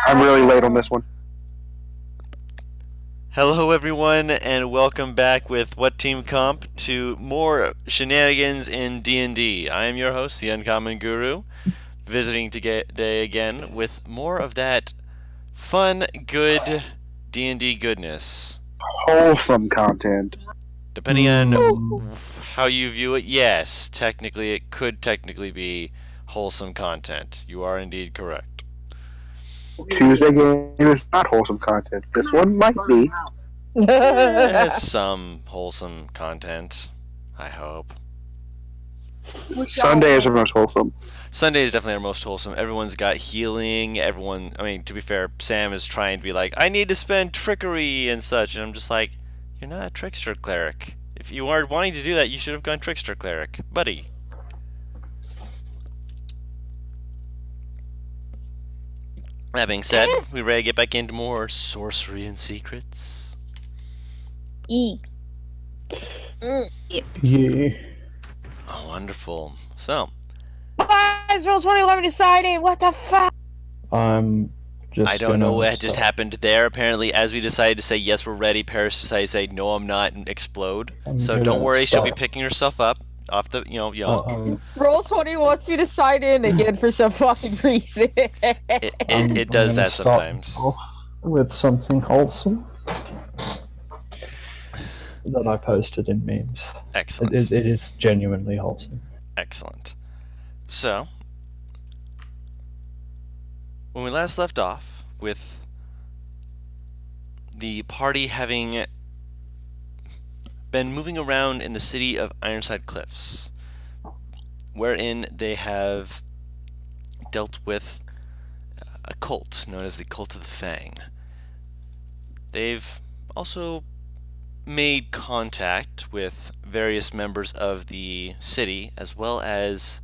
I'm really late on this one. Hello, everyone, and welcome back with What Team Comp to more shenanigans in D&D. I am your host, the Uncommon Guru, visiting today again with more of that fun, good D&D goodness. Wholesome content. Depending on how you view it, yes, technically it could technically be wholesome content. You are indeed correct. Tuesday game is not wholesome content. This one might be. It has some wholesome content, I hope. Sunday is the most wholesome. Sunday is definitely our most wholesome. Everyone's got healing. To be fair, Sam is trying to be like, I need to spend trickery and such. And I'm just like, you're not a trickster cleric. If you are wanting to do that, you should have gone trickster cleric. Buddy. That being said, we ready to get back into more sorcery and secrets? Yeah. Oh, wonderful. So, Why is Roll 2011 deciding? What the fuck? I'm just. I don't know what just stop. happened there. Apparently, as we decided to say, yes, we're ready, Paris decided to say, no, I'm not, and explode. So don't worry, she'll be picking herself up off the, Roll 20 wants me to sign in again for some fucking reason. It does that sometimes. With something wholesome that I posted in memes. Excellent. It is genuinely wholesome. Excellent. So, when we last left off with the party having been moving around in the city of Ironside Cliffs, wherein they have dealt with a cult known as the Cult of the Fang. They've also made contact with various members of the city, as well as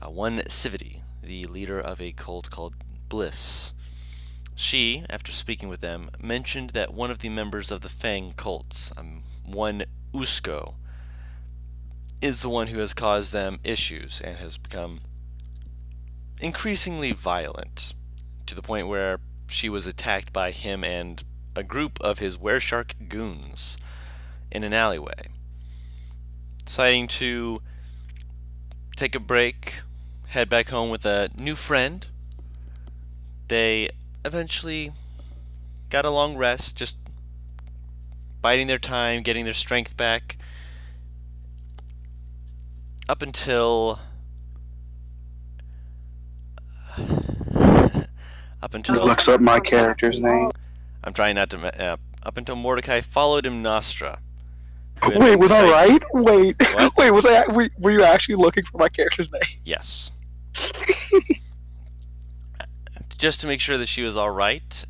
one Civity, the leader of a cult called Bliss. She, after speaking with them, mentioned that one of the members of the Fang cults, one Usko, is the one who has caused them issues and has become increasingly violent, to the point where she was attacked by him and a group of his wereshark goons in an alleyway. Deciding to take a break, head back home with a new friend, they eventually got a long rest, just biding their time, getting their strength back, up until It looks up my character's name. I'm trying not to up until Mordecai followed him Nostra. Wait, was I right? Wait, What? wait, was I? Were you actually looking for my character's name? Yes. Just to make sure that she was all right,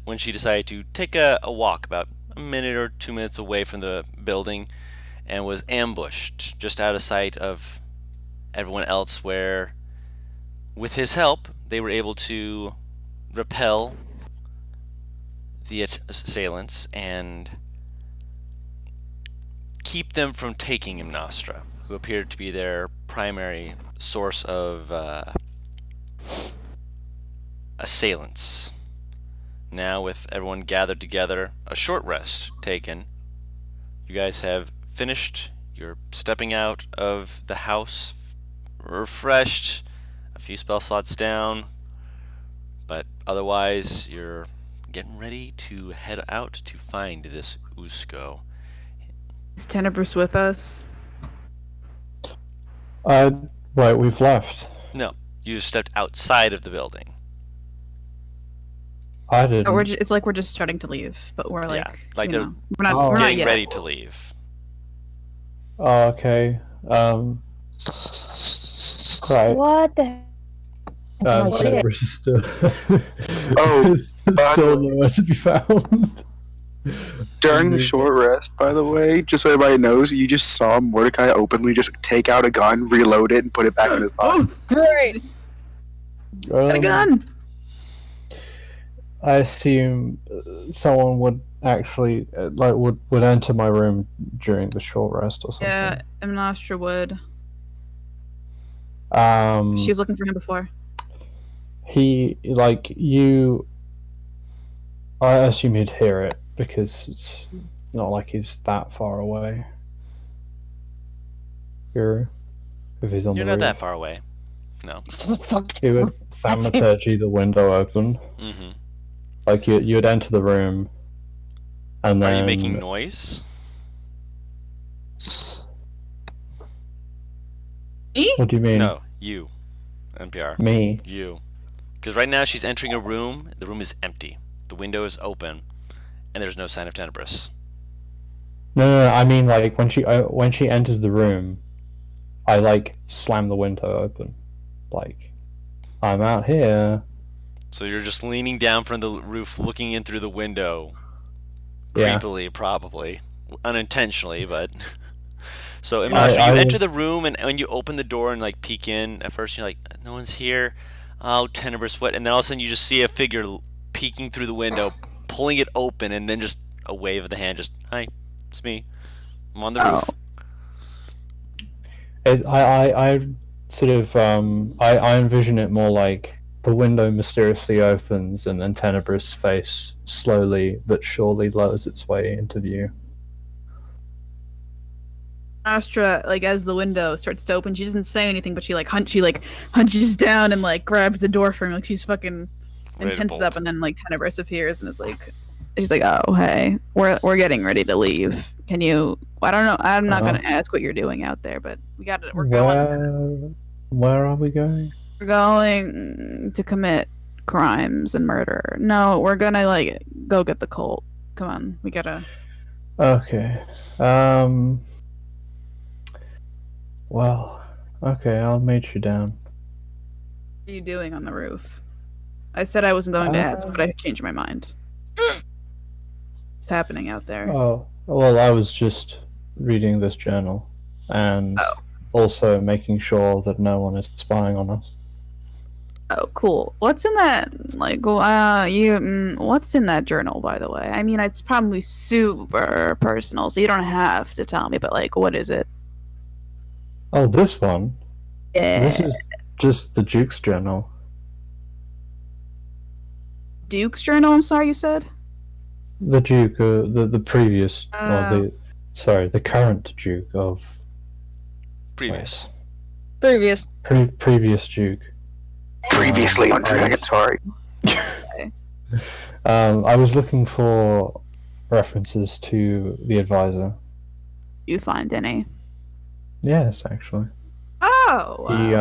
when she decided to take a walk about a minute or 2 minutes away from the building, and was ambushed just out of sight of everyone else, where, with his help, they were able to repel the assailants and keep them from taking him Nostra, who appeared to be their primary source of assailants. Now, with everyone gathered together, a short rest taken, you guys have finished. You're stepping out of the house, refreshed, a few spell slots down, but otherwise you're getting ready to head out to find this Usko. Is Tenebris with us? Right, we've left. No, you stepped outside of the building. I didn't. Oh, it's like we're just starting to leave, but we're like, Yeah, like you they're know, we're not getting yet. ready to leave. Oh, okay. Right. What the? Tenebris is still. Oh, still nowhere to be found. During the short rest, by the way, just so everybody knows, you just saw Mordecai openly just take out a gun, reload it, and put it back in his pocket. Oh, great! Got a gun! I assume someone would actually would enter my room during the short rest or something. Yeah, Nostra would. Um, She was looking for him before. you I assume you'd hear it because it's not like he's that far away. If he's on You're the not roof. that far away. No. He would thaumaturgy the window open. Mm-hmm. Like you'd enter the room, and then. Are you making noise? Me? What do you mean? No, you. NPR. Me. You. Because right now she's entering a room. The room is empty. The window is open, and there's no sign of Tenebris. No. I mean, like when she enters the room, I like slam the window open, like I'm out here. So you're just leaning down from the roof, looking in through the window. Yeah. Creepily, probably. Unintentionally, but... So, Imnastra, you enter the room, and when you open the door and, like, peek in, at first you're like, no one's here. Oh, Tenebris, what? And then all of a sudden you just see a figure peeking through the window, pulling it open, and then just a wave of the hand, just, hi, it's me. I'm on the roof. I sort of I envision it more like the window mysteriously opens and then Tenebris' face slowly but surely lowers its way into view. Astra, like as the window starts to open, she doesn't say anything, but she hunches down and like grabs the door frame, like she's fucking and tenses up, and then like Tenebris appears and is like, she's like, oh hey, we're getting ready to leave. Can you? I don't know. I'm not gonna ask what you're doing out there, but we're going. Where are we going? We're going to commit crimes and murder. No, we're gonna like go get the cult. Come on, we gotta. Okay. Well, okay, I'll meet you down. What are you doing on the roof? I said I wasn't going to ask, but I changed my mind. What's happening out there? Oh, well, I was just reading this journal and also making sure that no one is spying on us. Oh, cool. What's in that? Like, what's in that journal, by the way? I mean, it's probably super personal, so you don't have to tell me. But like, what is it? Oh, this one? Yeah. This is just the Duke's journal. Duke's journal? I'm sorry, you said? The Duke, the previous, the current Duke of... Previous. Previous. Previous Duke. Previously on Dragon, sorry. I was looking for references to the advisor. You find any? Yes, actually. Oh! Wow. He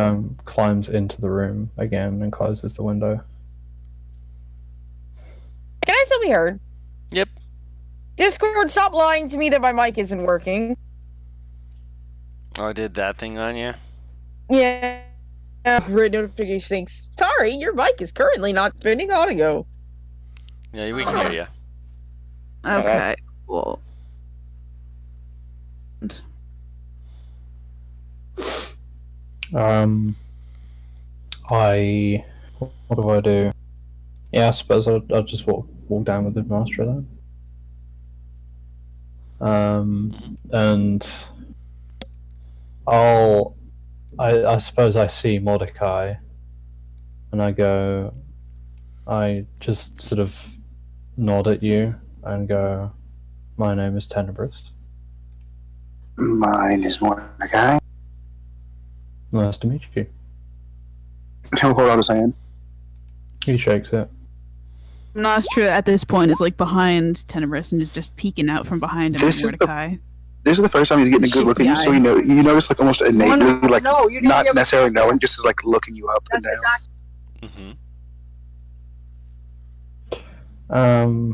climbs into the room again and closes the window. Can I still be heard? Yep. Discord, stop lying to me that my mic isn't working. Oh, I did that thing on you? Yeah. Red notification thinks, sorry, your mic is currently not spinning audio. Yeah, we can hear you. Okay, cool. What do I do? Yeah, I suppose I'll just walk down with the master then. And I suppose I see Mordecai, and I just sort of nod at you and go, my name is Tenebris. Mine is Mordecai. Nice to meet you. Hold on a second. He shakes it. Nostra at this point is like behind Tenebris and is just peeking out from behind him. Mordecai. This is the first time he's getting a good look at you, so you notice like almost innately, like not necessarily knowing, just is like looking you up and down. Mm-hmm.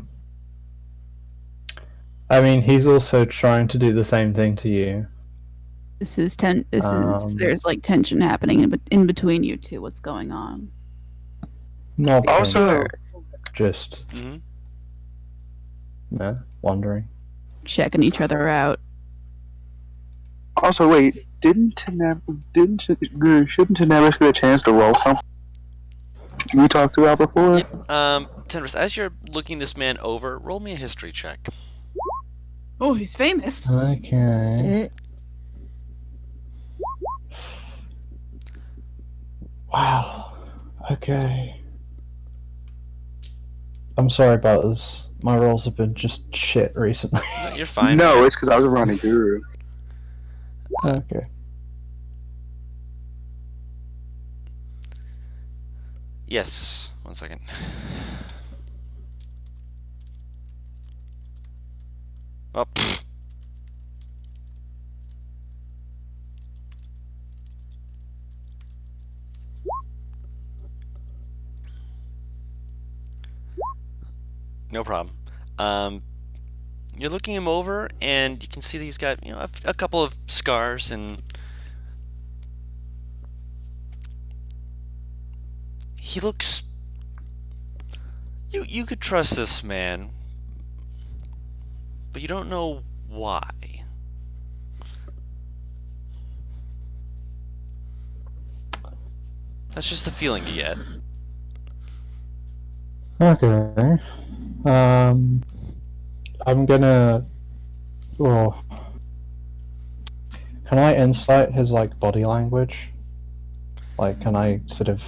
I mean, he's also trying to do the same thing to you. There's like tension happening in between you two. What's going on? Not also just wondering, checking each other out. Also, wait, shouldn't Tenebris get a chance to roll something we talked about before? Yep. Tenebris, as you're looking this man over, roll me a history check. Oh, he's famous. Okay. Wow. Okay. I'm sorry about this. My rolls have been just shit recently. No, you're fine. No, it's because I was running guru. Okay. Yes. 1 second. Oh, pfft. No problem. You're looking him over, and you can see that he's got, you know, a couple of scars, and he looks. You could trust this man, but you don't know why. That's just the feeling you get. Okay. I'm gonna. Well, can I insight his like body language? Like, can I sort of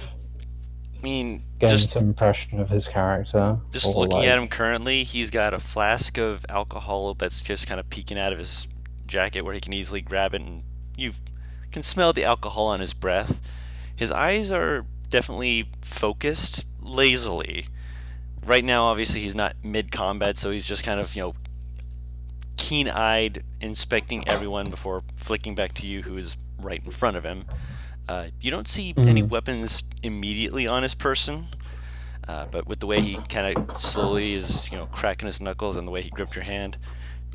I mean, gain just some impression of his character? Or, looking at him like- currently, he's got a flask of alcohol that's just kind of peeking out of his jacket where he can easily grab it, and you can smell the alcohol on his breath. His eyes are definitely focused lazily. Right now, obviously, he's not mid-combat, so he's just kind of, you know, keen-eyed, inspecting everyone before flicking back to you, who is right in front of him. You don't see any weapons immediately on his person, but with the way he kind of slowly is, you know, cracking his knuckles and the way he gripped your hand,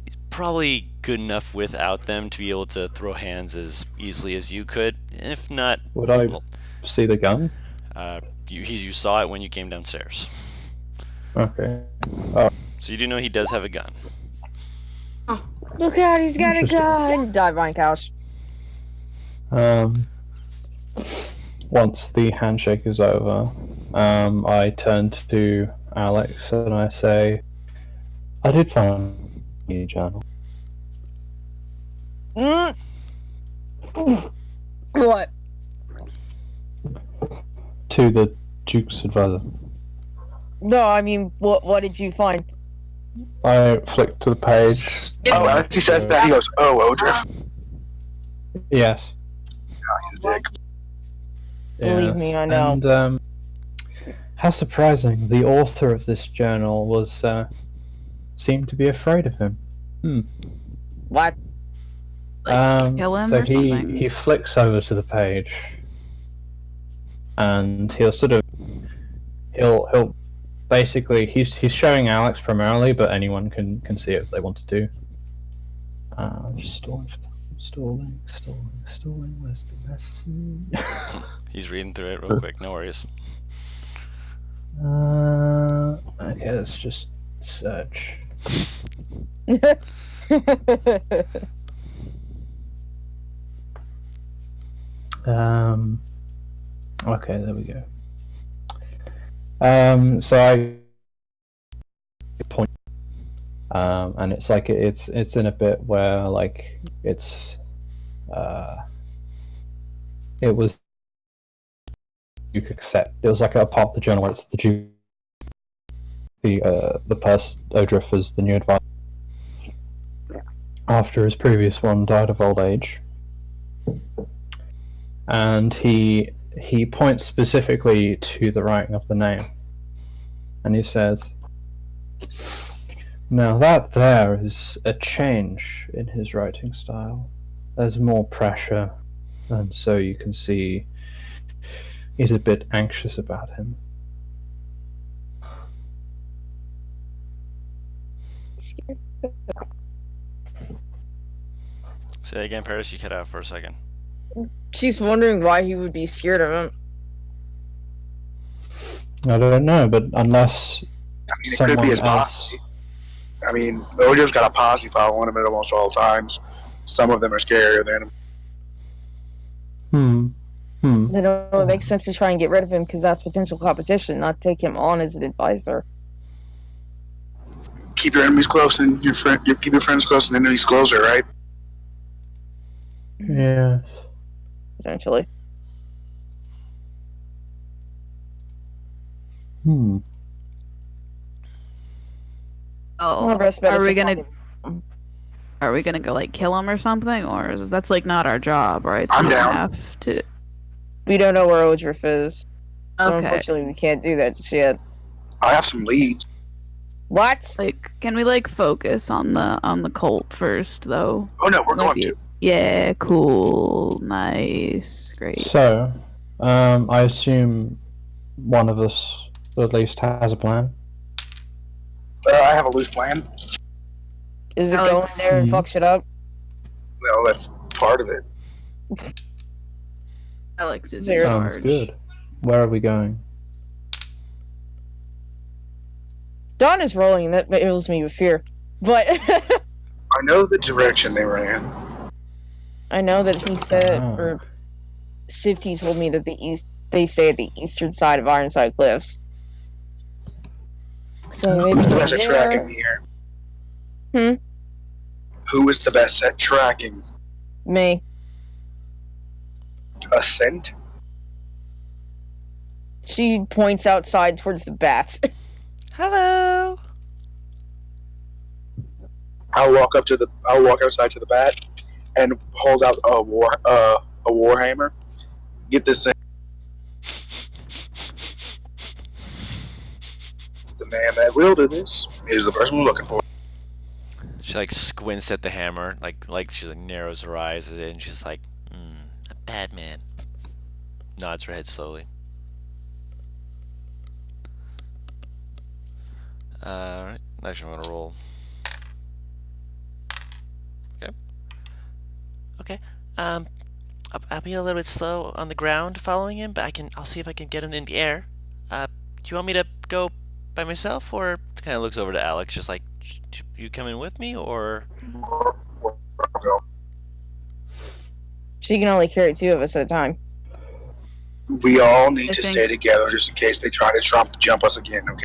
he's probably good enough without them to be able to throw hands as easily as you could. If not, Would I well, see the gun? you saw it when you came downstairs. Okay. So you do know he does have a gun. Look out, he's got a Interesting. gun! Dive on couch. Once the handshake is over, I turn to Alex and I say, I did find a journal. What? To the Duke's advisor. No, I mean, what did you find? I flick to the page. Oh, as he says that, he goes, "Oh, Odriff." Yes. He's a dick. Believe me, I know. And how surprising! The author of this journal was seemed to be afraid of him. What? Kill him so or something? he flicks over to the page, and he'll basically he's showing Alex primarily, but anyone can see it if they wanted to. Just stalling. Where's the message? He's reading through it real quick. No worries. Okay, let's just search. Okay, there we go. So I point, and it's like it's in a bit where like it was Duke accept. It was like a part of the journal. It's the Duke, the person Odriff is the new advisor after his previous one died of old age, and he points specifically to the writing of the name, and he says, "Now that there is a change in his writing style. There's more pressure, and so you can see he's a bit anxious about him." Say that again, Paris. You cut out for a second. She's wondering why he would be scared of him. I don't know, but unless I mean, it could be his someone else- posse. I mean, Odriff's got a posse following him at almost all times. Some of them are scarier than him. You know, it makes sense to try and get rid of him because that's potential competition, not take him on as an advisor. Keep your enemies close and keep your friends close and enemies closer, right? Yeah. Essentially. Oh, Best bet are is we to gonna find him. are we gonna go like kill him or something, or that's like not our job, right? I'm we don't down. have to. We don't know where Odriff is, so Okay. unfortunately we can't do that just yet. I have some leads. What? Like, can we like focus on the cult first, though? Oh no, we're Might going be- to. Yeah, cool, nice, great. So, I assume one of us at least has a plan. I have a loose plan. Is it going Alex. there and fuck shit up? Well, that's part of it. Alex is There. in Sounds charge. good. Where are we going? Dawn is rolling, and that fills me with fear. But I know the direction they ran. I know that he said, Ah. or Sifty told me that they stay at the eastern side of Ironside Cliffs. So maybe Who's the go best at there. tracking here? Hmm? Who is the best at tracking? Me. A scent? She points outside towards the bats. Hello. I'll walk outside to the bat and hold out a warhammer. Get this thing. The man that wielded this is the person we're looking for. She like squints at the hammer, like she like narrows her eyes at it, and she's like, a bad man. Nods her head slowly. Alright, next I'm gonna roll. Okay. I'll be a little bit slow on the ground following him, but I'll see if I can get him in the air. Do you want me to go by myself, or kind of looks over to Alex, just like, you coming with me, or? She can only carry 2 of us at a time. We all need I to think- stay together just in case they try to jump us again. Okay.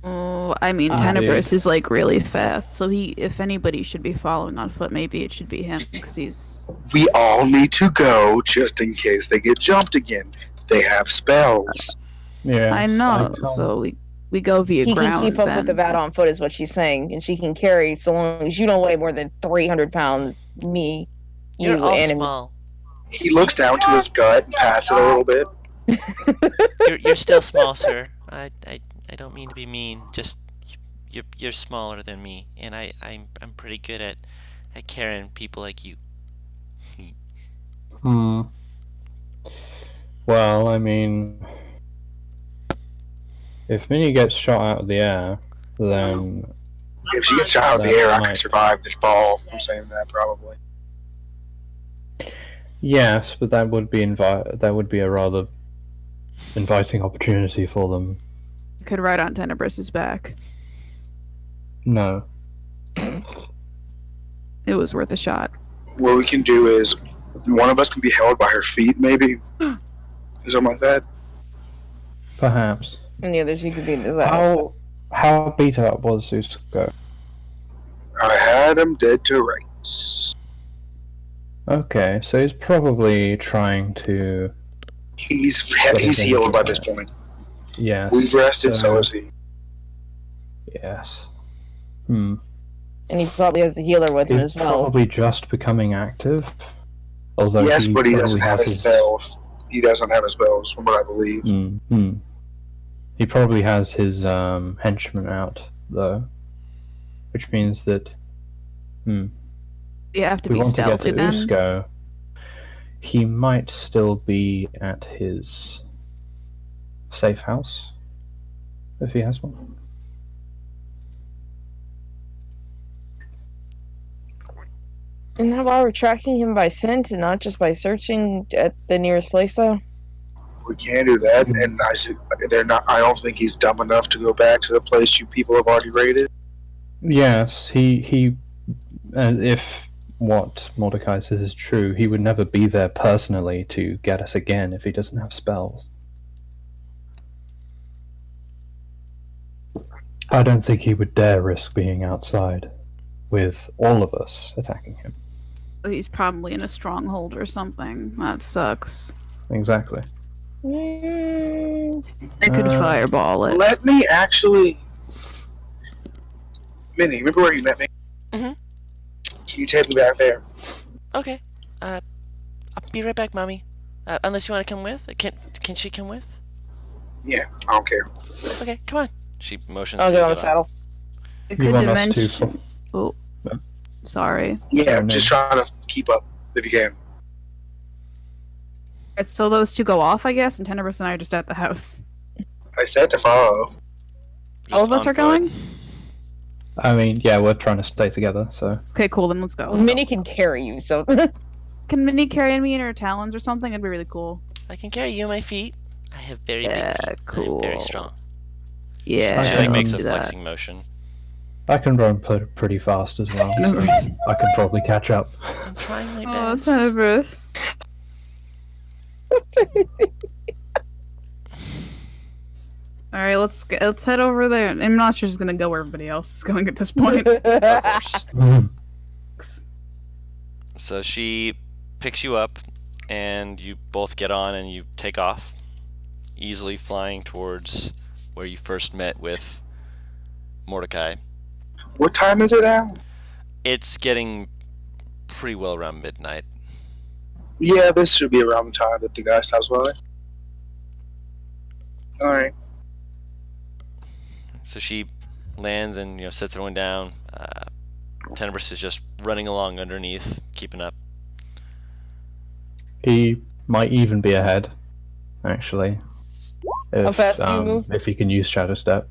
Oh, I mean, Ah, Tenebris is like really fast, so if anybody should be following on foot, maybe it should be him because he's. We all need to go just in case they get jumped again. They have spells. Yeah. I know, can't- so we go via He ground. can keep up then. with the bat on foot, is what she's saying, and she can carry so long as you don't weigh more than 300 pounds. Me, You're you, all and small. He looks down to his gut and pats it a little bit. You're still small, sir. I don't mean to be mean. Just you're smaller than me, and I'm pretty good at carrying people like you. Hmm. Well, I mean, if Minnie gets shot out of the air, then If she gets shot out of the That air, I might- can survive this fall. I'm saying that probably. yes, but that would be a rather inviting opportunity for them. Could ride on Tenebris's back. No. It was worth a shot. What we can do is one of us can be held by her feet, maybe, or something like that. Perhaps. and the others you could be in the How beat up was Zusko? I had him dead to rights. Okay, so he's probably trying to. He's healed by this point. Yes. We've rested, so So- is he. Yes. Hmm. and he probably has a healer with him He's as well. probably just becoming active. Although Yes, but he probably doesn't have has his spells. He doesn't have his spells, from what I believe. Hmm. He probably has his henchman out though, which means that You have to we be want to get stealthy to then. Usko. He might still be at his safe house if he has one. And how about we're tracking him by scent and not just by searching at the nearest place, though? We can't do that, and I said they're not. I don't think he's dumb enough to go back to the place you people have already raided. Yes, he if what Mordecai says is true, he would never be there personally to get us again if he doesn't have spells. I don't think he would dare risk being outside with all of us attacking him. He's probably in a stronghold or something. That sucks. Exactly. I could Uh, fireball it. Let me actually. Minnie, remember where you met me? Mhm. Can you take me back there? Okay. I'll be right back, Mommy. Unless you want to come with? Can she come with? Yeah, I don't care. Okay, come on. She motions I'll for get you on to the get on. saddle. A You good want us to dimension. Oh, sorry. Yeah, Oh, no. just trying to keep up if you can. Alright, so those two go off, I guess, and Tenebris and I are just at the house. I said to follow. All Just of us on are foot. going? I mean, yeah, we're trying to stay together, so. Okay, cool, then let's go. Minnie can carry you, so. Can Minnie carry me in her talons or something? That'd be really cool. I can carry you on my feet. I have very Yeah, big feet. cool. I'm very strong. Yeah, She like makes a let's do that. flexing motion. I can run pretty fast as well, so I can probably catch up. I'm trying my Oh, best. Tenebris. Alright, let's head over there. I'm not sure she's gonna go where everybody else is going at this point. Of course. Mhm. So she picks you up, and you both get on and you take off, easily flying towards where you first met with Mordecai. What time is it now? It's getting pretty well around midnight. Yeah, this should be around the time that the guy stops by. Alright. So she lands and sets everyone down. Tenebris is just running along underneath, keeping up. He might even be ahead, actually. If, How fast do you move? If he can use Shadow Step.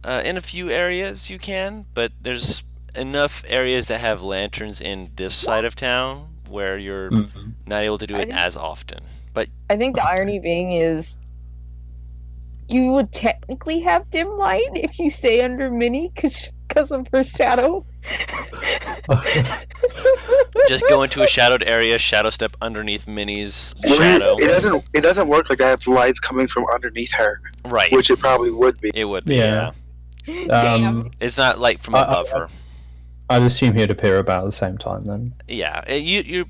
In a few areas you can, but there's enough areas that have lanterns in this side of town where you're Mhm. not able to do it I- as often. But I think the irony being is you would technically have dim light if you stay under Minnie because of her shadow. just go into a shadowed area, shadow step underneath Minnie's shadow. It doesn't work like that. The light's coming from underneath her, Right. which it probably would be. It would be, yeah. Damn. It's not light from I- above her. I'd assume he'd appear about the same time then. Yeah. You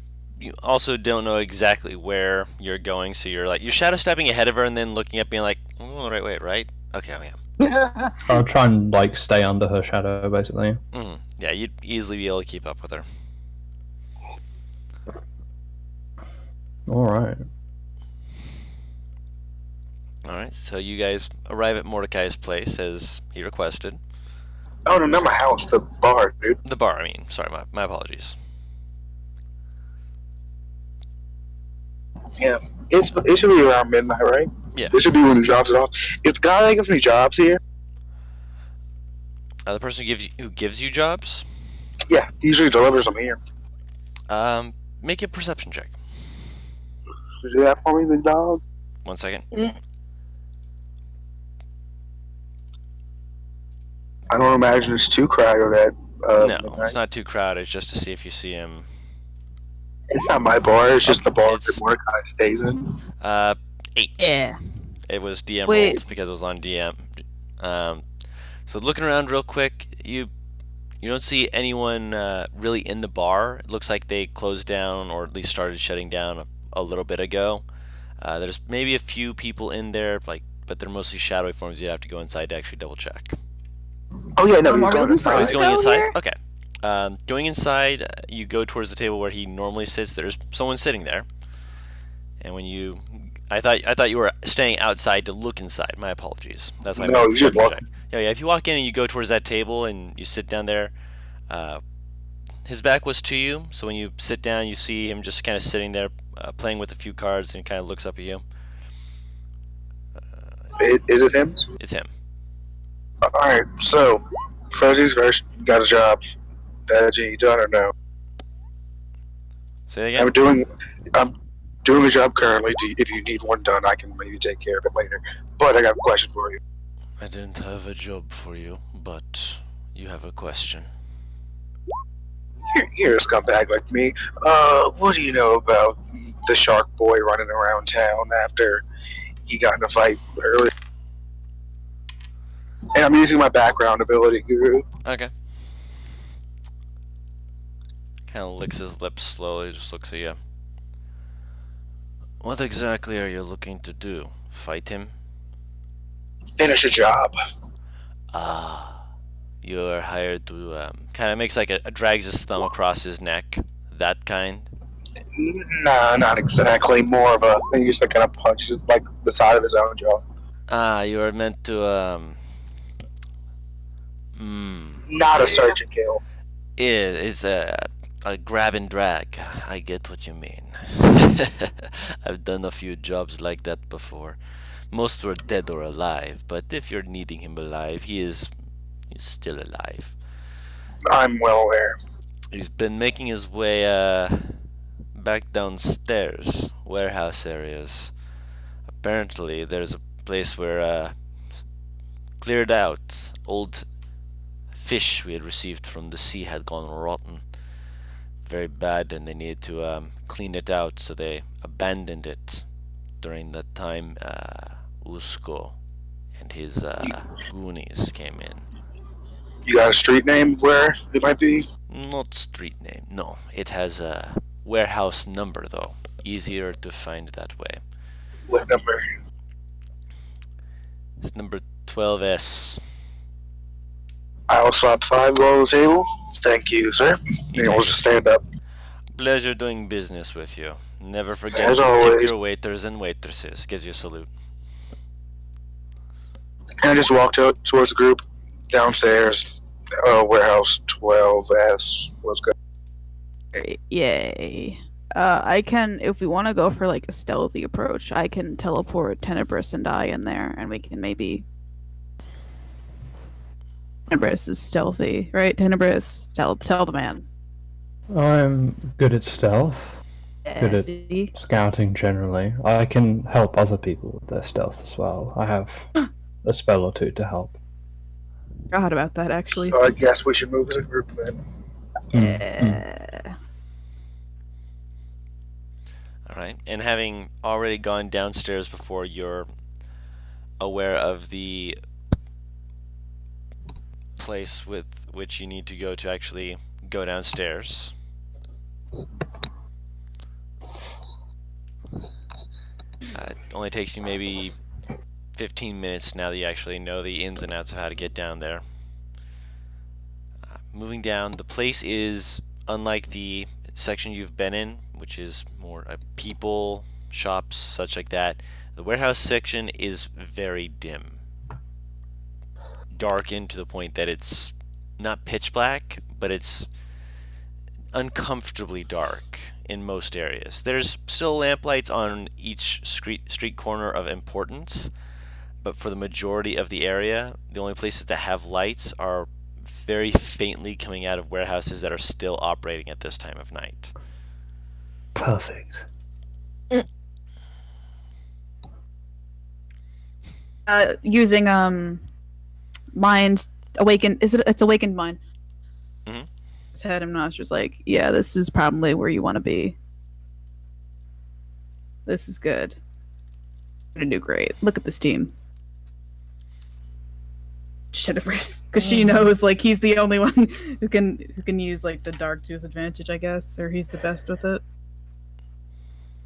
also don't know exactly where you're going, so you're shadow stepping ahead of her and then looking up being like, oh, right? Okay, I am. I'll try and stay under her shadow, basically. Yeah, you'd easily be able to keep up with her. Alright. Alright, so you guys arrive at Mordecai's place as he requested. Oh no, not my house, the bar, dude. The bar, sorry, my apologies. Yeah, it should be around midnight, right? Yeah. It should be when he drops it off. Is the guy that gives me jobs here? The person who gives you jobs, Yeah, he usually delivers them here. make a perception check. Is do that for me, big dog? 1 second. I don't imagine it's too crowded at. No, midnight. it's not too crowded. Just to see if you see him. It's not my bar. It's just the bar It's- that Mordecai stays in. 8. Yeah. It was DM Wait. rolled because it was on DM. So looking around real quick, you don't see anyone really in the bar. It looks like they closed down or at least started shutting down a little bit ago. There's maybe a few people in there, but they're mostly shadowy forms. You'd have to go inside to actually double check. Oh yeah, no, Are he's we going looking for Oh, inside. he's going Go inside? here? Okay. Going inside, you go towards the table where he normally sits. There's someone sitting there. And when you... I thought you were staying outside to look inside. My apologies. That's my No, you just walk. Yeah, if you walk in and you go towards that table and you sit down there, his back was to you. So when you sit down, you see him just kind of sitting there playing with a few cards and kind of looks up at you. Is it him? It's him. Alright, so, first things first, you got a job. That you done or no? Say that again? I'm doing a job currently. If you need one done, I can maybe take care of it later. But I got a question for you. I didn't have a job for you, but you have a question. You're a scumbag like me. What do you know about the shark boy running around town after he got in a fight earlier? And I'm using my background ability, Guru. Okay. Kind of licks his lips slowly, just looks at you. What exactly are you looking to do? Fight him? Finish a job. Ah. You're hired to kind of makes like a drags his thumb across his neck, that kind. Nah, not exactly. More of a. He just like kind of punches like the side of his own jaw. Ah, you are meant to Not a search and kill. It's a grab and drag. I get what you mean. I've done a few jobs like that before. Most were dead or alive, but if you're needing him alive, he's still alive. I'm well aware. He's been making his way back downstairs, warehouse areas. Apparently, there's a place where cleared out old fish we had received from the sea had gone rotten. Very bad, and they needed to clean it out, so they abandoned it during the time Usko and his goonies came in. You got a street name where it might be? Not street name, no. It has a warehouse number, though. Easier to find that way. What number? It's number 12S. I will slap 5 below the table. Thank you, sir. And we'll just stand up. Pleasure doing business with you. Never forget As to always. tip your waiters and waitresses. Gives you a salute. And I just walked out towards the group downstairs. Warehouse 12S. Let's go. Yay. I can, if we want to go for like a stealthy approach, I can teleport Tenebris and I in there, and we can maybe. Tenebris is stealthy, right? Tenebris, tell the man. I'm good at stealth, good at See? scouting generally. I can help other people with their stealth as well. I have a spell or two to help. Forgot about that actually. So I guess we should move as a group then. Yeah. Alright, and having already gone downstairs before you're aware of the place with which you need to go to actually go downstairs. It only takes you maybe 15 minutes now that you actually know the ins and outs of how to get down there. Moving down, the place is unlike the section you've been in, which is more people, shops, such like that. The warehouse section is very dim. Darkened to the point that it's not pitch black, but it's uncomfortably dark in most areas. There's still lamplights on each street corner of importance, but for the majority of the area, the only places that have lights are very faintly coming out of warehouses that are still operating at this time of night. Perfect. Using mind awakened. It's awakened mind. Mhm. His head and nostrils like, yeah, this is probably where you want to be. This is good. We're gonna do great. Look at this team. Jennifer's, because she knows like he's the only one who can use like the dark to his advantage, I guess, or he's the best with it.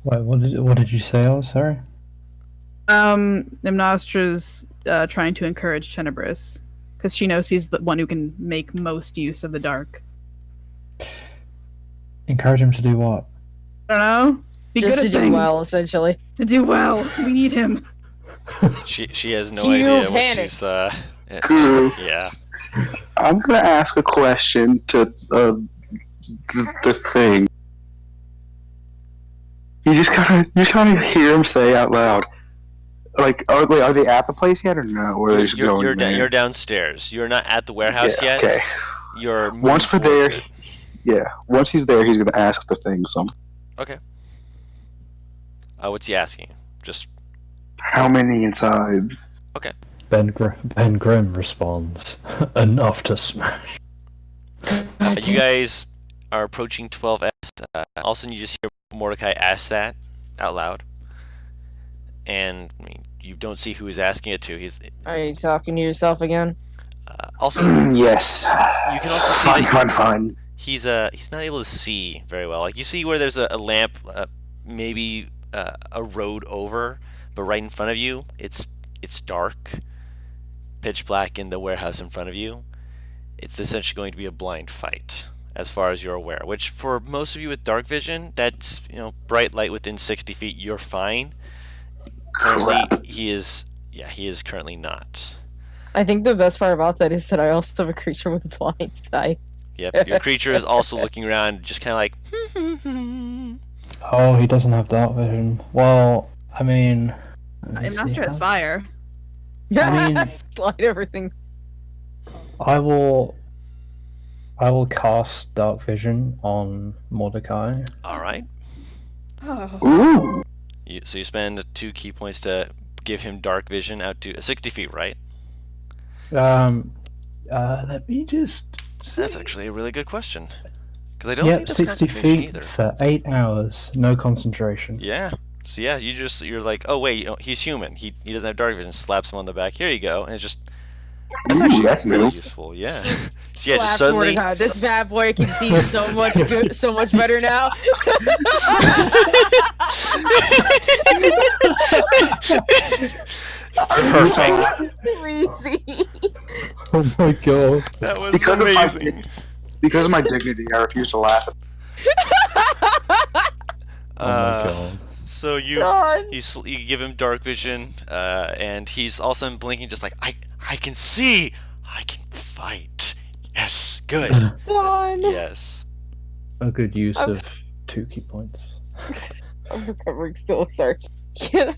Wait, what did you say? Oh, sorry. Nemnostra's trying to encourage Tenebris because she knows he's the one who can make most use of the dark. Encourage him to do what? I don't know. Be Just good to at do things. well, essentially. To do well. We need him. She has no Feel idea what panic. she's yeah. I'm gonna ask a question to the thing. You just kind of hear him say out loud, like, are they at the place yet or no? Or are they just going there? You're downstairs. You're not at the warehouse Yeah, yet. okay. You're Once we're moving there, towards it. yeah. Once he's there, he's gonna ask the thing something. Okay. What's he asking? Just How many inside? okay. Ben Grimm responds, "Enough to smash." You guys are approaching 12S. All of a sudden, you just hear Mordecai ask that out loud, and I mean, you don't see who he's asking it to. He's Are you talking to yourself again? also. Yes. You can also see Fun, that fun. he's not able to see very well. Like you see where there's a lamp, maybe a road over, but right in front of you, it's dark, pitch black in the warehouse in front of you, it's essentially going to be a blind fight, as far as you're aware. Which, for most of you with dark vision, that's bright light within 60 feet. You're fine. Currently, Crap. he is currently not. I think the best part about that is that I also have a creature with a blind eye. Yep, your creature is also looking around, just kind of like. Oh, he doesn't have dark vision. Well, I mean, I'm not sure it's fire. I mean- Slide everything. I will cast dark vision on Mordecai. All right. Oh. Ooh. So you spend 2 key points to give him dark vision out to 60 feet, right? Let me just. That's actually a really good question. Because I don't Yep, think that's 60 concentration feet either. for 8 hours, no concentration. Yeah. So yeah, you're like, oh wait, he's human. He doesn't have dark vision. Slaps him on the back. Here you go, and it's just. That's Ooh, actually that's really new. useful. Yeah. So yeah, Slap just suddenly. Mordecai. This bad boy can see so much good, so much better now. Perfect. Crazy. Oh my god. That was Because amazing. Because of my dignity, I refuse to laugh. Oh my god. So you God. you give him dark vision, and he's also blinking, just like I can see, I can fight. Yes, good. Dawn. Yes. A good use Okay. of 2 key points. I'm recovering still. Sorry. Can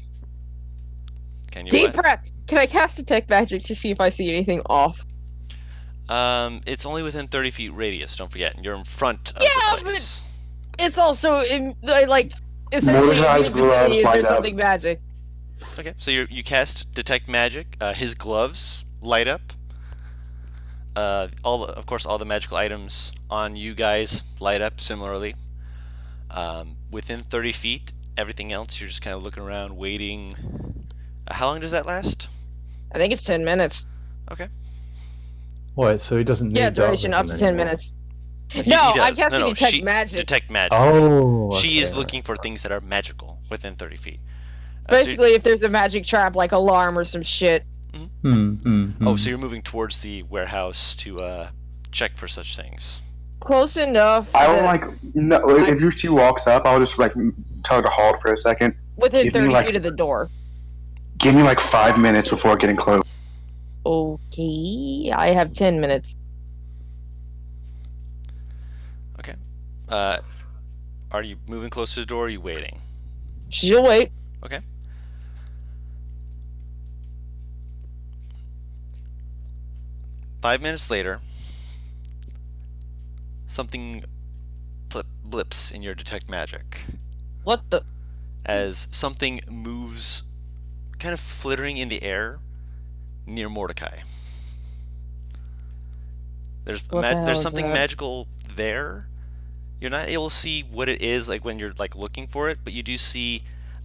Can you? Deep what? breath. Can I cast detect magic to see if I see anything off? It's only within 30 feet radius. Don't forget, and you're in front of Yeah, the place. It's also in like essentially in Mordecai's your vicinity. Is gloves there light up. something magic? Okay, so you cast detect magic. His gloves light up. Of course, all the magical items on you guys light up similarly. Within 30 feet, everything else you're just kind of looking around, waiting. How long does that last? I think it's 10 minutes. Okay. Wait, so he doesn't need Yeah, dark duration up to vision 10 anymore? minutes. He No, I'm does. casting detect she, magic. Detect magic. Oh, She is okay. looking for things that are magical within 30 feet. So Basically, if there's a magic trap, like alarm or some shit. oh, so you're moving towards the warehouse to check for such things. Close enough. I will that if she walks up, I'll just tell her to halt for a second. within give me, 30 like- feet of the door. Give me 5 minutes before getting close. Okay, I have 10 minutes. Okay. Are you moving close to the door? Or are you waiting? She'll wait. Okay. Five minutes later, something blips in your detect magic What the? as something moves, kind of flittering in the air near Mordecai. There's What the hell there's is something that? magical there. You're not able to see what it is like when you're looking for it, but you do see.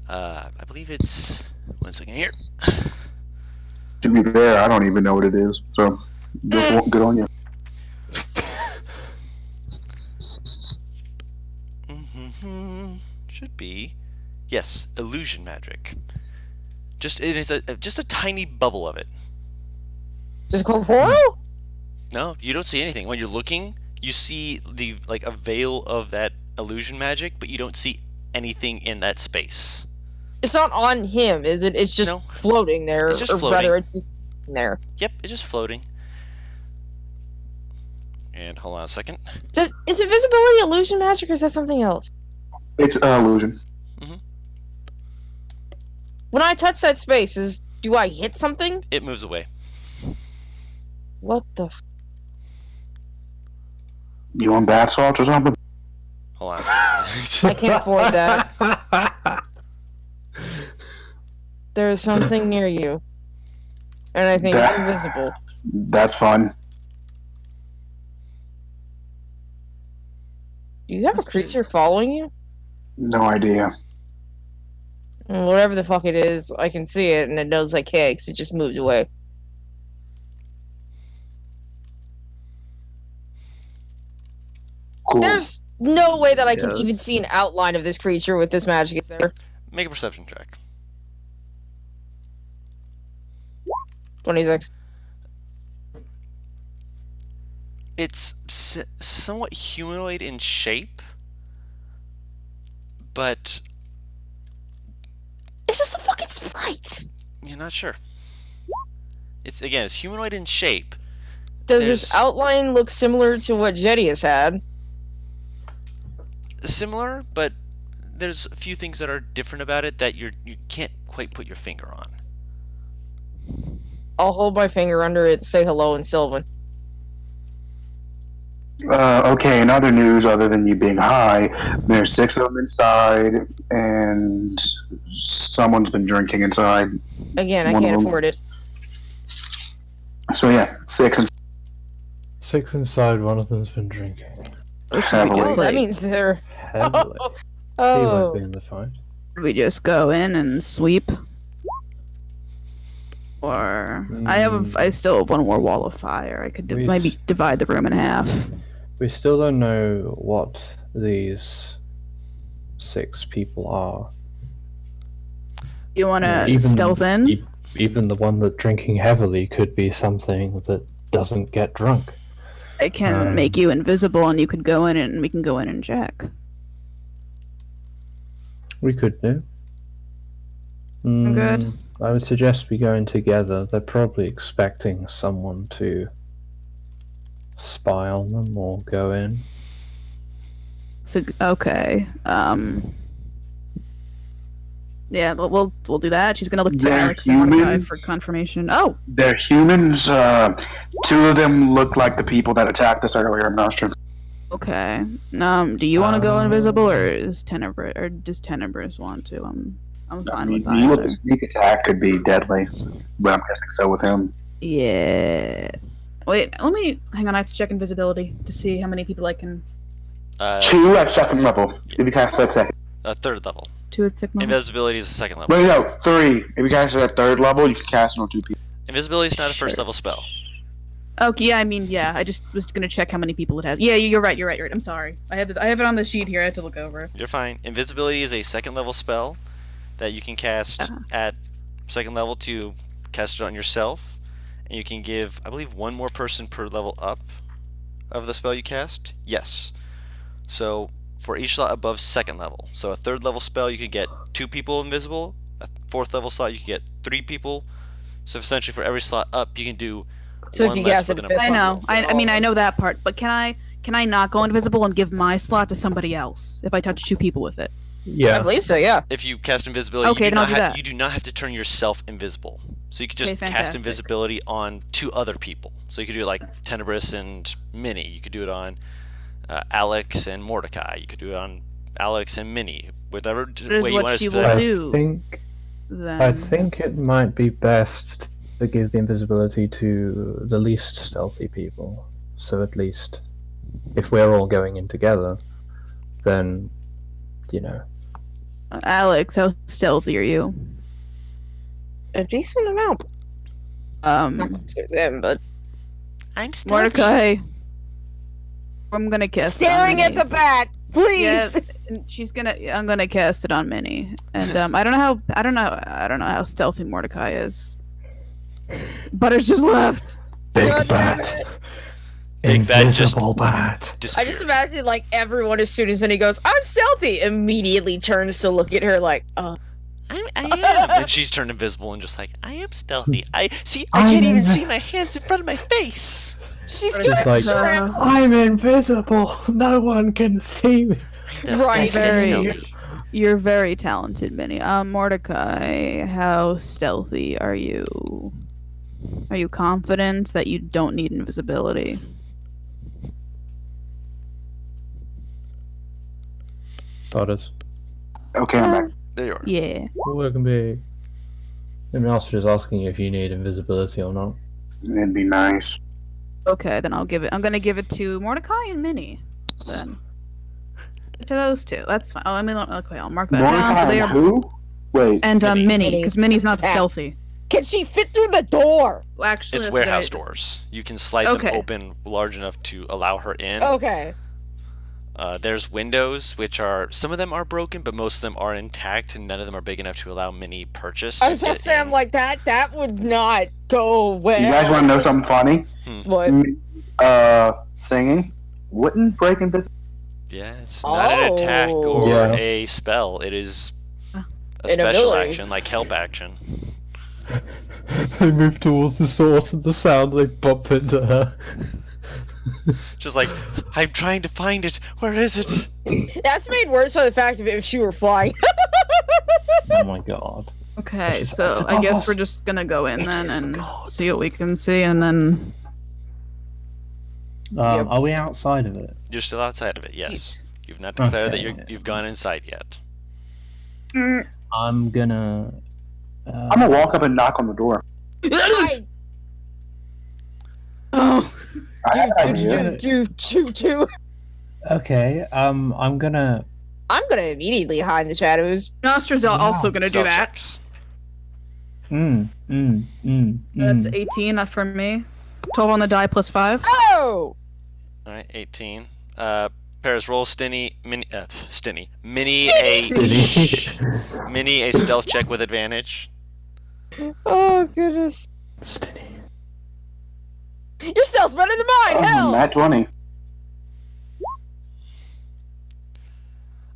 I believe it's 1 second here. To be fair, I don't even know what it is. So good on you. Should be, yes, illusion magic. It is just a tiny bubble of it. Just go for it? No, you don't see anything. When you're looking, you see a veil of that illusion magic, but you don't see anything in that space. It's not on him, is it? It's just No. floating there. It's just or floating. rather, it's there. Yep, it's just floating. And hold on a second. Is invisibility illusion magic, or is that something else? It's an illusion. When I touch that space, do I hit something? It moves away. What the? You want bath salts or something? Hold on. I can't afford that. There is something near you, and I think it's That- invisible. That's fun. Do you have a creature following you? No idea. Whatever the fuck it is, I can see it, and it knows I can't, 'cause it just moved away. Cool. There's no way that I can Yes. even see an outline of this creature with this magic, is there? Make a perception check. 26. It's somewhat humanoid in shape, but Is this a fucking sprite? you're not sure. It's humanoid in shape. Does There's- this outline look similar to what Jetty has had? Similar, but there's a few things that are different about it that you can't quite put your finger on. I'll hold my finger under it, say hello in Sylvan. Okay, in other news, other than you being high, there's 6 of them inside, and someone's been drinking inside. Again, I One can't of them. afford it. So yeah, 6 and 6 inside, one of them's been drinking. heavily. Oh, that means they're... Heavily. He Oh. won't be in the fight. We just go in and sweep. Or I still have one more wall of fire. I could maybe divide the room in half. We still don't know what these 6 people are. You want to Even- stealth in? Even the one that drinking heavily could be something that doesn't get drunk. I can make you invisible, and you could go in, and we can go in and check. We could do. Good. I would suggest we go in together. They're probably expecting someone to spy on them or go in. So okay. Yeah, we'll do that. She's gonna look to They're Alex and Mordecai human? for confirmation. Oh, They're humans. 2 of them look like the people that attacked us earlier. I'm not sure. okay. Do you want to go invisible, or does Tenebris want to? I'm I fine mean, with you with either. the sneak attack could be deadly, but I'm guessing so with him. Yeah. Wait, let me hang on. I have to check invisibility to see how many people I can. 2 at 2nd level. If you cast that 2nd. Third level. 2 at 6 months. Invisibility is the second level. Wait, no, 3. If you cast it at 3rd level, you can cast it on 2 people. Invisibility is not a first Sure. level spell. Okay, yeah, I mean, yeah. I just was gonna check how many people it has. Yeah, you're right. You're right. I'm sorry. I have it on the sheet here. I have to look over. You're fine. Invisibility is a second level spell that you can cast at second level to cast it on yourself, and you can give, I believe, 1 more person per level up of the spell you cast. Yes. So for each slot above second level. So a 3rd level spell, you could get 2 people invisible. A 4th level slot, you could get 3 people. So essentially, for every slot up, you can do So if one you less cast for it the at number I of know. people. I mean, I know that part. But can I not go invisible and give my slot to somebody else if I touch 2 people with it? I Yeah. believe so, yeah. If you cast invisibility, Okay, you, do then I'll not do that. you do not have to turn yourself invisible. So you could just Okay, cast fantastic. invisibility on 2 other people. So you could do it like Tenebris and Minnie. You could do it on Alex and Mordecai. You could do it on Alex and Minnie. Whatever is way you what want to she split will it. do. I Then think it might be best to give the invisibility to the least stealthy people. So at least, if we're all going in together, then, you know. Alex, how stealthy are you? A decent amount. Not to them, but... I'm stealthy. Mordecai. I'm gonna cast. Staring on at the bat! Please! Yeah, and I'm gonna cast it on Minnie, and I don't know how stealthy Mordecai is. Butters just left. Big God damn bat. Big bat just- Invisible bat. I Disappeared. just imagine, like, everyone, as soon as Vinny goes, I'm stealthy, immediately turns to look at her like, I am. And she's turned invisible and just like, I am stealthy. I I'm can't even invi- see my hands in front of my face. she's What gonna is like- trip. I'm invisible. No one can see me. I'm the Right, best at very- stealthy. You're very talented, Minnie. Mordecai, how stealthy are you? Are you confident that you don't need invisibility? Butters. Okay, I'm back. There you are. Yeah. Welcome back. The master is asking you if you need invisibility or not. It'd be nice. Okay, then I'm gonna give it to Mordecai and Minnie. Then. To those 2. That's fine. Oh, I mean, okay, I'll mark that down. Mordecai They and are- who? Wait. And Minnie. Minnie, because Minnie's not Ah. stealthy. Can she fit through the door? Well, actually, It's that's a good warehouse idea. doors. You can slide Okay. them open large enough to allow her in. Okay. There's windows, which are, some of them are broken, but most of them are intact, and none of them are big enough to allow Minnie purchase. I was about get to say, I'm in. like, that would not go well. You guys want to know something funny? What? Singing wouldn't break invisibility. Yeah, it's not an attack or Yeah. a spell. It is a An special ability. action, like help action. They move towards the source and the sound, they bump into her. Just like, I'm trying to find it. Where is it? That's made worse by the fact of if she were flying. Oh my god. Okay, It's so I above guess us. we're just gonna go in It then is and God. see what we can see, and then Yep. Are we outside of it? You're still outside of it, yes. You've not Okay. declared that you've gone inside yet. I'm gonna. I'm gonna walk up and knock on the door. oh, I have an idea. do. Okay. I'm gonna. I'm gonna immediately hide in the shadows. Nostra's also gonna do Stealth that. checks. That's 18 for me. 12 on the die plus 5. Oh! Alright, 18. Paris, roll Mini a stealth check with advantage. Oh, goodness. Steady. Your stealth's better than mine, hell! Nat 20.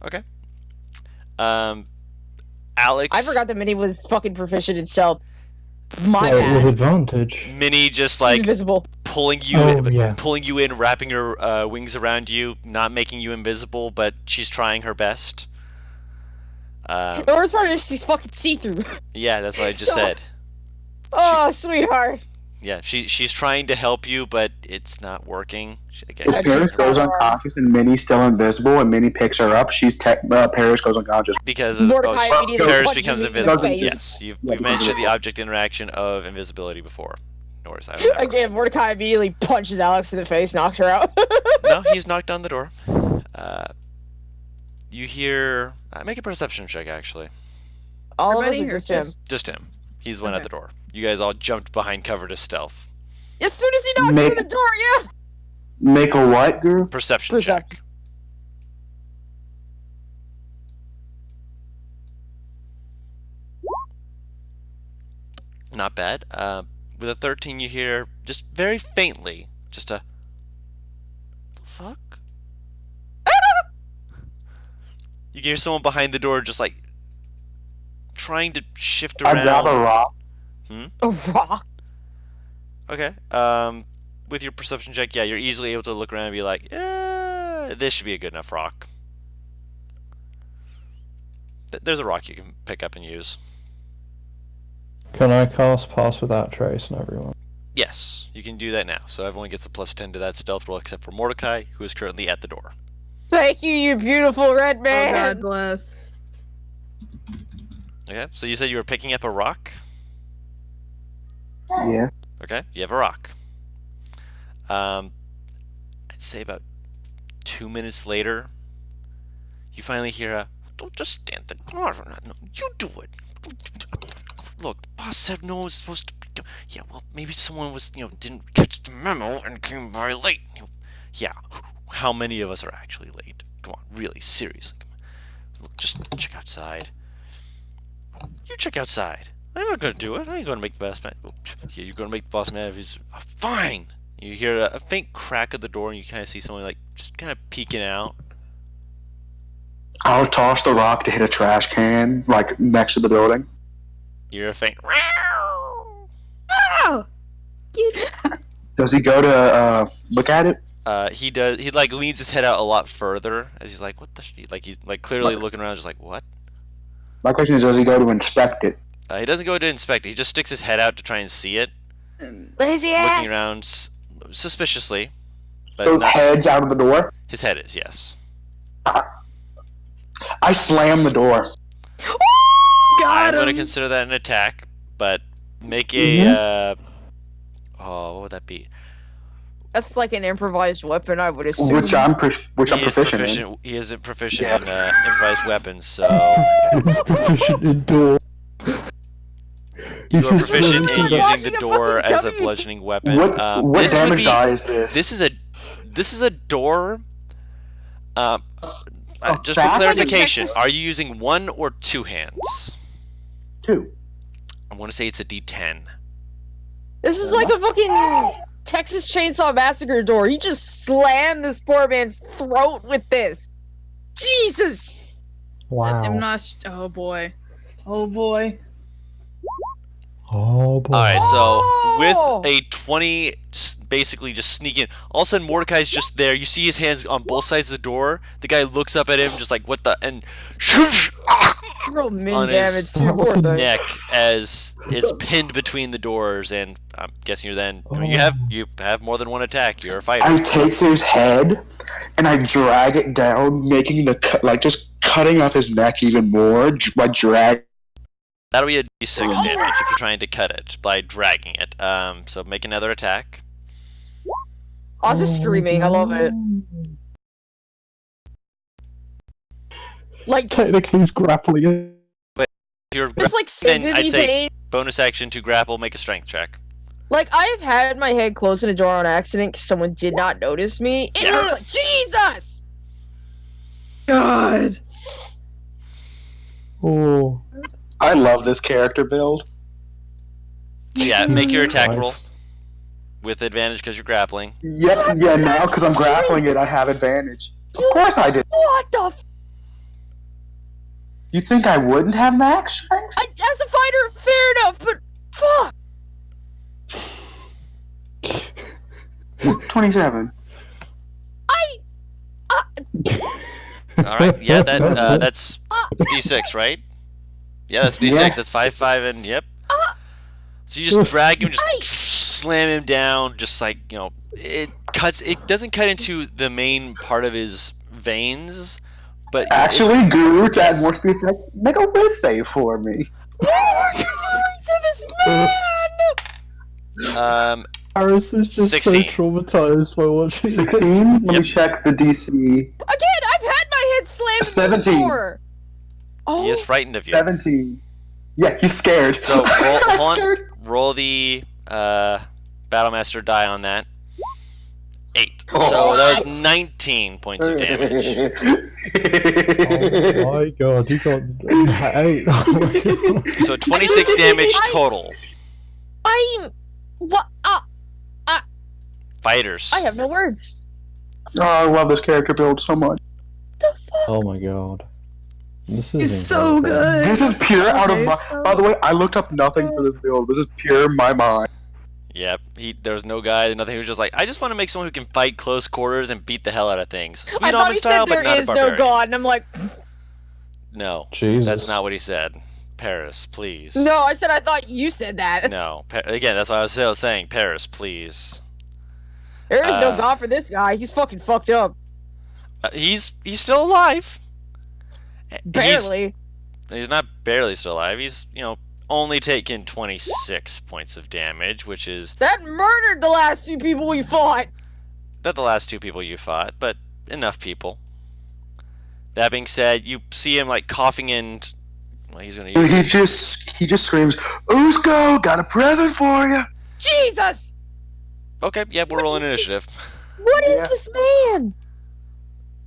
Okay. Alex. I forgot that Minnie was fucking proficient in stealth. My With bad. advantage. Minnie just She's like invisible. pulling you Oh, yeah. pulling you in, wrapping her wings around you, not making you invisible, but she's trying her best. The worst part is she's fucking see-through. Yeah, that's what I just So- said. Oh, sweetheart. Yeah, she's trying to help you, but it's not working. Again, If Paris goes unconscious and Minnie's still invisible and Minnie picks her up, Paris goes unconscious. because of Mordecai immediately Paris punches becomes you in the invisible. face. Yes, we've mentioned the object interaction of invisibility before. Norris, I don't know. Again, Mordecai immediately punches Alex in the face, knocks her out. No, he's knocked on the door. You hear... make a perception check, actually. All of us Everybody are or just him. Just him. He's the one at Okay. the door. You guys all jumped behind cover to stealth. As soon as he knocks Make- on the door, yeah! Make a what, girl? Perception Perception. check. Not bad. With a 13, you hear just very faintly, just a fuck. You hear someone behind the door, just like trying to shift I grab a around. rock. A rock. Okay. With your perception check, yeah, you're easily able to look around and be like, yeah, this should be a good enough rock. There's a rock you can pick up and use. Can I cast Pass Without Trace on everyone? Yes, you can do that now. So everyone gets a +10 to that stealth roll except for Mordecai, who is currently at the door. Thank you, you beautiful red Oh, man. God bless. Okay, so you said you were picking up a rock? Yeah. Okay, you have a rock. I'd say about 2 minutes later, you finally hear a, don't just stand there. No, you do it. Look, the boss said no one was supposed to be. Yeah, well, maybe someone was, didn't catch the memo and came very late. Yeah, how many of us are actually late? Come on, really, seriously. Look, just check outside. You check outside. I'm not gonna do it. I ain't gonna make the boss mad. Yeah, you're gonna make the boss mad if he's fine. You hear a faint crack of the door, and you kind of see someone like just kind of peeking out. I'll toss the rock to hit a trash can, like next to the building. You hear a faint. Oh! Does he go to look at it? He does. He like leans his head out a lot further as he's like, "What the?" He's like clearly looking around, just like, "What?" My question is, does he go to inspect it? He doesn't go to inspect it. He just sticks his head out to try and see it, Lazy ass. looking around suspiciously. But Those not- heads out of the door? his head is, yes. I slam the door. I'm Got going to him! consider that an attack, but make a. What would that be? That's like an improvised weapon, I would assume. Which I'm He is proficient in. He isn't proficient Yeah. in improvised weapons, so He's proficient in door. you are He's proficient just in really using good. the Watching a door fucking as a dummy. bludgeoning weapon. What This would damage be. die is this? This is a door. Just for fast? clarification, Texas? are you using one or two hands? 2. I want to say it's a D10. This is like a fucking Texas Chainsaw Massacre door. He just slammed this poor man's throat with this. Jesus! Wow. I'm not. Oh boy. Oh boy. Oh boy. All right, so Oh! with a 20, basically just sneaking. All of a sudden, Mordecai's just there. You see his hands on both sides of the door. The guy looks up at him, just like, "What the?" And Real min on his damage too, poor thing. neck as it's pinned between the doors. And I'm guessing you're then. I mean, you have more than one attack. You're a fighter. I take his head and I drag it down, making the cut, like just cutting up his neck even more by drag. That'll be a d6 damage if you're trying to cut it by dragging it. So make another attack. I was just screaming. I love it. Like, Technically, he's grappling it. If you're just like then sympathy I'd say pain. bonus action to grapple, make a strength check. Like, I've had my head closed in a door on accident because someone did not notice me. And I was like, Jesus! God. Oh. I love this character build. So yeah, make your attack roll Christ. with advantage because you're grappling. Yeah, now because I'm grappling it, I have advantage. Of course I did. What the You think I wouldn't have max strength? as a fighter, fair enough, but fuck! 27. All right, yeah, that's d6, right? Yeah, that's d6. Yeah. That's 5, 5, and yep. So you just drag him, just slam him down, just like it cuts. It doesn't cut into the main part of his veins, but Actually, Guru, to add more to the effect, make a whiz save for me. What are you doing to this man? Paris is just 16. so traumatized by watching 16? Let me Yep. check the DC. Again, I've had my head slammed 17. before. he is frightened of you. 17. Yeah, he's scared. So roll, I'm hold on, scared. roll the Battlemaster die on that. 8. Oh, So that was what? 19 points of damage. Oh my god, you got 8. Oh my god. So 26 damage total. What? Fighters. I have no words. Oh, I love this character build so much. The fuck? Oh my god. This is He's so incredible. good. This is pure out of my. so- By the way, I looked up nothing for this build. This is pure my mind. Yep. There's no guy, nothing. He was just like, I just want to make someone who can fight close quarters and beat the hell out of things. Sweet I thought Almond he style, said but there not a is no barbarian. god, and I'm like, No, Jesus. that's not what he said. Paris, please. no, I said I thought you said that. No. Again, that's what I was still saying. Paris, please. There is no Uh, god for this guy. He's fucking fucked up. He's still alive. Barely. He's not barely still alive. He's only taken 26 points of damage, which is That murdered the last two people we fought. not the last 2 people you fought, but enough people. That being said, you see him like coughing and well, he's gonna use. He just screams, "Uzco, got a present for you." Jesus! Okay, yeah, we're What rolling is it? initiative. What is Yeah. this man?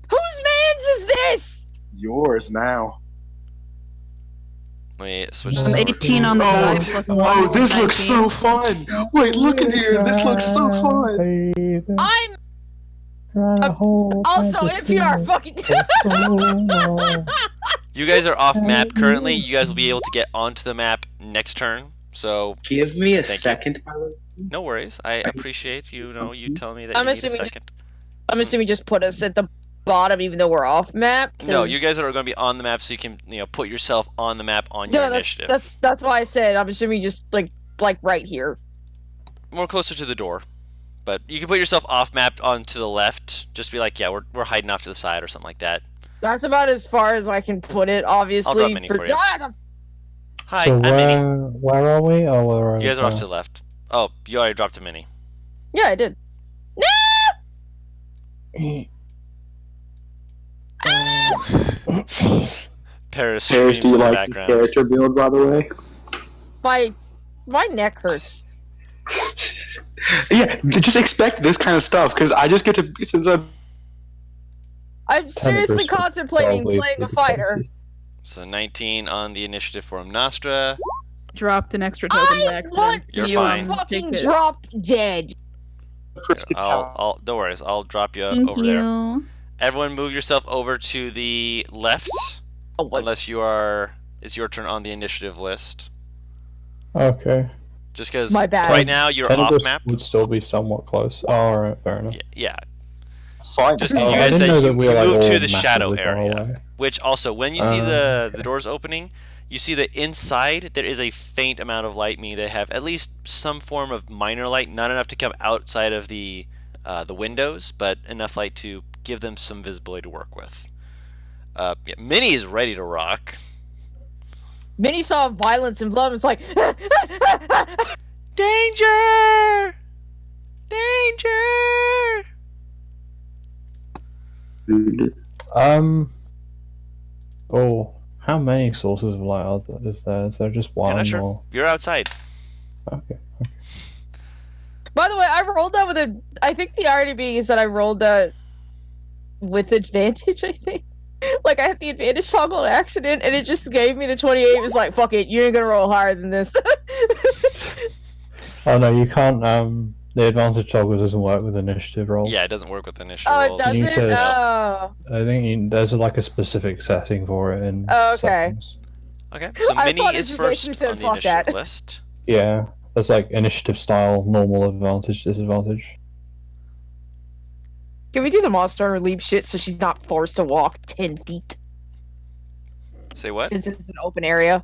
Whose man's is this? Yours now. Let me switch I'm this over. 18 on the die plus Oh, 1. this looks so fun. Wait, look at here. This looks so fun. Baby, I'm trying to hold also my if you are breath fucking. for so long. You guys are off map currently. You guys will be able to get onto the map next turn. So Give me a Thank you. second, Tyler. no worries. I appreciate you telling me that I'm you need a assuming second. I'm assuming just put us at the bottom, even though we're off map. 'cause- No, you guys are going to be on the map, so you can put yourself on the map on your No, initiative. that's why I said I'm assuming just like right here. More closer to the door, but you can put yourself off map onto the left. Just be like, yeah, we're hiding off to the side or something like that. That's about as far as I can put it. Obviously. drop mini for you. Hi, So I'm Minnie. where are we? Oh, we're You guys are off to over. the left. Oh, you already dropped a mini. Yeah, I did. Paris Paris, screams do you in the like this background. character build, by the way? My neck hurts. Yeah, just expect this kind of stuff, because I just get to, since I'm I'm seriously Tenebris contemplating probably playing a be the fighter. closest. So 19 on the initiative for Dropped an extra token by I accident. want You're to fine. fucking Take it. drop dead. I'll don't worry. I'll drop you Thank over you. there. Everyone, move yourself over to the left, Oh, what? unless you are. It's your turn on the initiative list. Okay. Just because My bad. right now you're off Cannabis map. would still be somewhat close. Oh, alright, fair enough. Yeah. Fine. Just Oh, you I guys didn't said know you that we were, like, moved to all the shadow massively far area. away. Which also, when you see the okay. doors opening, you see that inside there is a faint amount of light, meaning they have at least some form of minor light, not enough to come outside of the windows, but enough light to give them some visibility to work with. Yeah, Minnie is ready to rock. Minnie saw violence and blood and was like, Danger! Danger! Oh, how many sources of light is there? Is there just one? You're not sure. Or... You're outside. Okay. By the way, I rolled that with a. I think the irony being is that I rolled that with advantage. I think, like I had the advantage toggle on accident, and it just gave me the 28. It was like, fuck it, you ain't gonna roll higher than this. Oh no, you can't. The advantage toggle doesn't work with initiative rolls. Yeah, it doesn't work with initiative Oh, it rolls. You doesn't. could- Oh, I think there's like a specific setting for it in Oh, okay. settings. Okay, so I Minnie thought it is just basically first said, on the "Fuck initiative that." list. Yeah, there's like initiative style, normal, advantage, disadvantage. can we do the monster hunter leap shit so she's not forced to walk 10 feet Say what? since it's an open area?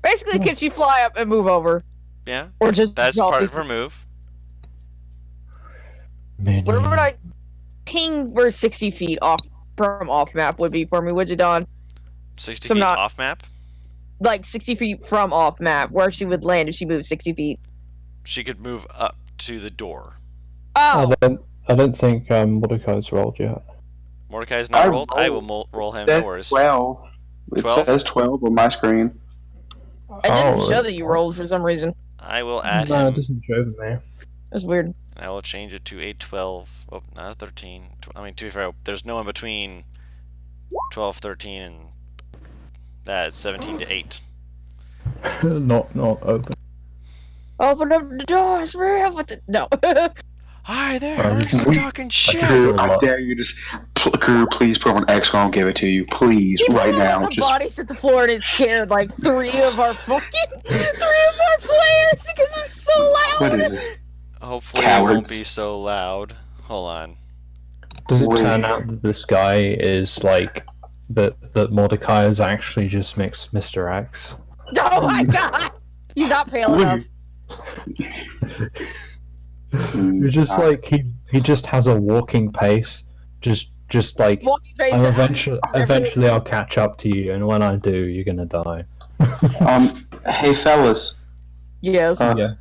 Basically, can she fly up and move over, Yeah, or just that's drop part this- of her move. Where would I ping where 60 feet off from off map would be for me? Would you, Don? 60 So feet not- off map. Like 60 feet from off map, where she would land if she moved 60 feet. She could move up to the door. Oh, I don't think Mordecai's rolled yet. Mordecai's not I rolled. I will roll him. No That's worries. 12. It 12? says 12 on my screen. it didn't Oh, show that you rolled for some reason. I will add No, it him. doesn't show me. That's weird. I will change it to a 12. Oh, not a 13. I mean, to be fair, there's no one between 12, 13, and that's 17 to 8. not open. Open up the doors, real. No. Hi there. Um, We're talking shit. Crew, I dare you just. Crew, please put on X and I'll give it to you. Please, Keep right on now. The Just bodies hit the floor and it scared like three of our players because it was so loud. what is it? Hopefully, it won't Cowards. be so loud. Hold on. Does it Wait. turn out that this guy is like that Mordecai is actually just mixed Mr. X? Oh my god! He's not pale enough. You're just like he just has a walking pace, just like Walking face. I'm eventually I'll catch up to you, and when I do, you're gonna die. Hey fellas. Yes. Yeah.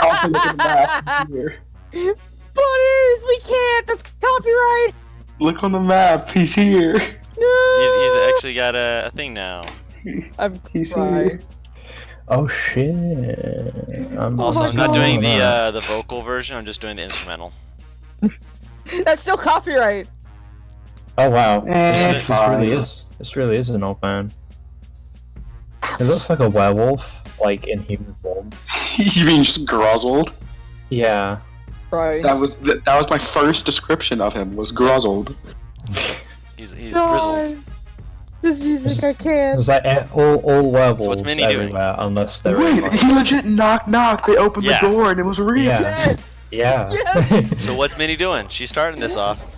Also look at the map here. Butters, we can't. That's copyright. Look on the map. He's here. No. He's actually got a thing now. I'm He's crying. here. Oh shit! Also, my I'm not doing God. the vocal version. I'm just doing the instrumental. That's still copyright. Oh wow! It's fine. This really is an old man. It looks like a werewolf, like in human form. You mean just Groswald? Yeah. Right. That was my first description of him. Was Groswald. He's grizzled. This music, I can't. It's like all werewolves So what's Minnie doing? everywhere, unless they're in, Wait, like- he legit knock. They opened Yeah. the door and it was real. Yeah. Yes. Yeah. Yes. So what's Minnie doing? She's starting this off.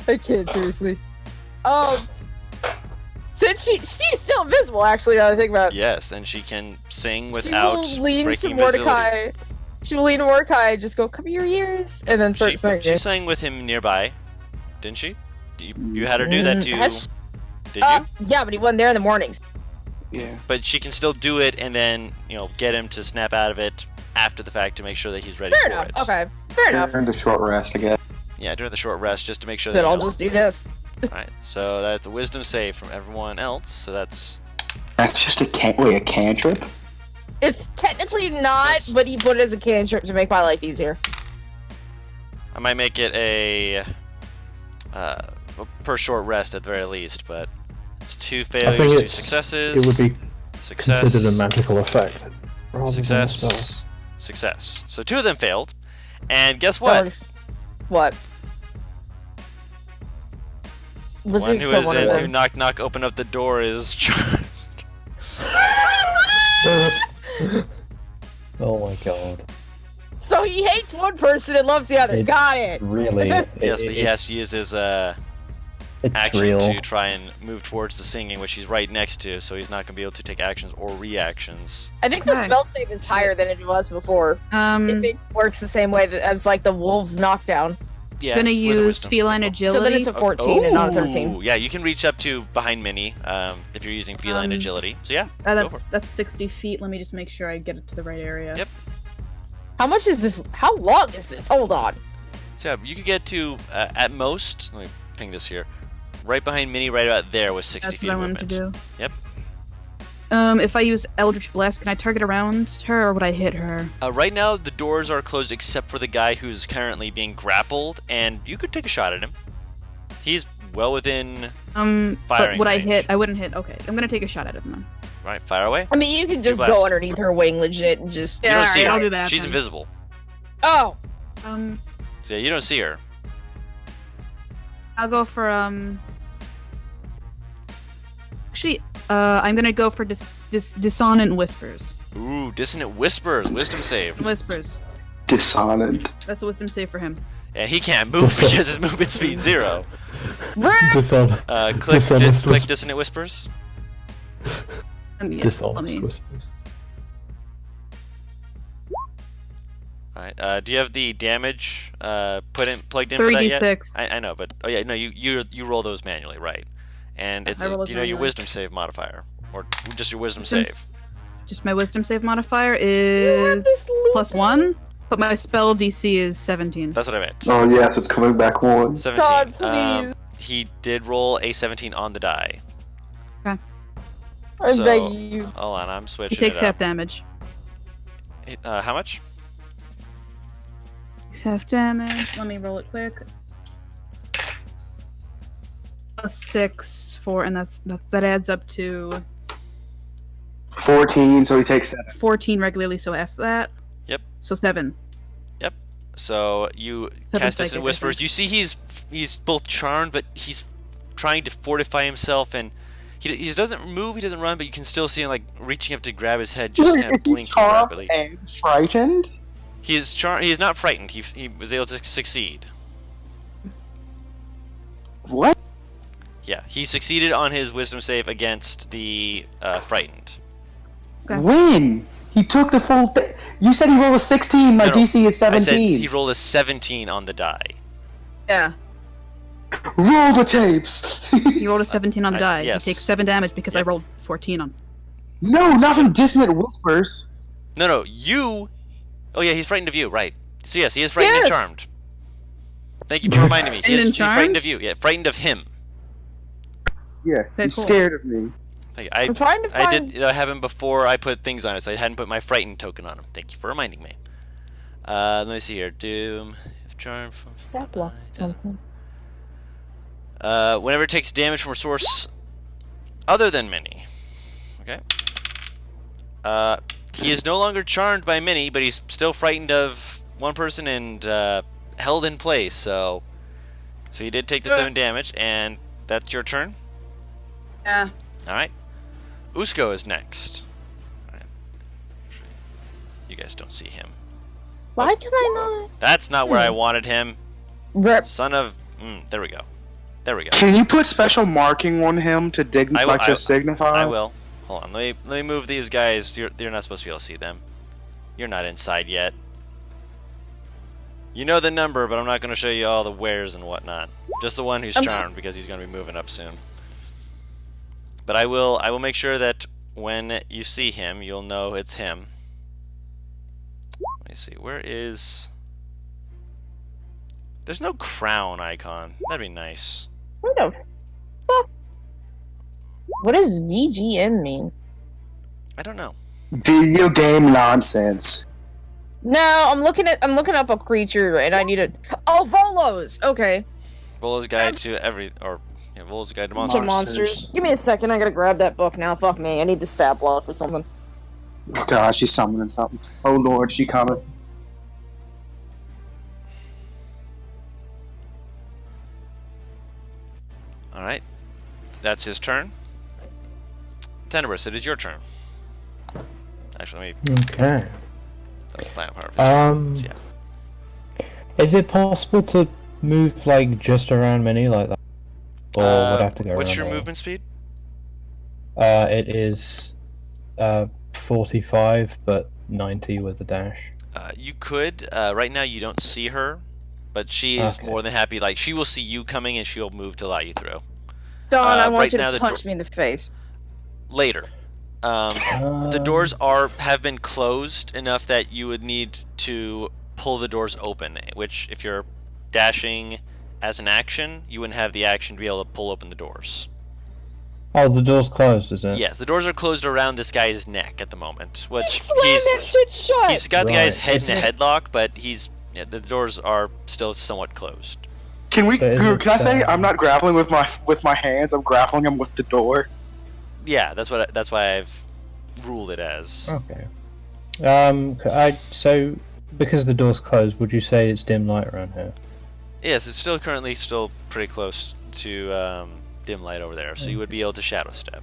I can't seriously. Since she's still invisible, actually. Now that I think about it. Yes, and she can sing She without will lean to breaking visibility. Mordecai. She will lean to Mordecai, just go, "Come your ears," and then start singing. She sang with him nearby, didn't she? You had her do that too. Has she- Did you? Yeah, but he wasn't there in the mornings. Yeah. But she can still do it and then, get him to snap out of it after the fact to make sure that he's ready Fair for enough. it. Okay, fair enough. During the short rest, I guess. Yeah, during the short rest, just to make sure Then that. I'll just do this. Alright, so that's a wisdom save from everyone else. So that's. That's just a cantrip? It's technically not, Just- but he put it as a cantrip to make my life easier. I might make it a. Per short rest at the very least, but it's 2 I think failures, 2 it's- successes. It would be Success. considered a magical effect. Rather than the spell. Success. Success. So 2 of them failed. And guess That what? works. What? One Wizards who got is one of in, who them. knock knock open up the door is charmed. Oh my god. So he hates one person and loves the other. It's Got it. Really? Yes, but he has to use his It's action real. to try and move towards the singing, which he's right next to, so he's not going to be able to take actions or reactions. I think the Okay. spell save is higher than it was before. If it works the same way as like the wolves knockdown. Yeah, gonna it's with a use wisdom. feline agility. So then it's a 14 and not a 13. Ooh, yeah, you can reach up to behind Minnie if you're using feline agility. So yeah, go for it. That's 60 feet. Let me just make sure I get it to the right area. Yep. How much is this? How long is this? Hold on. So yeah, you could get to at most. Let me ping this here. Right behind Minnie, right about there, was 60 That's feet what I of wanted movement. to do. Yep. If I use Eldritch Blast, can I target around her or would I hit her? Right now, the doors are closed except for the guy who's currently being grappled, and you could take a shot at him. He's well within. But Firing would I range. hit? I wouldn't hit. Okay, I'm gonna take a shot at him then. Right, fire away. I mean, you can just blasts. go underneath her wing legit and just. You don't Yeah, see alright, her. I'll do that She's then. invisible. Oh! So yeah, you don't see her. I'll go for Actually, I'm gonna go for Dissonant Whispers. Ooh, dissonant whispers. Wisdom save. Whispers. Dishonest. That's a wisdom save for him. And he can't move because his movement speed 0. Dishonest, Click whispers. dissonant whispers. Yeah, let Dishonest me- whispers. Alright, do you have the damage plugged in for that yet? 3d6. I know, but oh yeah, no, you roll those manually, right? And it's I roll those do you know your manually. wisdom save modifier, or just your wisdom Wisdom save? Just my wisdom save modifier You have is this little- +1, but my spell DC is 17. That's what I meant. Oh yes, it's coming back 1. 17. God, please. He did roll a 17 on the die. I So, beg you. hold on, I'm He switching takes it half up. damage. How much? Takes half damage. Let me roll it quick. +6, 4, and that adds up to 14, so he takes 7. 14 regularly. So F that. Yep. So 7. So you Seven cast psychic, Dissonant I Whispers. think. You see he's both charmed, but he's trying to fortify himself, and he doesn't move, he doesn't run, but you can still see him like reaching up to grab his head, just kind of Is he blinking charmed rapidly. and frightened? He is charmed. He is not frightened. He was able to succeed. What? Yeah, he succeeded on his Wisdom save against the frightened. Okay. When? He took the full thing. You said he rolled a 16. My No, DC is I 17. said he rolled a 17 on the die. Yeah. Roll the tapes. He rolled a 17 on the die. yes. He takes 7 damage because I Yep. rolled 14 on. No, not from Dissonant Whispers. No, you. Oh yeah, he's frightened of you, right? So yes, he is frightened and Yes. charmed. Thank you for reminding me. Frightened and He's frightened charmed? of you. Yeah, frightened of him. Yeah, Okay, he's cool. scared of me. I I'm trying to I find. did happen before I put things on it, so I hadn't put my frightened token on him. Thank you for reminding me. Let me see here. Doom, if charm from. Zap block something. Whenever it takes damage from a source other than Minnie. Okay. He is no longer charmed by Minnie, but he's still frightened of one person and held in place. So he did take the 7 damage, and that's your turn. Yeah. All right. Usko is next. All right. Actually, you guys don't see him. Why can I not? That's not where I wanted him. Rep. Son of. There we go. There we go. Can you put special marking on him to I will- to signify? I will. Hold on. Let me move these guys. You're not supposed to be able to see them. You're not inside yet. You know the number, but I'm not going to show you all the wares and whatnot. Just the one who's charmed, because he's going to be moving up soon. But I will make sure that when you see him, you'll know it's him. Let me see. Where is? There's no crown icon. That'd be nice. What the fuck? What does VGM mean? I don't know. Video game nonsense. No, I'm looking up a creature and I need a. Oh, Volos. Okay. Volo's Guide to Volo's Guide to Bunch Monsters. of monsters. Give me a second. I gotta grab that book now. Fuck me. I need the stat block for something. Oh god, she's summoning something. Oh lord, she coming. All right, that's his turn. Tenebrous, it is your turn. Actually, let me. Okay. That's the final part of his turn. So, yeah. Is it possible to move like just around Minnie like that, or would I have to go What's around your her? movement speed? It is 45, but 90 with the dash. You could. Right now, you don't see her, but she is Okay. more than happy. Like, she will see you coming, and she'll move to allow you through. Don, I want right you now to the punch me in the face. Later. The doors have been closed enough that you would need to pull the doors open, which, if you're dashing as an action, you wouldn't have the action to be able to pull open the doors. Oh, the door's closed, is it? Yes, the doors are closed around this guy's neck at the moment. Which Slam that shit shut! he's got the guy's Right. head Isn't in a it- headlock, but the doors are still somewhat closed. Can we? So is Can it, I say I'm not grappling with my hands? I'm grappling him with the door. Yeah, that's why I've ruled it as. Okay. So because the door's closed, would you say it's dim light around here? Yes, it's still currently pretty close to dim light over there, so you would be able to shadow step.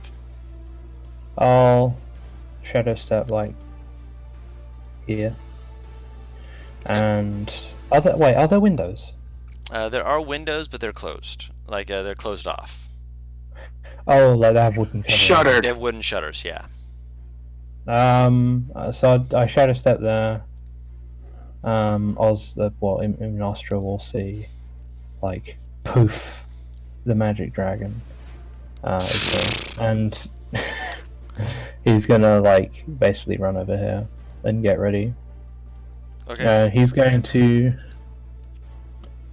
I'll shadow step like here. And are there windows? There are windows, but they're closed. Like they're closed off. Oh, like they have wooden covering. Shuttered. They have wooden shutters. Yeah. So I shadow step there. In Nostra will see, like, poof, the magic dragon. And he's gonna like basically run over here and get ready. Okay. He's going to.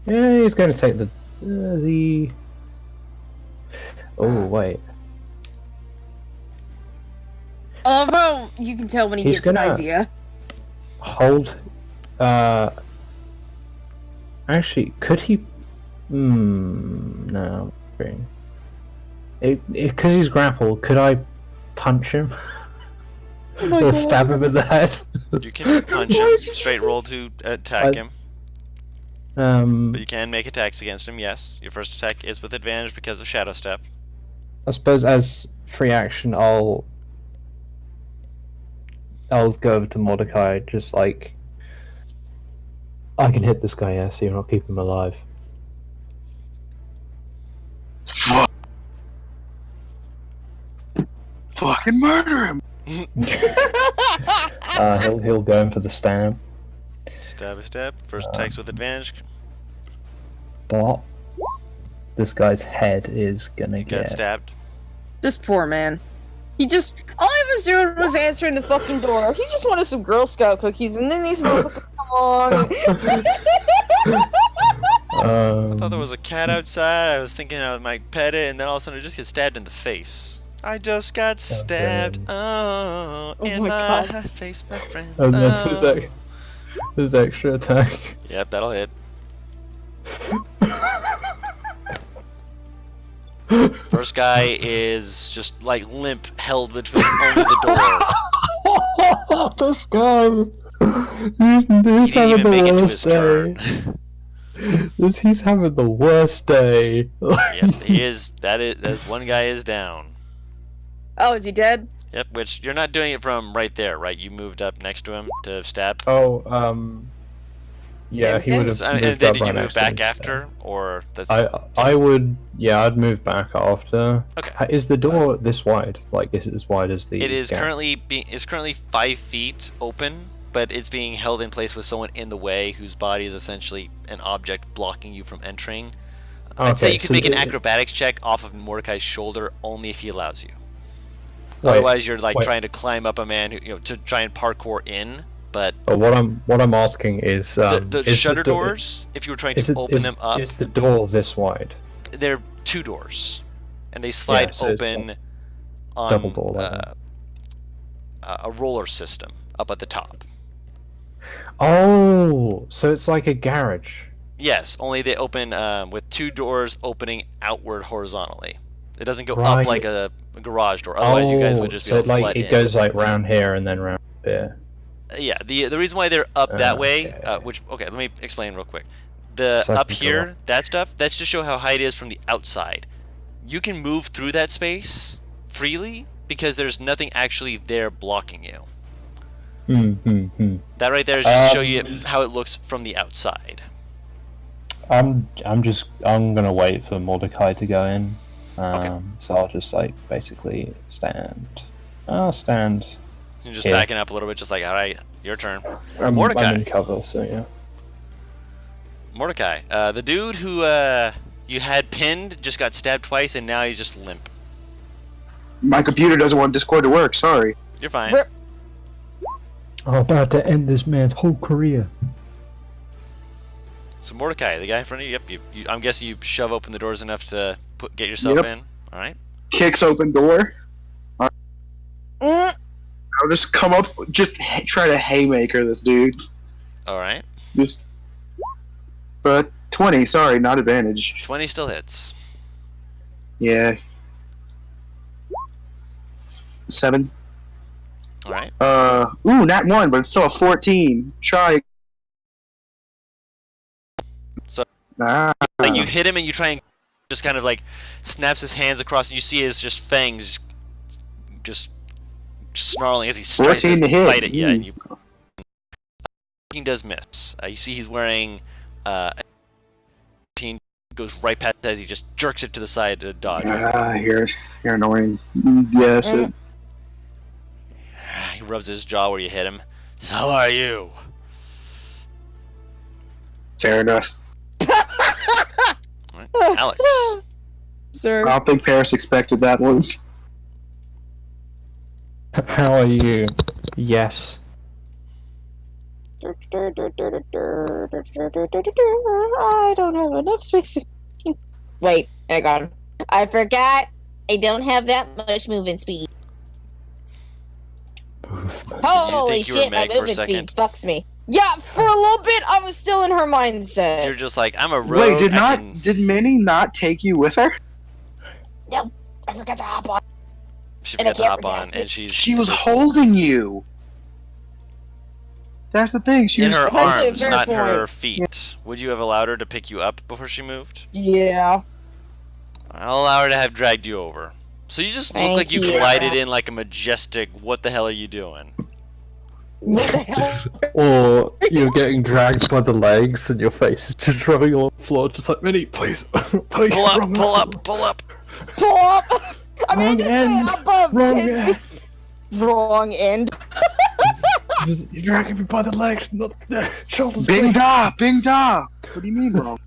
Yeah, he's going to take the. Oh wait. I love how you can tell when he He's gets an gonna- idea. Hold. Actually, could he? No. Because he's grappled, could I punch him? Oh my Or God. stab him in the head? You can punch Why him. would you do Straight roll this? to attack I- him. Um, But you can make attacks against him. Yes, your first attack is with advantage because of shadow step. I suppose as free action, I'll go over to Mordecai, just like I can hit this guy, yeah, so you'll not keep him alive. Fucking murder him. He'll go in for the stab, Stab. First attacks with advantage. but this guy's head is gonna Got get. stabbed. This poor man. He just all he was doing was answering the fucking door. He just wanted some Girl Scout cookies, and then these motherfuckers come along. I thought there was a cat outside. I was thinking I might pet it, and then all of a sudden I just get stabbed in the face. I just got stabbed. Oh In my my God. face, my friend. And then his extra attack. Yep, that'll hit. First guy is just like limp, held between only the door. This guy, he's He didn't having even the make it to worst his turn. day. He's having the worst day. Yep, he is. That's one guy is down. Oh, is he dead? Yep, which you're not doing it from right there, right? You moved up next to him to stab. Oh, yeah, Damn, he would have So, and moved then up did you right move next to back me, so- after, or that's I would, yeah, I'd move back after. Okay. Is the door this wide? Like, is it as wide as the? It is gap? currently 5 feet open, but it's being held in place with someone in the way whose body is essentially an object blocking you from entering. I'd say Okay, you could so make an the- acrobatics check off of Mordecai's shoulder only if he allows you. Wait, Otherwise, you're like wait. trying to climb up a man who, to try and parkour in. But But what I'm asking is, the is shutter do- doors, if you were trying is to it- open is- them up, Is the door this wide? they're 2 doors, and they slide so it's open on double door level. a roller system up at the top. Oh, so it's like a garage. Yes, only they open with 2 doors opening outward horizontally. It doesn't go Right. up like a garage door. Otherwise, you guys would just be so able to like flood it in. goes like round here and then round here. Yeah, the reason why they're up that way, Okay. okay, let me explain real quick. The Second up here, floor. that stuff, that's to show how high it is from the outside. You can move through that space freely because there's nothing actually there blocking you. That right there is just to show you how it looks from the outside. I'm gonna wait for Mordecai to go in. Okay. So I'll just like basically stand. I'll stand. You're just Yeah. backing up a little bit, just like, all right, your turn. I'm Mordecai. in cover, so yeah. Mordecai, the dude who you had pinned just got stabbed twice, and now he's just limp. My computer doesn't want Discord to work. Sorry. You're fine. Rip. I'm about to end this man's whole career. So Mordecai, the guy in front of you, yep. I'm guessing you shove open the doors enough to get yourself Yep. in. All right. Kicks open door. Mm. I'll just come up, just try to haymaker this dude. All right. Just. But 20, sorry, not advantage. 20 still hits. Yeah. 7. All right. Ooh, not 1, but it's still a 14. Try. So- Ah. Like you hit him and you try and just kind of like snaps his hands across, and you see his just fangs just snarling as he tries 14 to hit. bite at you. Ooh. And he does miss. You see he's wearing 14, goes right past it as he just jerks it to the side to dodge. You're annoying. Yes. Mm. He rubs his jaw where you hit him. So how are you? Fair enough. All right. Alex. Sir. I don't think Paris expected that one. How are you? Yes. I don't have enough space. Wait, I got him. I forgot. I don't have that much movement speed. Holy think you were shit, my Meg for a movement speed second? fucks me. Yeah, for a little bit, I was still in her mindset. You're just like, I'm a rogue. Wait, did I can- did Minnie not take you with her? No, I forgot to hop on. She and I forgot to can't hop on, protect and it. she's She was invisible. holding you. That's the thing. She in was her That's actually a arms, fair not in her point. feet. Would you have allowed her to pick you up before she moved? Yeah. I'll allow her to have dragged you over. So you just look Thank like you you. glided in like a majestic. What the hell are you doing? What the hell? Or you're getting dragged by the legs and your face is just rubbing on the floor, just like, Minnie, please, please, Pull up, wrong pull way. up, pull up. Pull up! I mean, I Wrong did end. say above Wrong 10 end. feet. Wrong end. You're dragging me by the legs, not the shoulders. Bing please. da, bing da. What do you mean wrong?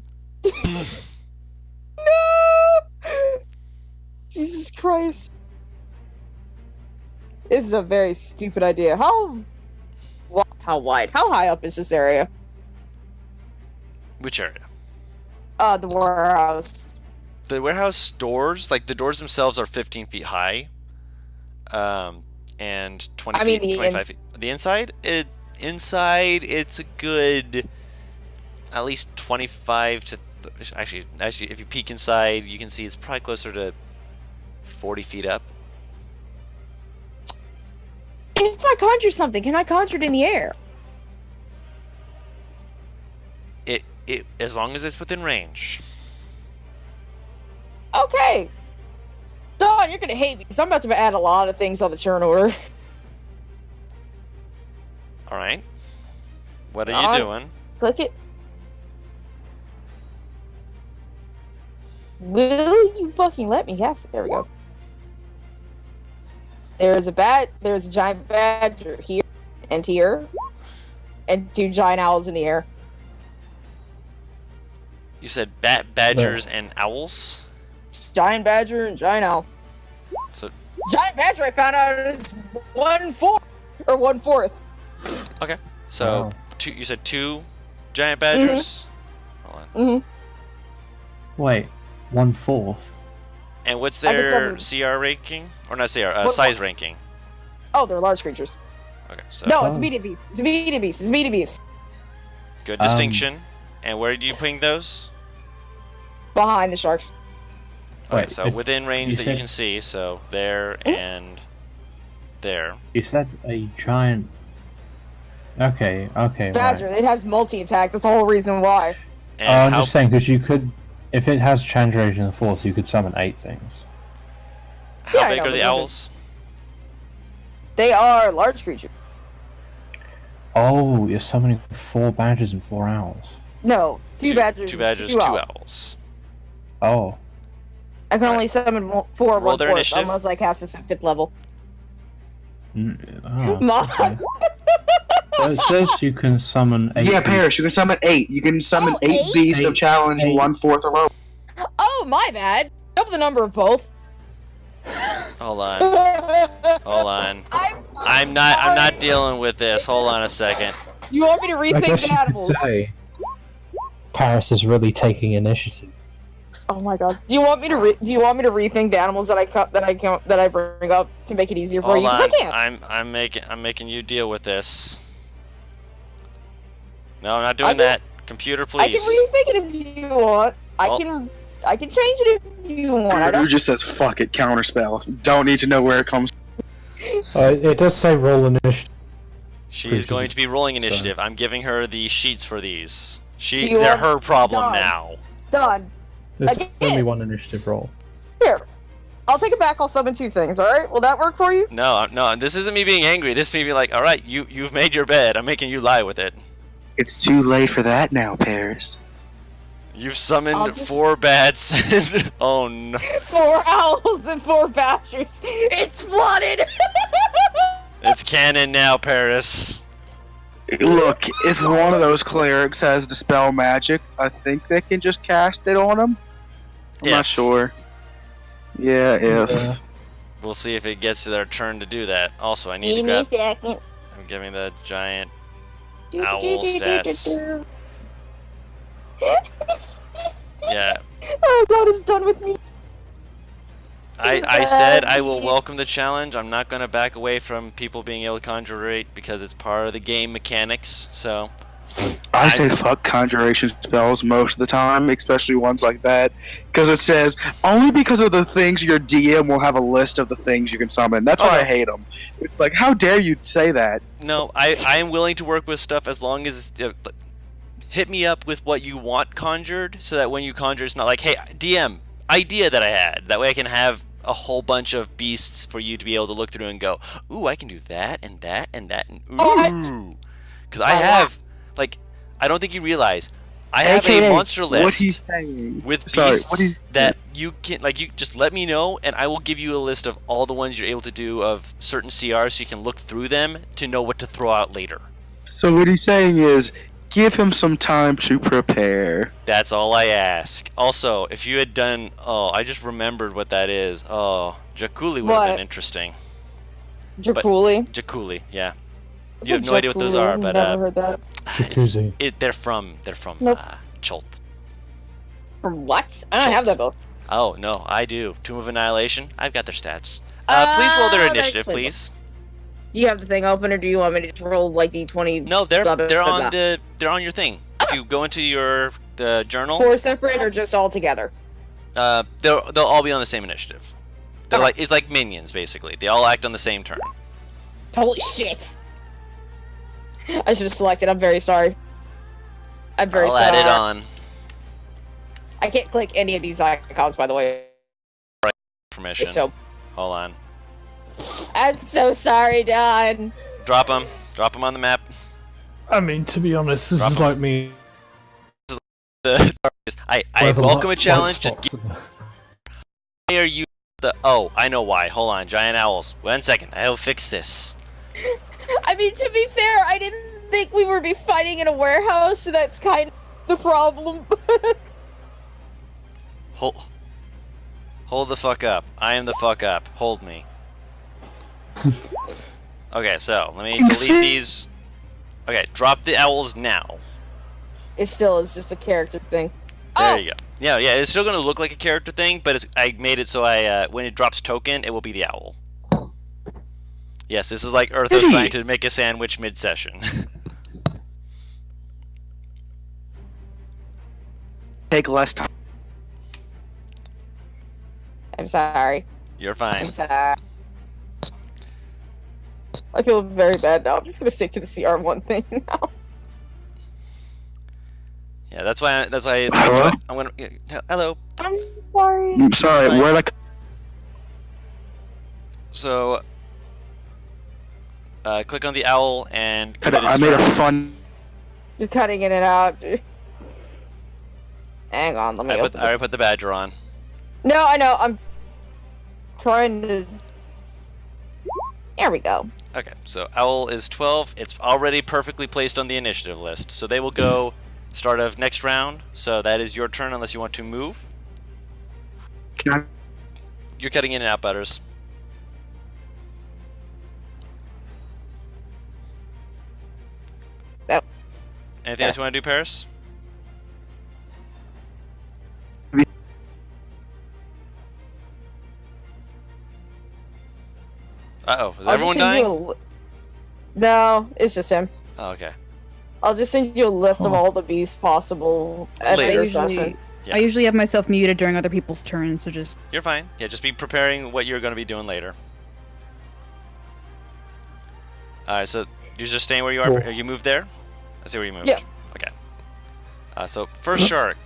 No! Jesus Christ. This is a very stupid idea. How wide? How high up is this area? Which area? The warehouse. The warehouse doors, like the doors themselves, are 15 feet high, and 20 I mean, feet, the 25 feet. The inside, inside, it's a good, at least 25 to. Actually, if you peek inside, you can see it's probably closer to 40 feet up. If I conjure something, can I conjure it in the air? It as long as it's within range. Okay. Dawn, you're gonna hate me because I'm about to add a lot of things on the turn order. All right. What are Dawn. you doing? Click it. Will you fucking let me cast it? There we go. There's a giant badger here, and 2 giant owls in the air. You said badgers and owls. Giant badger and giant owl. So Giant badger, I found out is 1/4 or 1/4. okay. So Wow. you said 2 giant badgers. Hold on. Mm-hmm. Wait, 1/4. And what's I did their something. CR ranking? Or not CR, What- size ranking. Oh, they're large creatures. Okay, so No, it's Oh. medium beast. It's medium beast. It's medium beast. good distinction. And where are you putting those? Behind the sharks. Okay, Wait, so within range you that you said- can see, so there and there. You said a giant. Okay, okay, Badger, right. it has multi-attack. That's the whole reason why. And I'm how just saying because you could, if it has Chandration and Force, you could summon 8 things. how Yeah, I big know, are but the those are- owls? They are large creatures. Oh, you're summoning 4 badgers and 4 owls. No, two badgers. Two badgers, two 2 owls. owls. Oh, I can only summon 4 Roll their 1/4 initiative. unless I cast this at 5th level. oh Mom. okay. So it says you can summon 8. Yeah, Paris, you can summon 8. You can summon Oh, 8 eight? beasts of challenge, 1/4 alone. Oh, my bad. Double the number of both. Hold on. I'm Hold on. I'm not dealing with this. Hold on a second. You want me to I rethink guess the you could animals? say Paris is really taking initiative. Oh my god. Do you want me to rethink the animals that I bring up to make it easier for Hold you? on. Because I can't. I'm making you deal with this. No, I'm not doing I can- that. Computer, I can please. rethink it if you want. I Oh. can change it if you want. I Who don't. just says fuck it, counterspell. Don't need to know where it comes. It does say roll initiative. She's going to be rolling initiative. I'm giving her the sheets for these. Do you They're want- her problem Done. now. Done. There's Again. only 1 initiative roll. Here. I'll take it back. I'll summon 2 things. All right? Will that work for you? No, this isn't me being angry. This is me being like, all right, you've made your bed. I'm making you lie with it. It's too late for that now, Paris. You've I'll summoned just- 4 bats. Oh no. 4 owls and 4 badgers. It's flooded. It's canon now, Paris. Look, if one of those clerics has Dispel Magic, I think they can just cast it on them. I'm not If. sure. Yeah, if. Yeah. We'll see if it gets to their turn to do that. Also, I need to Give me a grab. second. I'm giving the giant owl stats. Yeah. Oh god, it's done with me. I said I will welcome the challenge. I'm not going to back away from people being able to conjurate because it's part of the game mechanics. So, I say fuck conjuration spells most of the time, especially ones like that, because it says only because of the things your DM will have a list of the things you can summon. That's why I hate them. It's like, how dare you say that? no, I am willing to work with stuff as long as hit me up with what you want conjured so that when you conjure, it's not like, hey, DM, idea that I had. That way I can have a whole bunch of beasts for you to be able to look through and go, ooh, I can do that and that and that and ooh. Because I have, like, I don't think you realize, I have AKA, a monster what he's list saying. with Sorry, beasts what he's- that you can, like, you just let me know and I will give you a list of all the ones you're able to do of certain CRs so you can look through them to know what to throw out later. So what he's saying is, give him some time to prepare. That's all I ask. Also, if you had done, oh, I just remembered what that is. Oh, Jakuli would have What? been interesting. Drakuli. Jakuli, yeah. You have no idea what those are, but never heard that. Jacuzzi. they're from Nope. Chult. From what? I don't have that book. Oh no, I do. Tomb of Annihilation. I've got their stats. Please roll their that initiative, explains please. Do you have the thing open, or do you want me to just roll like d20? No, they're Blah, blah, they're blah, on blah. they're on your thing. If you go into your journal, 4 separate or just all together? they'll all be on the same initiative. They're Okay. like it's like minions basically. They all act on the same turn. Holy shit! I should have selected. I'm very sorry. I'm very I'll sorry. add it on. I can't click any of these icons, by the way. Permission. So Hold on. I'm so sorry, Don. Drop them. Drop them on the map. I mean, to be honest, this Drop is 'em. like me. I where the welcome a light challenge. Just spots are- why are you the? Oh, I know why. Hold on, giant owls. 1 second. I'll fix this. I mean, to be fair, I didn't think we would be fighting in a warehouse, so that's kind of the problem. Hold the fuck up. I am the fuck up. Hold me. Okay, so let me delete these. Okay, drop the owls now. It still is just a character thing. There you go. Yeah, it's still gonna look like a character thing, but I made it so when it drops token, it will be the owl. Yes, this is like Earthos trying to make a sandwich mid-session. Take less time. I'm sorry. You're fine. I'm sorry. I feel very bad now. I'm just gonna stick to the CR1 thing now. Yeah, that's why. Hello? I'm gonna. Hello. I'm sorry. I'm sorry. Fine. Where'd I? So, click on the owl and commit I its made a turn. fun. You're cutting in and out, dude. Hang on, let me I open already this. put the badger on. No, I know. I'm trying to. There we go. Okay, so owl is 12. It's already perfectly placed on the initiative list. So they will go start of next round. So that is your turn unless you want to move. Can I? You're cutting in and out, Butters. Yep. Anything else you want to do, Paris? Uh-oh, is I'll everyone just send you dying? No, it's just him. Oh, okay. I'll just send you a list of Oh. all the beasts possible at Later. the session. Yeah. I usually have myself muted during other people's turns, so just You're fine. Yeah, just be preparing what you're going to be doing later. Alright, so you're just staying where you are? Cool. You moved there? I see where you moved. Yeah. Okay. So, first shark.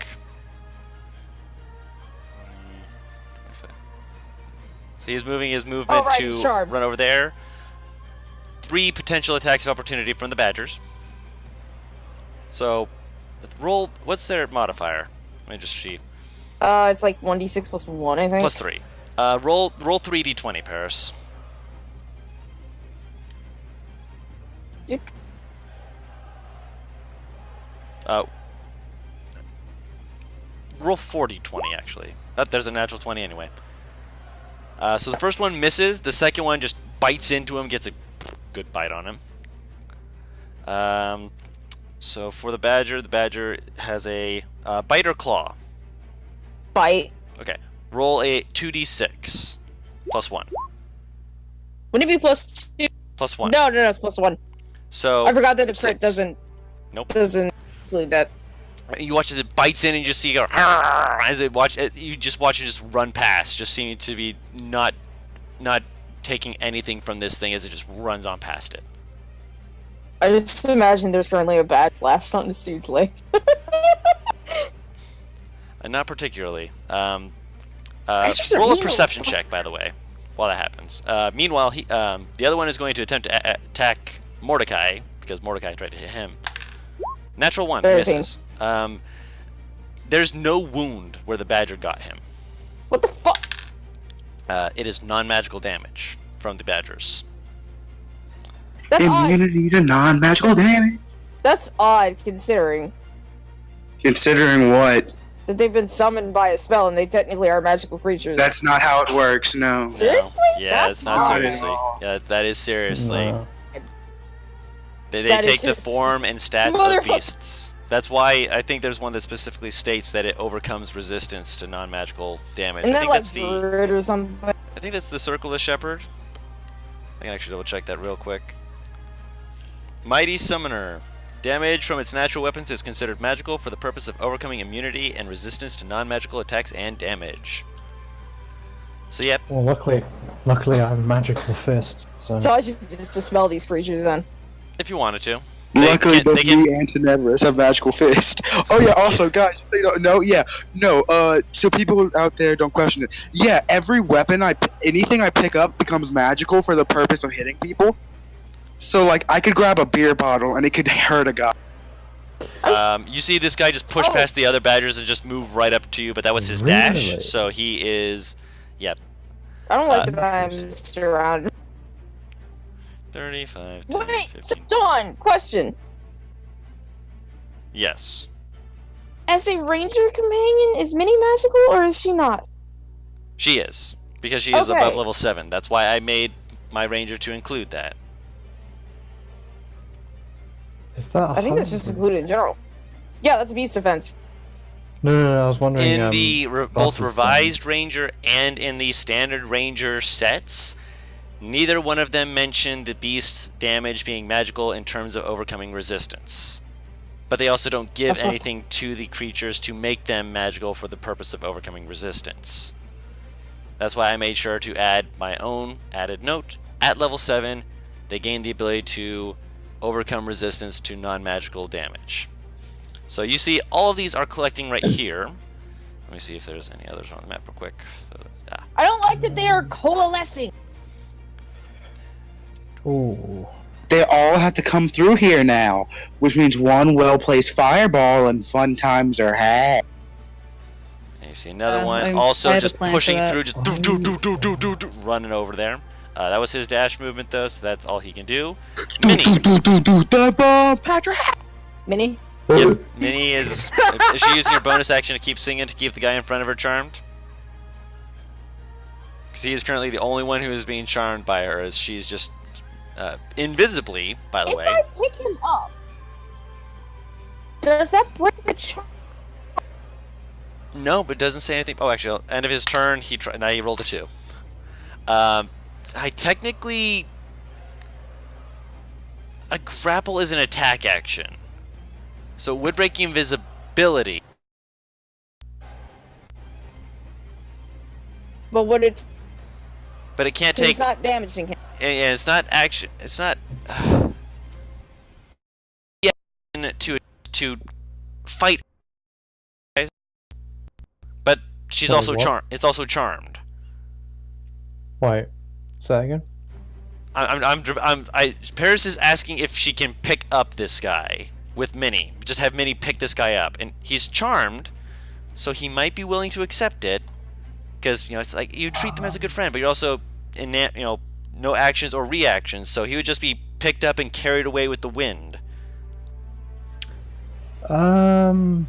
So he's moving his movement Oh, right, to sharp. run over there. 3 potential attacks of opportunity from the badgers. So, roll. What's their modifier? Let me just see. It's like 1d6 plus 1, I think. Plus 3. Roll 3d20, Paris. Yep. Roll 40-20, actually. There's a natural 20 anyway. So the first one misses. The second one just bites into him, gets a good bite on him. So for the badger has a bite or claw. Bite. Okay. Roll a 2d6 plus 1. Wouldn't it be plus 2? Plus 1. No, it's plus 1. So I forgot that the 6. crit doesn't Nope. include that. You watch as it bites in, and you just see it go as you just watch it just run past, just seeming to be not taking anything from this thing as it just runs on past it. I just imagine there's currently a bad blast on this dude's leg. Not particularly. Extra Roll a mean. perception check, by the way, while that happens. Meanwhile, the other one is going to attempt to attack Mordecai, because Mordecai tried to hit him. Natural 1, 13. misses. There's no wound where the badger got him. What the fuck? It is non-magical damage from the badgers. That's odd. Immunity to non-magical damage. That's odd, considering Considering what? that they've been summoned by a spell and they technically are magical creatures. That's not how it works. No. Seriously? No. Yeah, That's it's not odd. seriously. Yeah, that is seriously. No. They That is take the serious. form and stats of Motherfucker. beasts. That's why I think there's one that specifically states that it overcomes resistance to non-magical damage. Isn't I that think like that's the Druid or something? I think that's the Circle of Shepherd. I can actually double check that real quick. Mighty Summoner. Damage from its natural weapons is considered magical for the purpose of overcoming immunity and resistance to non-magical attacks and damage. So yep, Well, luckily I have a magical fist. So So I should just dispel these creatures then. if you wanted to. Luckily, they both can- me and Tenebris have magical fist. Oh yeah. Also, guys, if they don't know. Yeah. No. So people out there don't question it. Yeah. Every weapon anything I pick up becomes magical for the purpose of hitting people. So like, I could grab a beer bottle and it could hurt a guy. You see this guy just push Oh. past the other badgers and just move right up to you, but that was his dash. Really? So he is, yep, I don't like that I'm just around. 35, 10, Wait, 15. so Dawn, question. Yes. As a ranger companion, is Minnie magical or is she not? She is, because she is Okay. above level 7. That's why I made my ranger to include that. is that? I think that's just included in general. Yeah, that's beast defense. No. I was wondering. In the both Boss's revised ranger and in the standard ranger sets, neither one of them mentioned the beast's damage being magical in terms of overcoming resistance. But they also don't give That's what- anything to the creatures to make them magical for the purpose of overcoming resistance. That's why I made sure to add my own added note. At level 7, they gain the ability to overcome resistance to non-magical damage. So you see all of these are collecting right here. Let me see if there's any others on the map real quick. So, yeah. I don't like that they are coalescing. Ooh. They all have to come through here now, which means one well-placed fireball and fun times are had. And you see another one I also have a just plan for pushing that. through, just running over there. That was his dash movement though, so that's all he can do. Minnie. The bomb, Patrick. Minnie? Yep. Minnie is she using her bonus action to keep singing to keep the guy in front of her charmed? Because he is currently the only one who is being charmed by her, as she's just invisibly, by the If way. I pick him up, does that break the charm? No, but it doesn't say anything. Oh, actually, end of his turn, now he rolled a 2. I technically, a grapple is an attack action, so it would break invisibility. But what it? But it can't take. It's not damaging him. And it's not action. It's not. To fight. But she's Sorry, also what? charmed. It's also charmed. Wait, say that again? Paris is asking if she can pick up this guy with Minnie. Just have Minnie pick this guy up, and he's charmed, so he might be willing to accept it. Because it's like you treat them as a good friend, but you're also no actions or reactions, so he would just be picked up and carried away with the wind. No,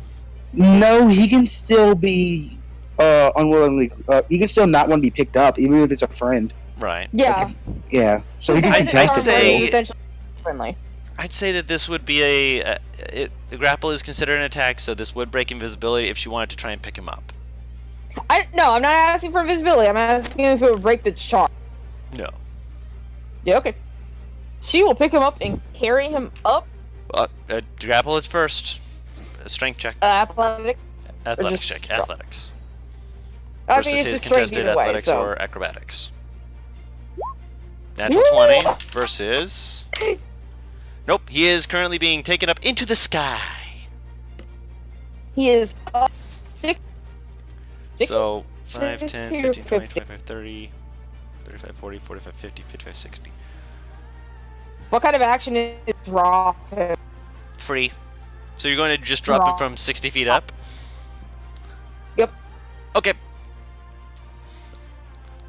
he can still be unwillingly. He can still not want to be picked up, even if it's a friend. Right. Yeah. Yeah. So he can I'd contest say- it. Essentially friendly. I'd say that this would be the grapple is considered an attack, so this would break invisibility if she wanted to try and pick him up. No, I'm not asking for invisibility. I'm asking if it would break the charm. No. Yeah, okay. She will pick him up and carry him up. Grapple is first. A strength check. Athletic. Athletics just check. strong. Athletics. I Versus mean, it's his just straight contested either way. athletics So or acrobatics. Natural Woo! 20 versus. Nope, he is currently being taken up into the sky. he is 6. So 5, 10, 60 or 15, 20, 50. 25, 30, 35, 40, 45, 50, 55, 60. What kind of action is drop him? Free. So you're going to just drop it Drop. from 60 feet up? Yep. Okay.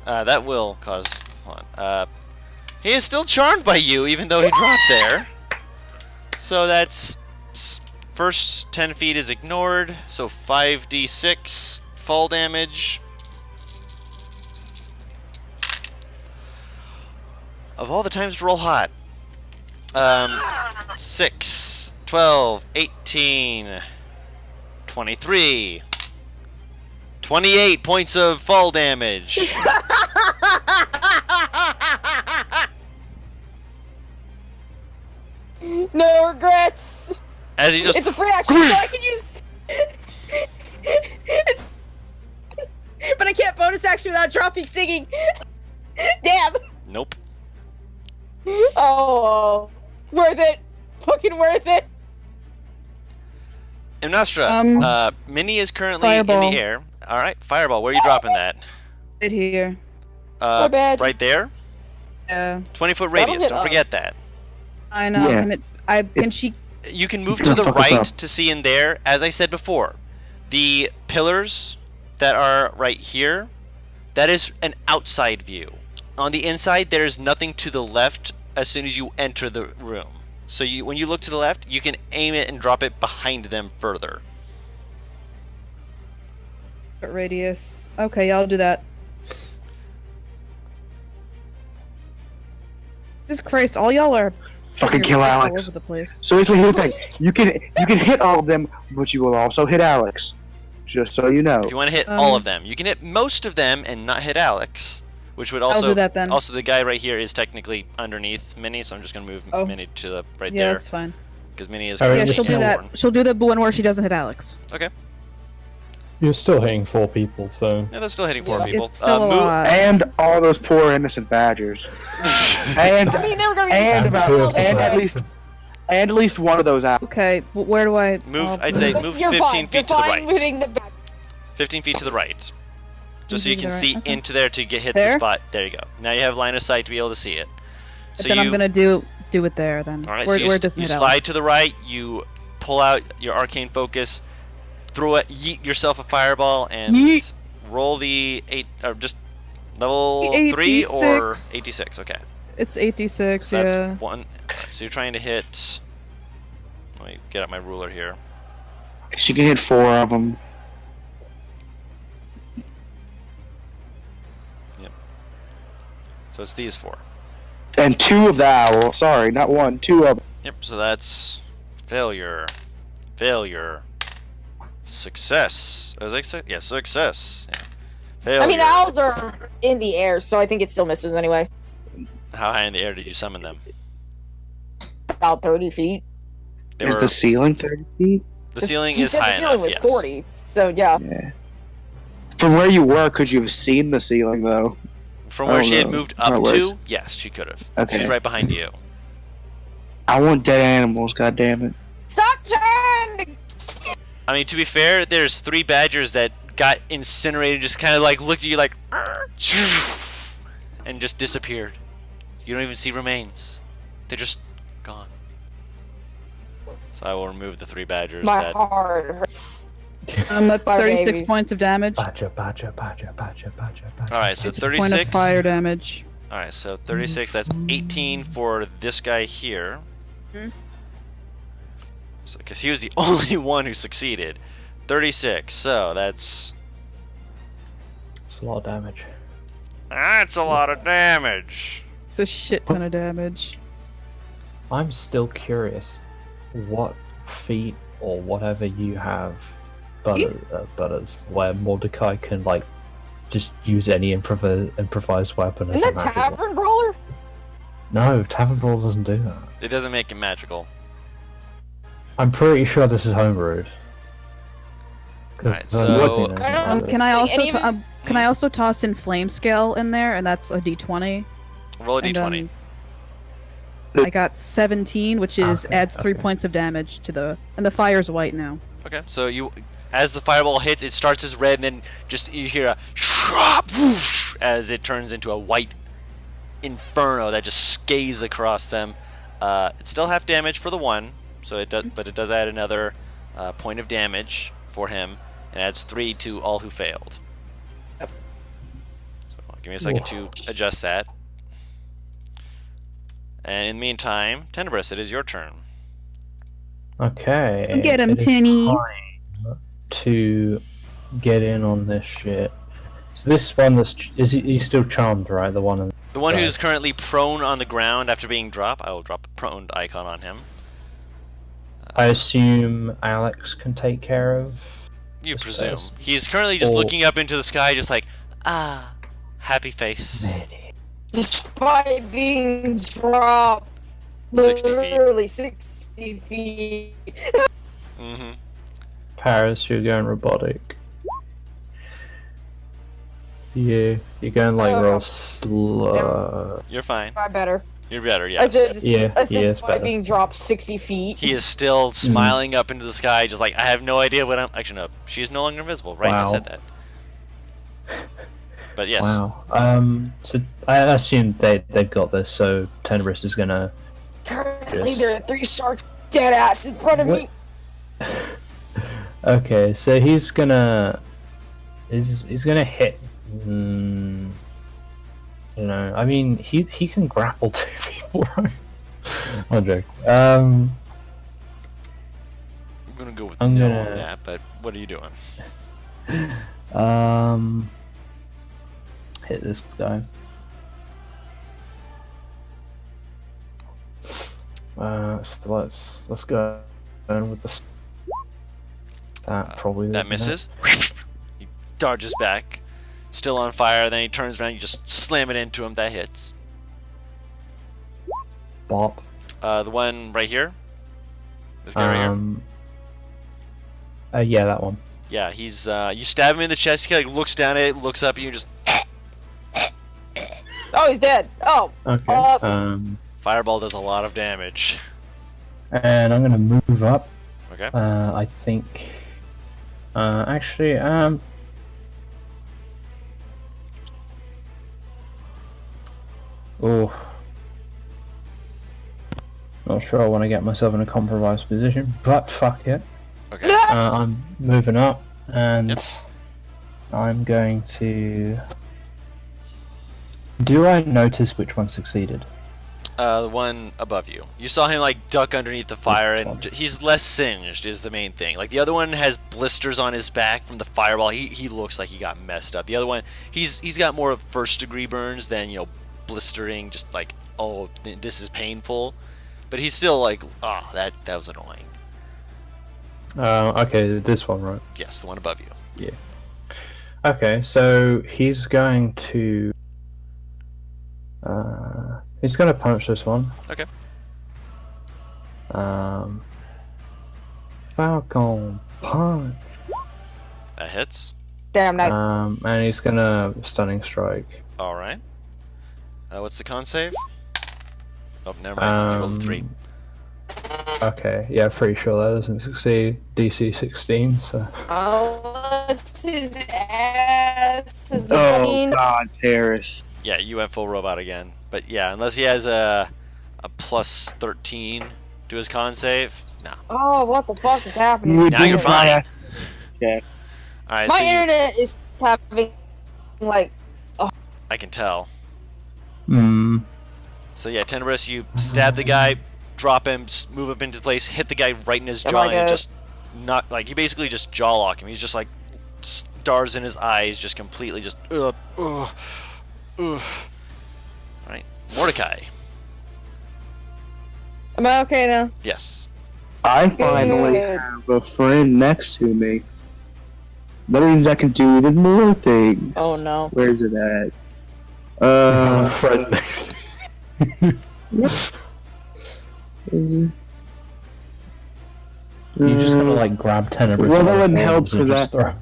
That will cause. Hold on. He is still charmed by you, even though he dropped there. So that's. First 10 feet is ignored. So 5d6 fall damage. Of all the times to roll hot. 6, 12, 18, 23, 28 points of fall damage. No regrets. As he just It's a free action, so I can use. It's... But I can't bonus action without dropping singing. Damn. Nope. Oh, worth it. Fucking worth it. Imnastra, Minnie is currently in Fireball. the air. All right, fireball. Where are you dropping that? Right here. My bad. Right there. Yeah. 20-foot That'll radius. hit Don't us. forget that. I know. Yeah. Can she? You can move It's to gonna the fuck us right up. to see in there. As I said before, the pillars that are right here, that is an outside view. On the inside, there is nothing to the left as soon as you enter the room. So when you look to the left, you can aim it and drop it behind them further. Radius. Okay, I'll do that. Jesus Christ! All y'all are Fucking kill all Alex. over the place. So basically, here's the thing: you can hit all of them, but you will also hit Alex. Just so you know. If you want to hit all of them, you can hit most of them and not hit Alex, which would I'll also do that then. also the guy right here is technically underneath Minnie, so I'm just gonna move Oh. Minnie to the right Yeah, there that's fine. because Minnie is Alright, Yeah, currently she'll do understand. that. She'll do the one where she doesn't hit Alex. Okay. You're still hitting 4 people, so Yeah, that's still hitting 4 Yeah. people. It's still a Move. lot. And all those poor innocent badgers. And I mean, they were gonna be and just about two of and them. at least one of those out. Okay, where do I Move. oh, I'd say But move you're 15 fine. feet You're to the fine right. hitting the back. 15 feet to the right. Just so you 15 can to the see right, okay. into there to hit the There? spot. There you go. Now you have line of sight to be able to see it. But So then you, I'm gonna do it there then. all right, Where, so where does you it slide Alex? to the right. You pull out your arcane focus, throw it, yeet yourself a fireball, and Yeet. roll the 8 or just level 3 or 86. 86. Okay, It's 86. so that's Yeah. one. So you're trying to hit. Let me get out my ruler here. She can hit 4 of them. So it's these 4. And 2 of the owl. Sorry, not 1. 2 of them. Yep. So that's failure, failure, success. Was it yeah, success. Yeah. Failure. I mean, the owls are in the air, so I think it still misses anyway. How high in the air did you summon them? About 30 feet. They Is were, the ceiling 30 feet? the ceiling He is said high the ceiling enough. was Yes. 40, so yeah. Yeah. From where you were, could you have seen the ceiling though? From where Oh, she had no. moved How up it to, works. yes, she could have. Okay. She's right behind you. I want dead animals. God damn it! Stop trying to... I mean, to be fair, there's 3 badgers that got incinerated, just kind of like looked at you like, and just disappeared. You don't even see remains. They're just gone. So I will remove the 3 badgers My that. heart hurts. That's Bye, 36 babies. points of damage. badger, badger, badger, badger, badger, badger. All right, so It's a point of 36. fire damage. All right, so 36. That's 18 for this guy here. Mhm. So, because he was the only one who succeeded. 36. So that's It's a lot of damage. that's a lot of damage. It's a shit ton of damage. I'm still curious what feat or whatever you have, Butters, where Mordecai can like just use any improvised weapon as Isn't a that magic weapon. Tavern Brawler? No, Tavern Brawl doesn't do that. It doesn't make it magical. I'm pretty sure this is homebrewed. Alright, 'Cause I've so- never seen anything I don't- like this. Can I also And even- can I also toss in flame scale in there, and that's a d20. Roll a And, d20. I got 17, which is Okay, adds 3 okay. points of damage to the, and the fire's white now. Okay, so you, as the fireball hits, it starts as red, and then just you hear a shrop, whoosh, as it turns into a white inferno that just scays across them. It's still half damage for the one, so it does, but it does add another point of damage for him, and adds 3 to all who failed. So give me a second to adjust that. And in the meantime, Tenebris, it is your turn. Okay. Get him, it is Tinny. time to get in on this shit. So this one he's still charmed, right? The one in The one Right. who's currently prone on the ground after being dropped, I will drop a prone icon on him. I assume Alex can take care of. You This presume. guy's- He's currently just Oh. looking up into the sky, just like, ah, happy face. Despite being dropped 60 feet. literally 60 feet. Mm-hmm. Paris, you're going robotic. Yeah, you're going like real slow. You're fine. I better. You're better, I yes. said, Yeah, I said yeah, it's despite better. being dropped 60 feet. He is still smiling up into the sky, just like, I have no idea what I'm... Actually, no. She is no longer invisible, right? I Wow. said that. But yes. Wow. So I assume they've got this. So Tenebris is gonna. Currently, Yes. there are 3 sharks dead ass in front of me. Okay, so he's gonna. He's gonna hit. You know, I mean, he can grapple 2 people, right? I'm joking. I'm gonna go with I'm no gonna- on that, but what are you doing? Hit this guy. So let's go with the. That probably That doesn't misses. He dodges back. Still on fire, then he turns around, you just slam it into him, that hits. hit. Bop. The one right here? This guy right here? Yeah, that one. Yeah, he's you stab him in the chest. He like looks down at it, looks up at you, and just Oh, he's dead. Oh, Okay. awesome. fireball does a lot of damage. And I'm gonna move up. Okay. I think. Actually, Oh. Not sure I want to get myself in a compromised position, but fuck it. Okay. I'm moving up, and Yep. I'm going to. Do I notice which one succeeded? The one above you. You saw him like duck underneath the fire, and he's less singed is the main thing. Like the other one has blisters on his back from the fireball. He looks like he got messed up. The other one, he's got more of first degree burns than blistering. Just like this is painful, but he's still like that was annoying. Okay, this one, right? Yes, the one above you. Yeah. Okay, so he's going to. He's going to punch this one. Okay. Falcon punch. That hits. Damn nice. And he's going to stunning strike. All right. What's the con save? Oh, never mind. You rolled a 3. Okay, yeah, pretty sure that doesn't succeed. DC 16, so. Oh, what's his ass? Is it Oh funny? God, Terrace. Yeah, you went full robot again. But yeah, unless he has a plus 13 to his con save. Nah. Oh, what the fuck is happening? Now you're fine. Okay. All right. My So internet is having like. I can tell. Hmm. So yeah, Tenebris, you stab the guy, drop him, move up into place, hit the guy right in his jaw, and just not like you basically just jaw lock him. He's just like stars in his eyes, just completely just All right, Mordecai. Am I okay now? Yes. I finally Good. have a friend next to me. That means I can do even more things. Oh no. Where is it at? Friend next. You You're just gonna like grab Tenebris. Well, that by the wouldn't help horns and for just throw-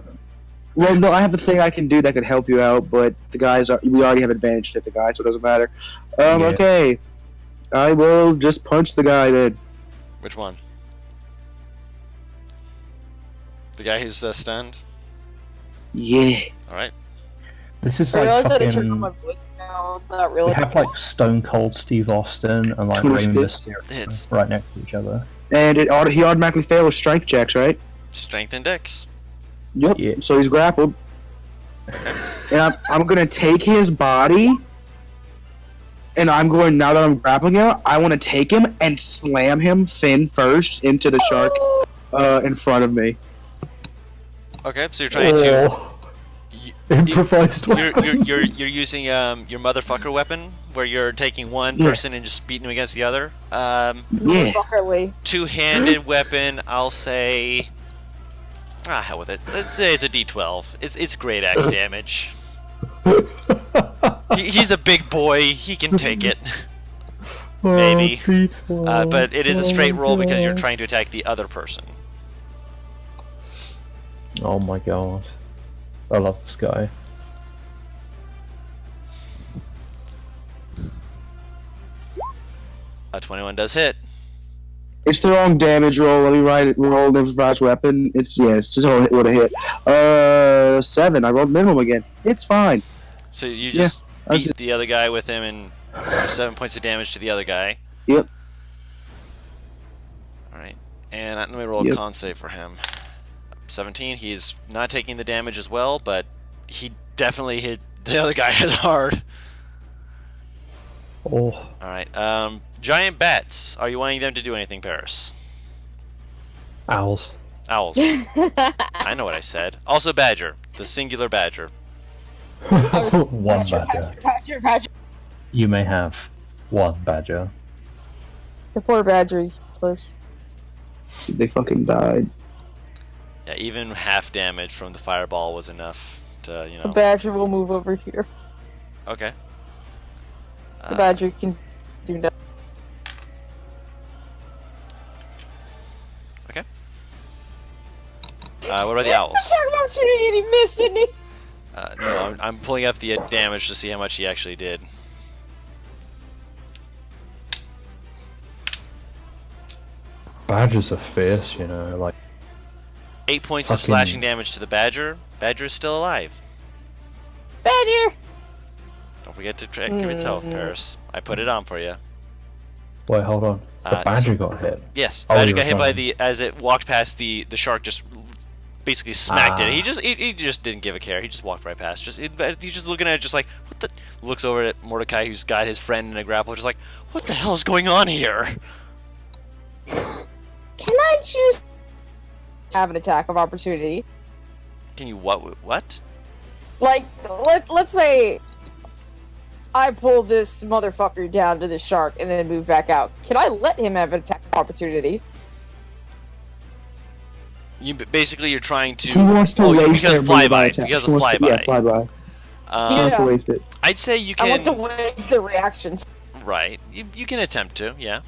Well, no, I have the thing I can do that could help you out, but the guys we already have advantage at the guy, so it doesn't matter. Yeah. Okay. I will just punch the guy then. Which one? The guy who's stunned. Yeah. All right. This is I like realized that I turned on fucking. my voice now. Not We really. have like Stone Cold Steve Austin and like Twisted. Rey Mysterio Hits. right next to each other. And he automatically fails strength checks, right? Strength and dex. Yep. Yeah. So he's grappled. And I'm gonna take his body, and I'm going, now that I'm grappling him, I want to take him and slam him fin first into the shark in front of me. Okay, so you're trying to. Oh. You, Improvised weapon. you're using your motherfucker weapon where you're taking one Yeah. person and just beating him against the other. Yeah. Fuckerly. Two-handed weapon, I'll say. Hell with it. Let's say it's a D12. It's great axe damage. He's a big boy. He can take it. Maybe. But it is a straight roll because you're trying to attack the other person. Oh my god. I love this guy. A 21 does hit. It's the wrong damage roll. Let me roll the improvised weapon. It's just would have hit. 7. I rolled minimum again. It's fine. So you just I beat just- the other guy with him and 7 points of damage to the other guy. Yep. Alright. And let me roll a Yep. con save for him. 17. He's not taking the damage as well, but he definitely hit the other guy as hard. Oh. Alright. Giant bats. Are you wanting them to do anything, Paris? Owls. Owls. I know what I said. Also badger. The singular badger. One badger. Badger. You may have one badger. The poor badger is useless. They fucking died. Yeah, even half damage from the fireball was enough to, The badger will move over here. Okay. The badger can do nothing. Okay. What about the owls? Attack of opportunity and he missed, didn't he? No, I'm pulling up the damage to see how much he actually did. Badgers are fierce, you know, like 8 points of Fucking- slashing damage to the badger. Badger is still alive. Badger! Don't forget to give its health, Paris. I put it on for you. wait, hold on. The Uh, badger got hit. Yes, the Oh, badger he got was hit by running. as it walked past the shark. Just basically smacked it. Ah. He just didn't give a care. He just walked right past. He's just looking at it, just like what the. Looks over at Mordecai, who's got his friend in a grapple, just like what the hell is going on here? Can I choose have an attack of opportunity? Can you what? Like, let's say I pull this motherfucker down to this shark and then move back out. Can I let him have an attack of opportunity? Basically you're trying to. He wants to waste because their movement flyby. attack. Because He of wants to- flyby. Yeah, flyby. He wants to Yeah. waste it. I'd say you I want to can. waste the reactions. Right. You can attempt to. Yeah.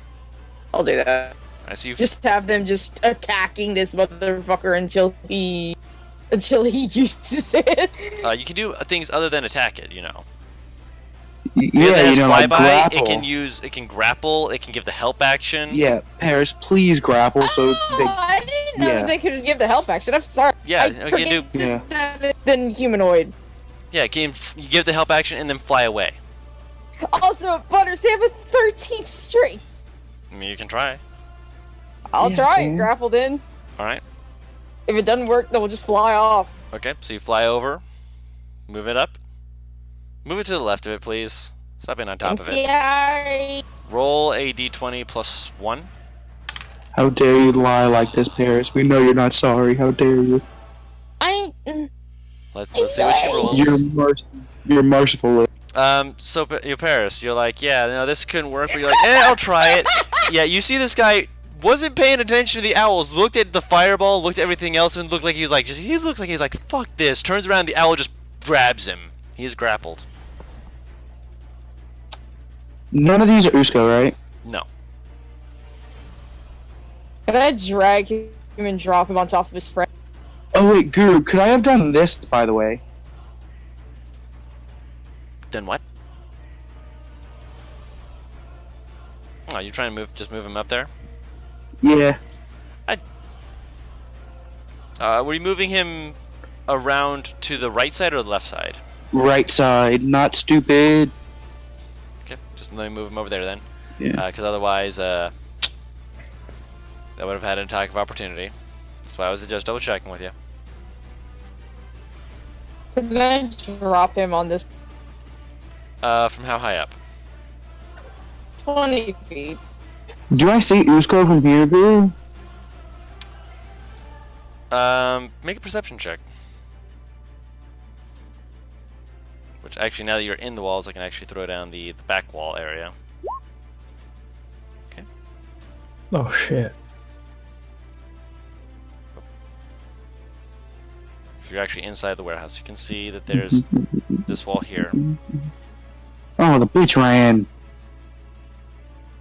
I'll do that. I see you. Just have them just attacking this motherfucker until he uses it. You can do things other than attack it. You know. Yeah, Because it has like flyby, grapple. it can grapple, it can give the help action. Yeah, Paris, please grapple so they. I didn't know yeah. that they could give the help action. I'm sorry. Yeah, I you can do. Yeah. Then humanoid. Yeah, you give the help action and then fly away. Also, Butters, they have a 13th strength. I mean, you can try. I'll Yeah, try man. and grapple then. All right. If it doesn't work, then we'll just fly off. Okay, so you fly over, move it up, move it to the left of it, please. Stop being on top of it. Yeah. Roll a d20 plus 1. How dare you lie like this, Paris? We know you're not sorry. How dare you? I'm. Let's see what she rolls. You're merciful. So Paris, you're like, yeah, no, this couldn't work. But you're like, I'll try it. Yeah, you see this guy wasn't paying attention to the owls. Looked at the fireball, looked at everything else, and looked like he's like, fuck this. Turns around, the owl just grabs him. He's grappled. None of these are Usko, right? No. Can I drag him and drop him on top of his friend? Oh wait, Guru, could I have done this, by the way? Then what? Oh, you're trying to just move him up there? Yeah. Were you moving him around to the right side or the left side? Right side, not stupid. Okay, just let me move him over there then. Yeah. Because otherwise, that would have had an attack of opportunity. That's why I was just double checking with you. Can I drop him on this From how high up? 20 feet? Do I see Usko from here, Guru? Make a perception check. Which actually, now that you're in the walls, I can actually throw down the back wall area. Okay. Oh shit. If you're actually inside the warehouse, you can see that there's this wall here. Oh, the bitch ran.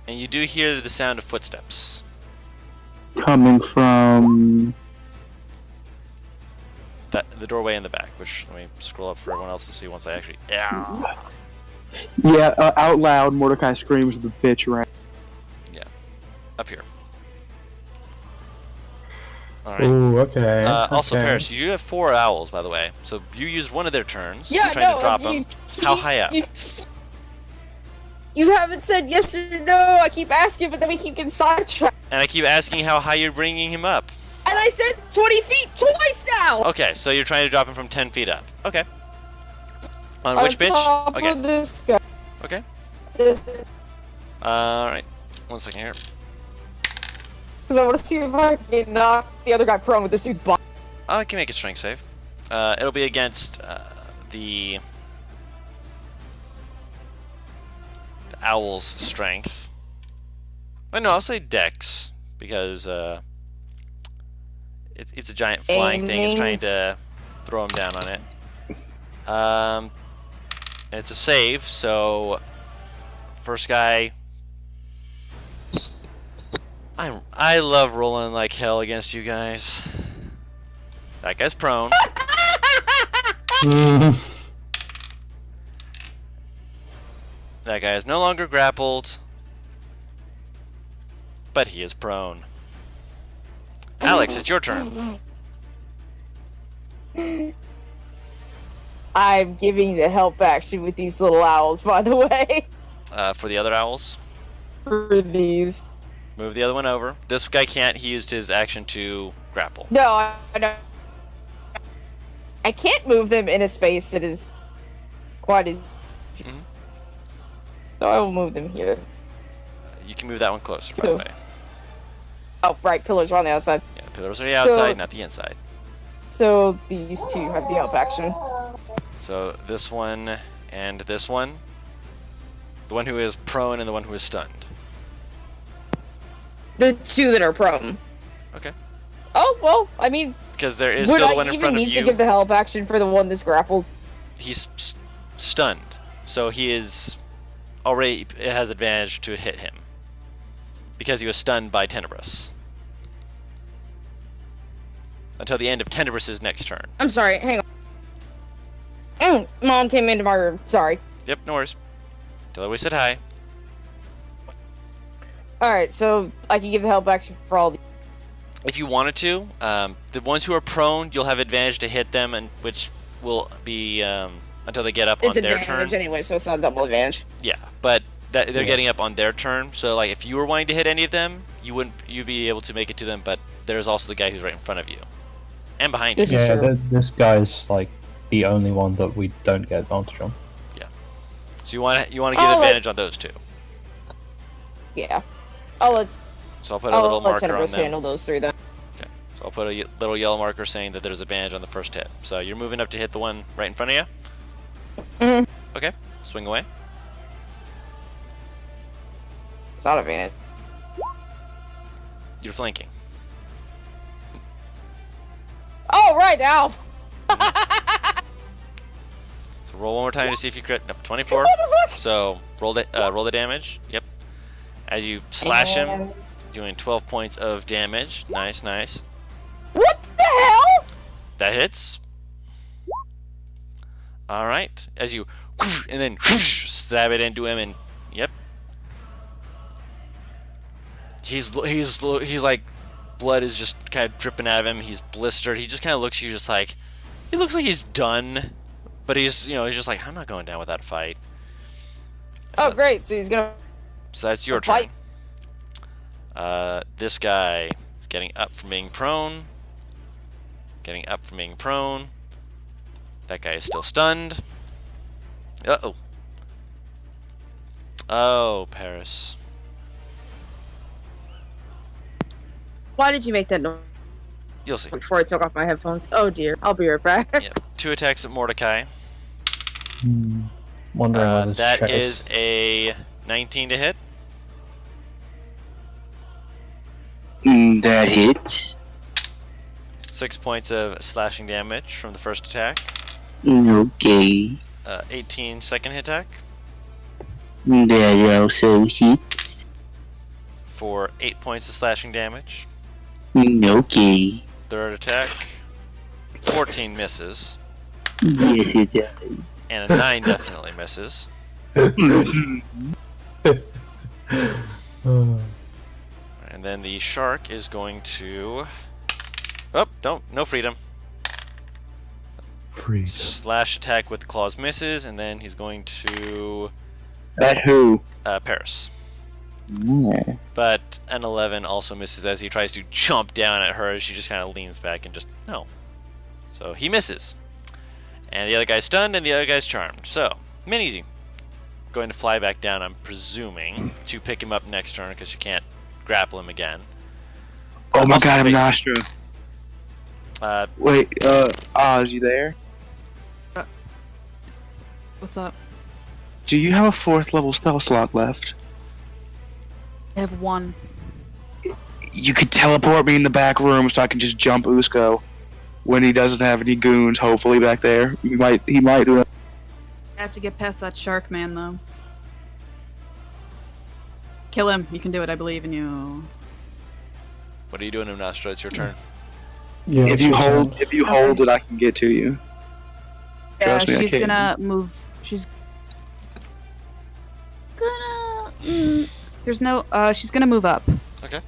And you do hear the sound of footsteps. Coming from... The doorway in the back, which, let me scroll up for everyone else to see once I actually... Yeah. Yeah, out loud, Mordecai screams, the bitch ran. Up here. Alright. Ooh, okay. Also, okay. Paris, you do have 4 owls, by the way. So you used one of their turns. Yeah, You're trying no, to drop you- them. How high up? You haven't said yes or no. I keep asking, but then we keep getting sidetracked. And I keep asking how high you're bringing him up. And I said 20 feet twice now. Okay, so you're trying to drop him from 10 feet up. Okay. On On which bitch? top Okay. of this guy. Okay. Because Alright. 1 second here. I want to see if I can knock the other guy prone with this dude's body. I can make a strength save. It'll be against the owl's strength. No, I'll say dex, because it's a giant flying thing. It's trying to throw him down on it. And it's a save, so first guy. I love rolling like hell against you guys. That guy's prone. That guy is no longer grappled, but he is prone. Alex, it's your turn. I'm giving the help action with these little owls, by the way. For the other owls, For these. move the other one over. This guy can't. He used his action to grapple. No, I know. I can't move them in a space that is quite as. Mhm. So I will move them here. You can move that one closer, by the way. Oh, right, pillars are on the outside. Yeah, pillars are the outside, not the inside. So these two have the help action. So this one and this one. The one who is prone and the one who is stunned. The two that are prone. Okay. Oh, well, I mean, Because there is would still the I one in even front of need to you. give the help action for the one that's grappled? He's stunned. So he is already has advantage to hit him. Because he was stunned by Tenebrous. Until the end of Tenebrous' next turn. I'm sorry, hang on. Mom came into my room. Sorry. Yep, no worries. Tell her we said hi. Alright, so I can give the help action for all the. If you wanted to, the ones who are prone, you'll have advantage to hit them, and which will be until they get up It's on their advantage turn. anyway, so it's not double advantage. Yeah, but they're getting up on their turn. So like, if you were wanting to hit any of them, you'd be able to make it to them. But there's also the guy who's right in front of you, and behind you. This is true. This guy's like the only one that we don't get advantage on. So you want to give Oh, advantage on those two. Yeah. I'll let So I'll put a little marker on Tenebrous them. handle those three then. Okay. So I'll put a little yellow marker saying that there's advantage on the first hit. So you're moving up to hit the one right in front of you. Mhm. Okay. Swing away. It's not advantage. You're flanking. Oh, right, Alf! So roll one more time to see if you crit. Nope, 24. What the fuck? So roll the damage. Yep. As you slash him, doing 12 points of damage. Nice, nice. What the hell? That hits. All right. As you and then stab it into him, and yep. He's like, blood is just kind of dripping out of him. He's blistered. He just kind of looks at you, just like, he looks like he's done, but he's just like, I'm not going down without a fight. Oh, great. So he's gonna. So that's your Fight. turn. This guy is getting up from being prone. Getting up from being prone. That guy is still stunned. Uh-oh. Oh, Paris. Why did you make that noise You'll see. before I took off my headphones? Oh dear. I'll be right back. Yep. 2 attacks at Mordecai. Wondering why this That check is a 19 to hit. That hits. 6 points of slashing damage from the first attack. Okay. 18 second hit attack That also hits. for 8 points of slashing damage. Okay. Third attack, 14 misses. Yes, it does. And a 9 definitely misses. And then the shark is going to... Oh, no freedom. Freedom. Slash attack with claws misses, and then he's going to... At who? Paris. Yeah. But an 11 also misses as he tries to chomp down at her. She just kind of leans back and just, no. So he misses. And the other guy's stunned, and the other guy's charmed. So, min easy. Going to fly back down, I'm presuming, to pick him up next turn, because you can't grapple him again. Oh my Also god, I'm pick- Nostra. Wait, Oz, you there? What's up? Do you have a 4th level spell slot left? I have one. You could teleport me in the back room so I can just jump Usko when he doesn't have any goons, hopefully, back there. He might do it. I have to get past that shark man, though. Kill him. You can do it. I believe in you. What are you doing, Nostra? It's your turn. Yeah, If you hold it, I can get to you. Yeah, Trust me, I she's can. gonna move. She's gonna. There's no. She's gonna move up. Okay.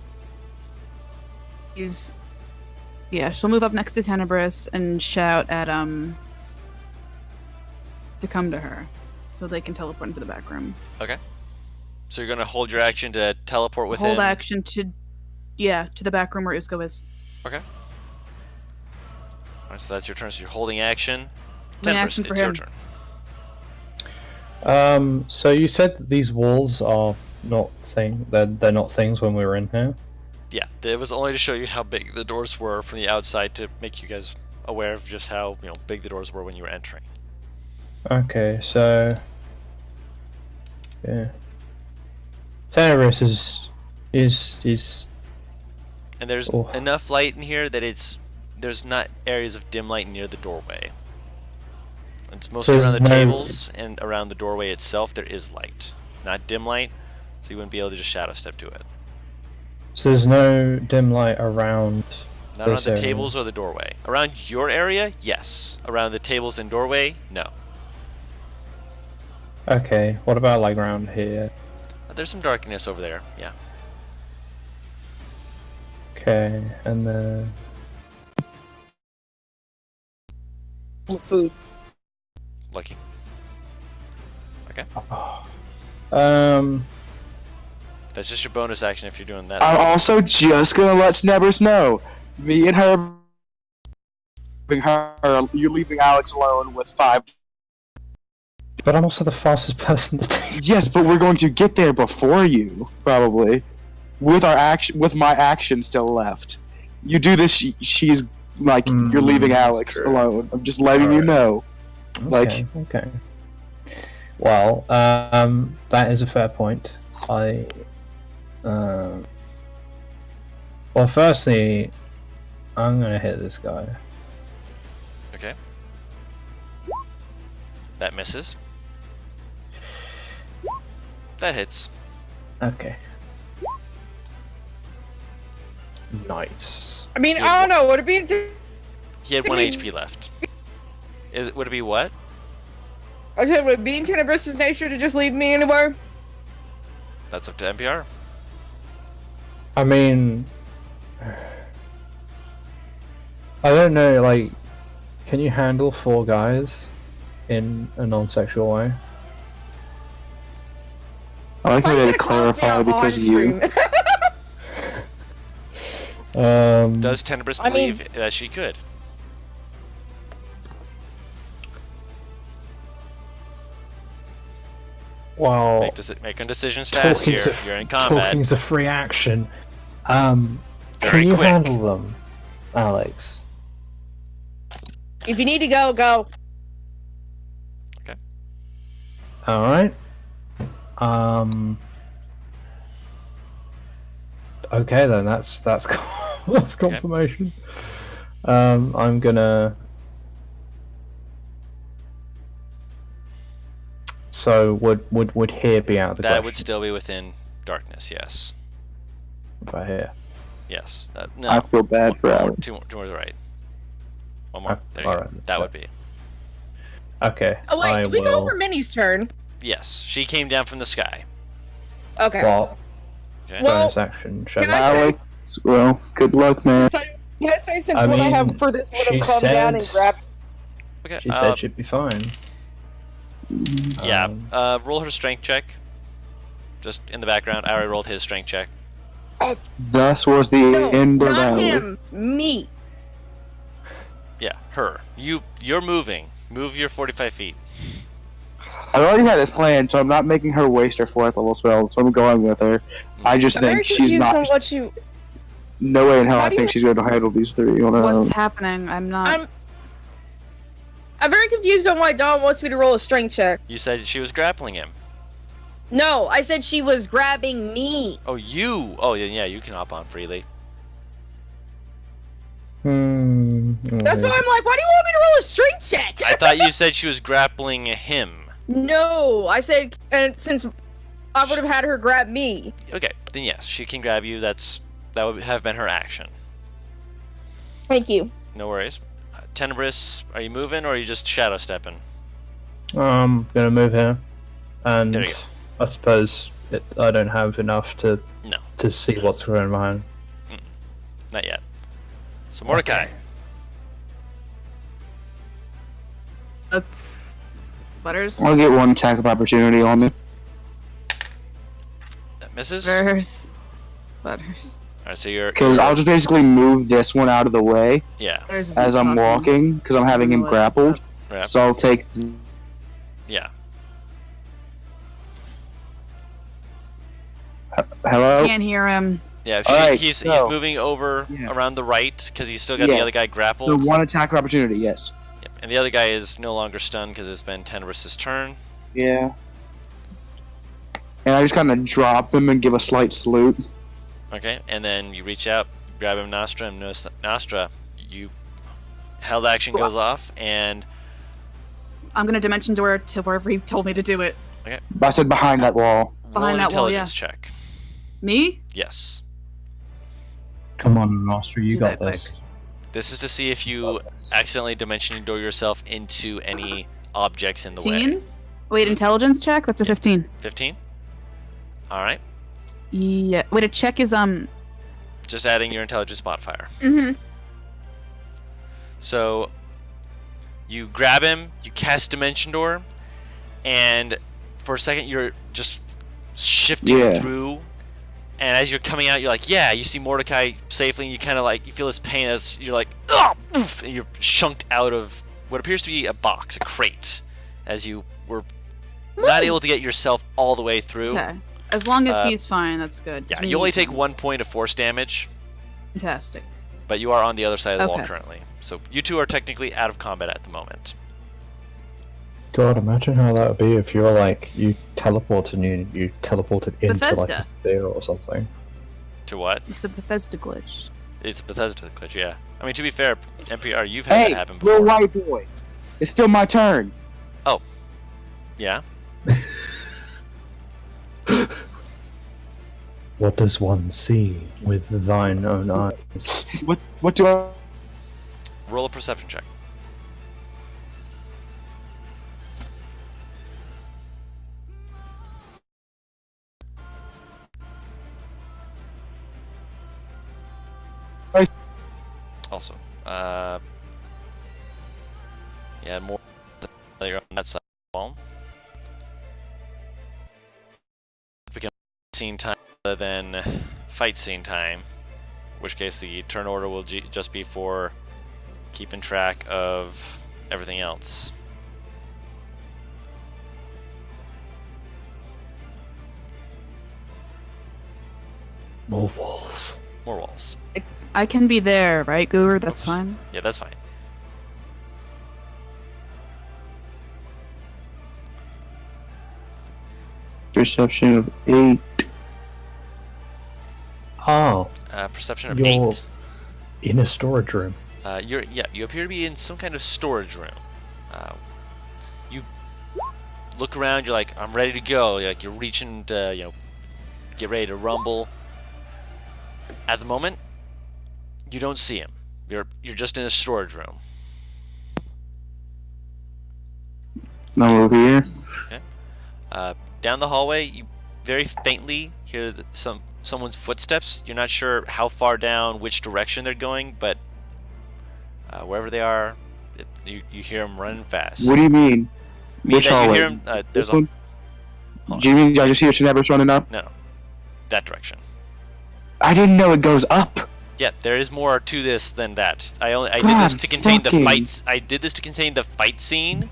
Yeah, she'll move up next to Tenebris and shout at to come to her, so they can teleport into the back room. Okay. So you're gonna hold your action to teleport within. Hold action to the back room where Usko is. Okay. Alright, so that's your turn. So you're holding action. Holding Tenebris, action for it's your him. turn. So you said that these walls are not they're not things when we were in here. Yeah, it was only to show you how big the doors were from the outside to make you guys aware of just how big the doors were when you were entering. Okay, so yeah, Tenebris is And there's Oh. enough light in here that there's not areas of dim light near the doorway. It's mostly there's around the no- tables and around the doorway itself. There is light, not dim light, so you wouldn't be able to just shadow step to it. so there's no dim light around. Not around This the area. tables or the doorway. Around your area, yes. Around the tables and doorway, no. Okay, what about like around here? There's some darkness over there. Yeah. Okay, and then Food. Lucky. That's just your bonus action if you're doing that. I'm also just gonna let Snebbers know. Me and her, you're leaving Alex alone with 5. but I'm also the fastest person to take. Yes, but we're going to get there before you, probably. With my action still left. You do this, she's like you're leaving Alex True. alone. I'm just letting you Alright. know. Like, Okay. Well, that is a fair point. Well, firstly, I'm gonna hit this guy. Okay. That misses. That hits. Okay. Nice. I mean, I don't know. Would it be? He had 1 I mean- HP left. Would it be what? I said, would it be in Tenebris's nature to just leave me anywhere? That's up to NPR. I mean, I don't know. Like, can you handle 4 guys in a non-sexual way? I like how Why they you had to gotta call clarify me out because of on you. stream? Does Tenebris I mean- believe that she could? Well, Making decisions fast here. You're in combat. Talking's a free action. Very Can you quick. handle them, Alex? If you need to go, go. All right. Okay then. That's that's confirmation. I'm gonna. So would here be out of the That question? would still be within darkness. Yes. If I hear. Yes. No. I feel bad for one more, Alex. two more to the right. One more. Ah, There you go. alright, That so- would be. Okay. Oh wait, I did we go will. over Minnie's turn? Yes. She came down from the sky. Okay. Well, Okay. Well, bonus action. Shall can I? I say- Alex, well, good luck, man. Can I say since I what I mean, have for this would she have come down and said- grabbed? Okay. She said she'd be fine. Yeah. Um, Roll her strength check. Just in the background. I already rolled his strength check. Thus was the No, end of not Alex. him. Me. Yeah. Her. You're moving. Move your 45 feet. I already had this plan, so I'm not making her waste her 4th level spell, so I'm going with her. I just I'm very think she's confused on not. what you. No way in hell How I do think you- she's going to handle these 3 on her What's own. happening? I'm not. I'm very confused on why Dawn wants me to roll a strength check. You said she was grappling him. No, I said she was grabbing me. Oh, you. Oh, yeah. You can hop on freely. That's why I'm like, why do you want me to roll a strength check? I thought you said she was grappling him. No, I said, and since I would have had her grab me. Okay, then yes, she can grab you. That would have been her action. Thank you. No worries. Tenebris, are you moving or are you just shadow stepping? I'm gonna move here, and There you go. I suppose I don't have enough to No, see what's going behind. not yet. So Mordecai. That's Butters. I'll get one attack of opportunity on me. That misses. Butters. Alright, so you're. Because I'll just basically move this one out of the way Yeah. Butters is as I'm talking. walking, because I'm having him What's grappled. up? Right. So I'll take. Yeah. Hello? Can't hear him. Yeah. Alright, he's so- moving over Yeah. around the right because he's still got the Yeah. other guy The grappled. one attack of opportunity, yes. Yep. And the other guy is no longer stunned because it's been Tenebris' turn. Yeah. And I just kind of drop him and give a slight salute. Okay. And then you reach out, grab him, Nostra, and Nostra, you held action goes off, and I'm gonna dimension door to wherever he told me to do it. I said behind that wall. roll Behind an that wall, intelligence check. Me? Yes. Come on, Nostra, you Do got that this. This is to see if you accidentally dimensioning door yourself into any objects in the way. 15? Wait, intelligence check? That's a 15. 15. All right. Yeah. Wait, a check is Just adding your intelligence modifier. Mm-hmm. So you grab him, you cast Dimension Door, and for a second you're just shifting Yeah. through. And as you're coming out, you're like, yeah, you see Mordecai safely, and you kind of like, you feel his pain as you're like, oh, oof, and you're shunked out of what appears to be a box, a crate, as you were not able to get yourself all the way through. okay. As long as Uh, he's fine, that's good. Yeah, Just you only me. take 1 point of force damage, Fantastic. but you are on the other side of the wall Okay. currently. So you two are technically out of combat at the moment. God, imagine how that would be if you were like, you teleported and you teleported into like a Bethesda. sphere or something. To what? It's a Bethesda glitch. It's Bethesda glitch, yeah. I mean, to be fair, NPR, you've had Hey, that happen before. little white boy. It's still my turn. Yeah. What does one see with thine own eyes? What do I... Roll a perception check. Hey. Also, yeah, more on that side of the wall. Become scene time rather than fight scene time, in which case the turn order will just be for keeping track of everything else. More walls. More walls. I can be there, right, Goober? That's fine. Yeah, that's fine. Perception of 8. Oh, Perception of you're 8. in a storage room. You appear to be in some kind of storage room. You look around. You're like, I'm ready to go. You're reaching to, get ready to rumble. At the moment, you don't see him. You're just in a storage room. I'm over here. Down the hallway, you very faintly hear someone's footsteps. You're not sure how far down, which direction they're going, but wherever they are, you hear them running fast. What do you mean? Mean Which that hallway? you hear 'em, This there's one? Hold on. Do you mean I just hear Tenebris running up? No, that direction. I didn't know it goes up. Yeah, there is more to this than that. I did God this to contain the fucking- fights. I did this to contain the fight scene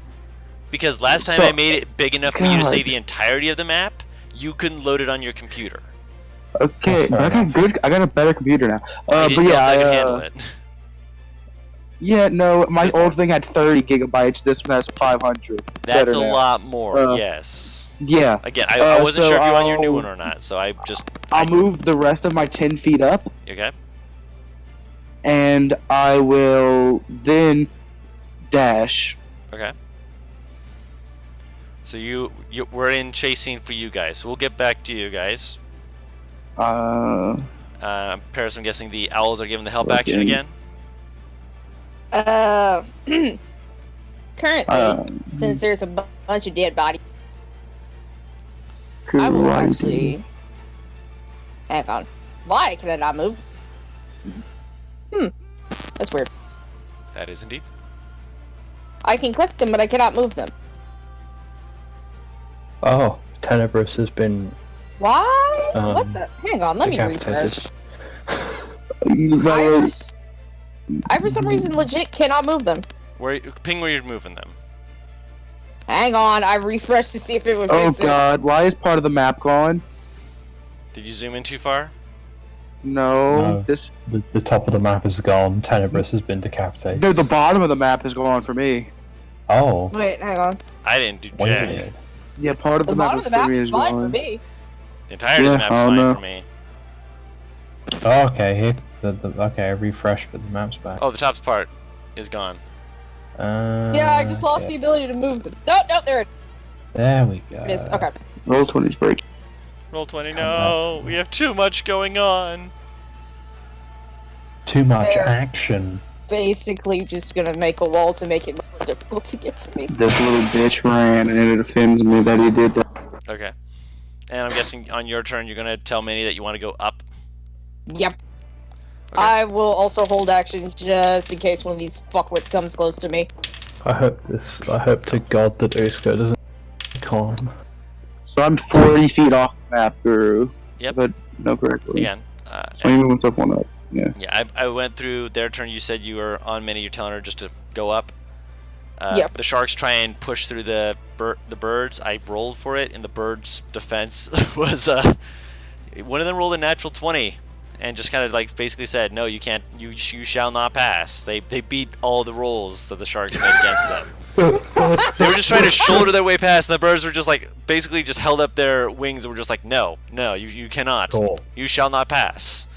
because last time So- I made it big enough for you to say God. the entirety of the map, you couldn't load it on your computer. Okay, but I got a better computer now. I But didn't know if yeah, I could handle it. Yeah, no, my old thing had 30 gigabytes. This one has 500. That's Better a now. lot more. Uh, yes. Yeah, Again, I wasn't so sure if you're on your new I'll- one or not, so I just. I'll move the rest of my 10 feet up, Okay. and I will then dash. Okay. So we're in chase scene for you guys. We'll get back to you guys. Uh, Paris, I'm guessing the owls are giving the help action Okay. again. Currently, since there's a bunch of dead bodies, I will actually. Hang on. Why can I not move? That's weird. That is indeed. I can click them, but I cannot move them. Oh, Tenebris has been Why? What the? Hang on, let me decapitated. refresh. I for some reason legit cannot move them. Ping where you're moving them. Hang on, I refreshed to see if it would Oh fix it. god, why is part of the map gone? Did you zoom in too far? No, No. this. The top of the map is gone. Tenebris has been decapitated. No, the bottom of the map is gone for me. Oh. Wait, hang on. I didn't do jack. Weird. Yeah, part of The the map bottom of the map for me is is fine for gone. me. The entirety of the Yeah, map's I fine don't know. for me. Oh, okay, here. Okay, I refreshed, but the map's back. Oh, the top part is gone. Yeah, I just lost the ability to move them. No, there There we go. it is. Okay. Roll 20's break. Roll 20, no! We have too much going on! Too much There. action. Basically, just gonna make a wall to make it more difficult to get to me. This little bitch ran, and it offends me that he did that. Okay. And I'm guessing on your turn you're gonna tell Minnie that you want to go up. Yep. Okay. I will also hold action just in case one of these fuckwits comes close to me. I hope to God that Usko doesn't calm. So I'm 40 feet off the map, Guru. Yep. But no correctly. Again. So I move myself one up. Yeah. Yeah, I went through their turn. You said you were on Minnie. You're telling her just to go up. Yep. The sharks try and push through the birds. I rolled for it, and the birds' defense was one of them rolled a natural 20, and just kind of like basically said, "No, you can't. You shall not pass." They beat all the rolls that the sharks made against them. They were just trying to shoulder their way past, and the birds were just like basically just held up their wings and were just like, "No, you cannot. Cool. You shall not pass."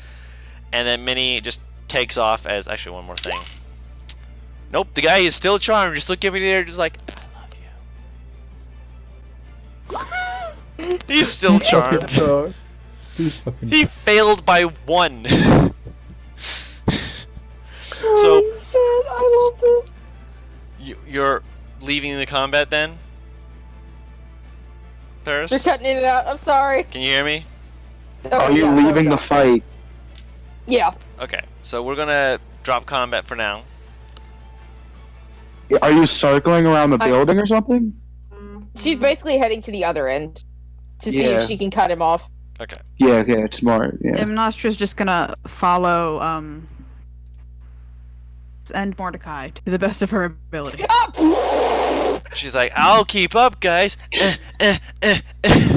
And then Minnie just takes off as actually one more thing. Nope, the guy is still charmed. Just look at me there, just like I love you. He's still charmed. He failed by 1. So Oh, shit, I love this. you're leaving the combat then, Paris? You're cutting in and out. I'm sorry. Can you hear me? Are you yeah, there we leaving go. the fight? Yeah. Okay, so we're gonna drop combat for now. Are you circling around the building or something? She's basically heading to the other end to see if Yeah. she can cut him off. Okay. Yeah, okay, it's smart. Yeah. Nostra's just gonna follow and Mordecai to the best of her ability. Ah! She's like, I'll keep up, guys. You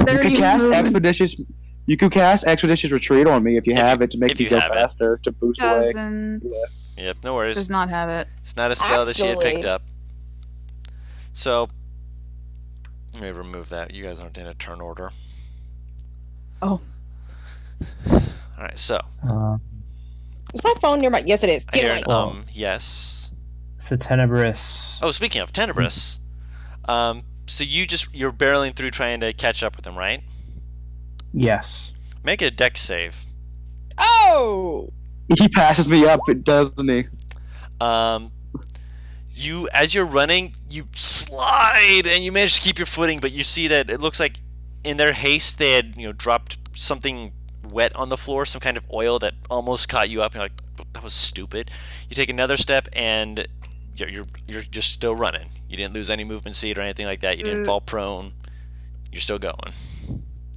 could cast expeditious. You could cast expeditious retreat on me if you have it to make if me you go have it. faster to boost away. Doesn't. Yep, no worries. Does not have it. It's not a spell that she had picked Actually- up. So, let me remove that. You guys aren't in a turn order. Oh. Alright, so. Is my phone near my? Yes, it is. I Get hear away. an yes. So Tenebris. Oh, speaking of Tenebris. So you're barreling through trying to catch up with him, right? Yes. Make a dex save. Oh! He passes me up, doesn't he? You, as you're running, you slide and you manage to keep your footing, but you see that it looks like in their haste they had, dropped something wet on the floor, some kind of oil that almost caught you up. And you're like, that was stupid. You take another step and you're just still running. You didn't lose any movement speed or anything like that. You didn't fall prone. You're still going.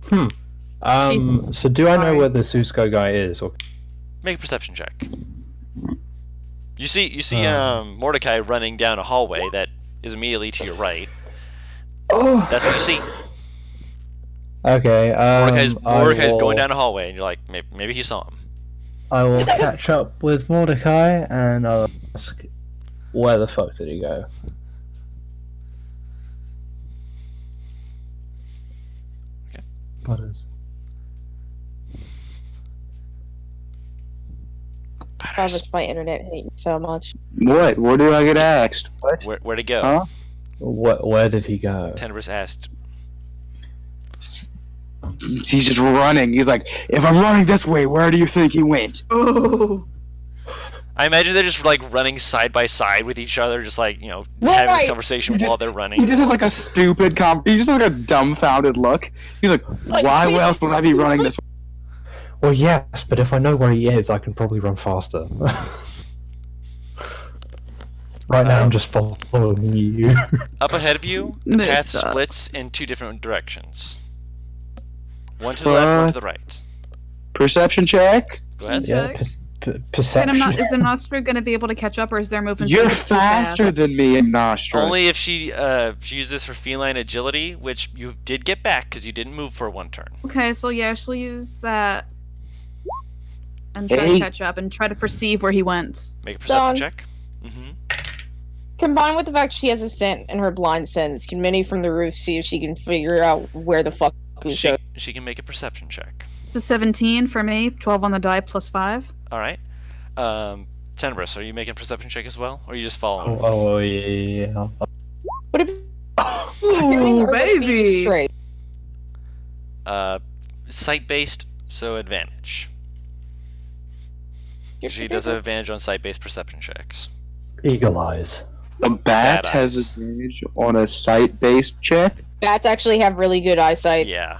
So do I know Sorry. where the Usko guy is? Or Make a perception check. You see Mordecai running down a hallway that is immediately to your right. oh. That's what you see. Okay. Mordecai's going down a hallway, and you're like, maybe he saw him. I will catch up with Mordecai and I'll ask, where the fuck did he go? Okay. What is? Oh, that's my internet hating so much. What? Where do I get asked? What? Where'd he go? Huh? Where did he go? Tenebris asked. He's just running. He's like, if I'm running this way, where do you think he went? Oh. I imagine they're just like running side by side with each other, just like having this Right. conversation He while just- they're He running. just has like a stupid he just has like a dumbfounded look. He's like, like, why bitch, else would I be running this? Well, yes, but if I know where he is, I can probably run faster. Right now, I'm just following you. Up ahead of you, the This path sucks. splits in 2 different directions. One to the left, one to the right. Perception check. Go ahead. Yeah, Check. perception. Is the Nostra going to be able to catch up, or is their movement? You're so fast? faster than me in Nostra. Only if she uses this for feline agility, which you did get back because you didn't move for 1 turn. Okay, so yeah, she'll use that and try Hey. to catch up and try to perceive where he went. Make a perception Done. check. Mm-hmm. Combined with the fact she has a scent and her blind sense, can Minnie from the roof see if she can figure out where the fuck we She go? she can make a perception check. It's a 17 for me, 12 on the die plus 5. All right. Tenebris, are you making a perception check as well, or are you just following? Oh, yeah. What if Ooh, baby! straight? Sight-based, so advantage. She does have advantage on sight-based perception checks. Eagle eyes. A bat Bad has eyes. advantage on a sight-based check. Bats actually have really good eyesight. Yeah.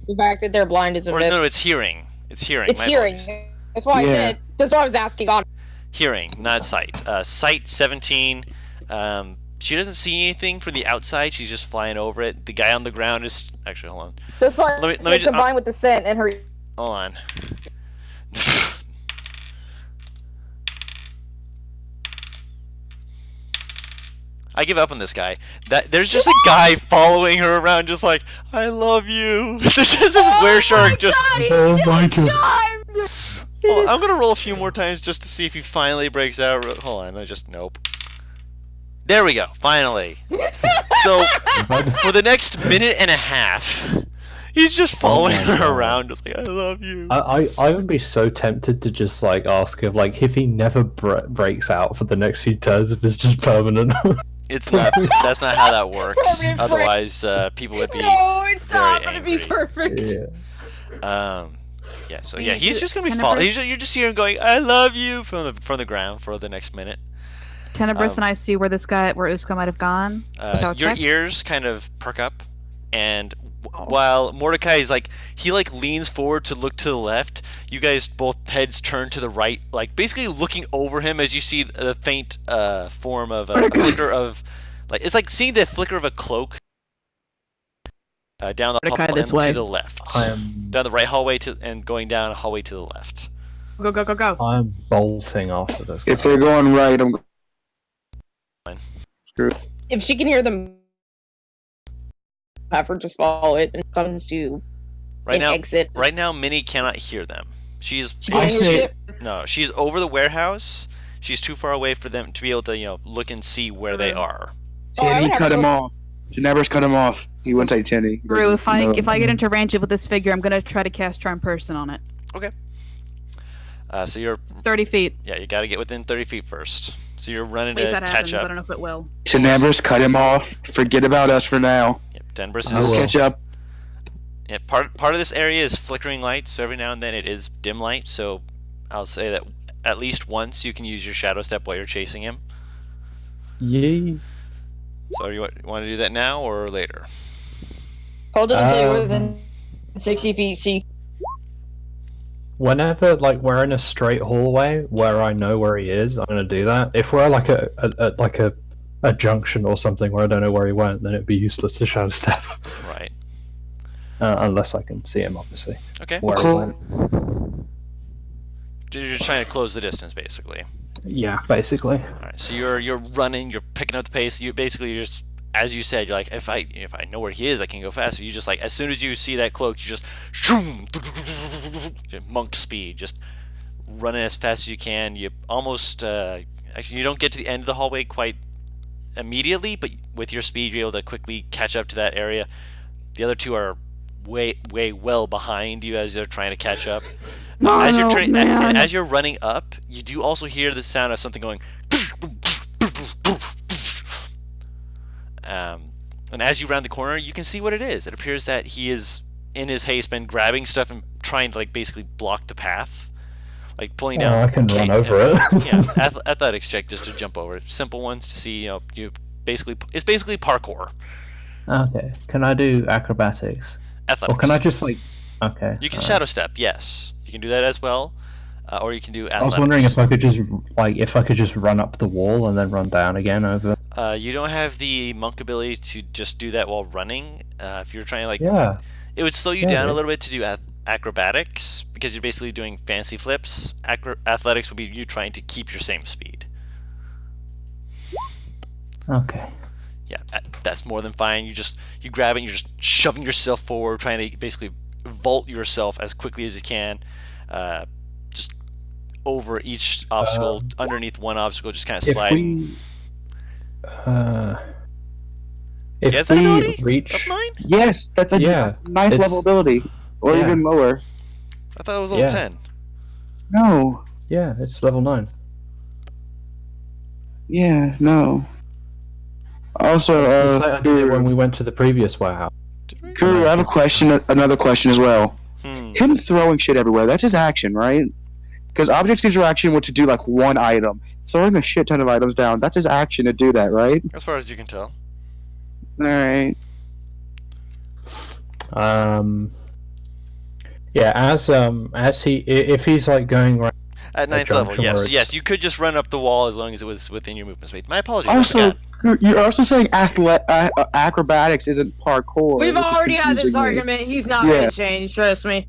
The fact that they're blind is a Or myth. no, it's hearing. It's hearing. It's My hearing. apologies. That's why I Yeah. said. That's what I was asking on. Hearing, not sight. Sight 17. She doesn't see anything from the outside. She's just flying over it. The guy on the ground is actually hold on. That's why Let me- I let said me just- combined with the scent and her. Hold on. I give up on this guy. There's just a guy following her around, just like I love you. There's just this were shark just. Oh my god. Oh, I'm gonna roll a few more times just to see if he finally breaks out. Hold on, I just nope. There we go, finally. So for the next minute and a half, he's just following my her God. around, just like I love you. I would be so tempted to just like ask him like if he never breaks out for the next few turns if it's just permanent. It's not. That's not how that works. Permanent break. Otherwise, people would be. No, it's not very gonna be angry. perfect. Yeah. Yeah. So We yeah, need he's to- just gonna be can I following. break- You're just hearing going, "I love you" from the ground for the next minute. Tenebris and I see where this guy might have gone. Without Your check? ears kind of perk up, and while Mordecai is like he leans forward to look to the left, you guys both heads turn to the right, like basically looking over him as you see the faint form of a flicker of, like it's like seeing the flicker of a cloak down the Mordecai hallway this way. to the left, I'm down the right hallway and going down a hallway to the left. Go, go, go, go. I'm bolting after this guy. If they're going right, I'm. Fine. Screw. If she can hear them, have her just follow it and comes to Right an now, exit. right now, Minnie cannot hear them. She's She can't I hear say- shit. no, she's over the warehouse. She's too far away for them to be able to look and see where they are. Oh, I Tinny would have cut him those- off. Ginevra's cut him off. He wouldn't say Tinny. Brew, if I No. get into range with this figure, I'm gonna try to cast Charm Person on it. So you're 30 feet. you got to get within 30 feet first. So you're running Wait, if to that catch happens, I up. don't know if it will. Ginevra's cut him off. Forget about us for now. Yep, Denver's I We'll will. catch up. yeah, part of this area is flickering light, so every now and then it is dim light. So I'll say that at least once you can use your shadow step while you're chasing him. Yee. So you want to do that now or later? Hold it until you're Um, within 60 feet. See, Whenever like we're in a straight hallway where I know where he is, I'm gonna do that. If we're like a junction or something where I don't know where he went, then it'd be useless to shadow step. Right. Unless I can see him, obviously. Okay. Where he Cool. went. You're trying to close the distance, basically. Yeah, basically. All right. So you're running. You're picking up the pace. You're just, as you said, you're like, if I know where he is, I can go faster. You just like, as soon as you see that cloak, you just shoom, monk speed, just running as fast as you can. You almost actually you don't get to the end of the hallway quite immediately, but with your speed, you're able to quickly catch up to that area. The other two are way well behind you as they're trying to catch up. As you're as you're running up, you do also hear the sound of something going. And as you round the corner, you can see what it is. It appears that he is, in his haste, been grabbing stuff and trying to basically block the path. like pulling Oh, down. I can run over it. Yeah, athletics check just to jump over it. Simple ones to see. It's basically parkour. Okay. Can I do acrobatics? Athletics. Or can I just like? Okay. You can shadow step. Yes, you can do that as well, or you can do athletics. I was wondering if I could just run up the wall and then run down again over. You don't have the monk ability to just do that while running. If you're trying to Yeah. it would slow you Yeah, down a dude. little bit to do acrobatics because you're basically doing fancy flips. Athletics would be you trying to keep your same speed. Okay. Yeah, that's more than fine. You grab it, and you're just shoving yourself forward, trying to basically vault yourself as quickly as you can, just over each obstacle, underneath one obstacle, just kind of sliding. If Is that we ability? reach, Up 9? Yes, that's a Yeah, ninth it's- level ability, or yeah. even lower. I thought it was level Yeah. 10. No. yeah, it's level 9. Yeah. No. Also, It's like I did it when we went to the previous warehouse. Did we? Kuru, I have a question. Another question as well. Hmm. Him throwing shit everywhere. That's his action, right? Because object interaction were to do like one item. Throwing a shit ton of items down. That's his action to do that, right? As far as you can tell. All right. Yeah, as he if he's like going right. At ninth junction level, where yes. it's- Yes, you could just run up the wall as long as it was within your movement speed. My apologies. Also, I forgot. you're also saying acrobatics isn't parkour. We've which is already had this confusing me. argument. He's not Yeah. gonna change. Trust me.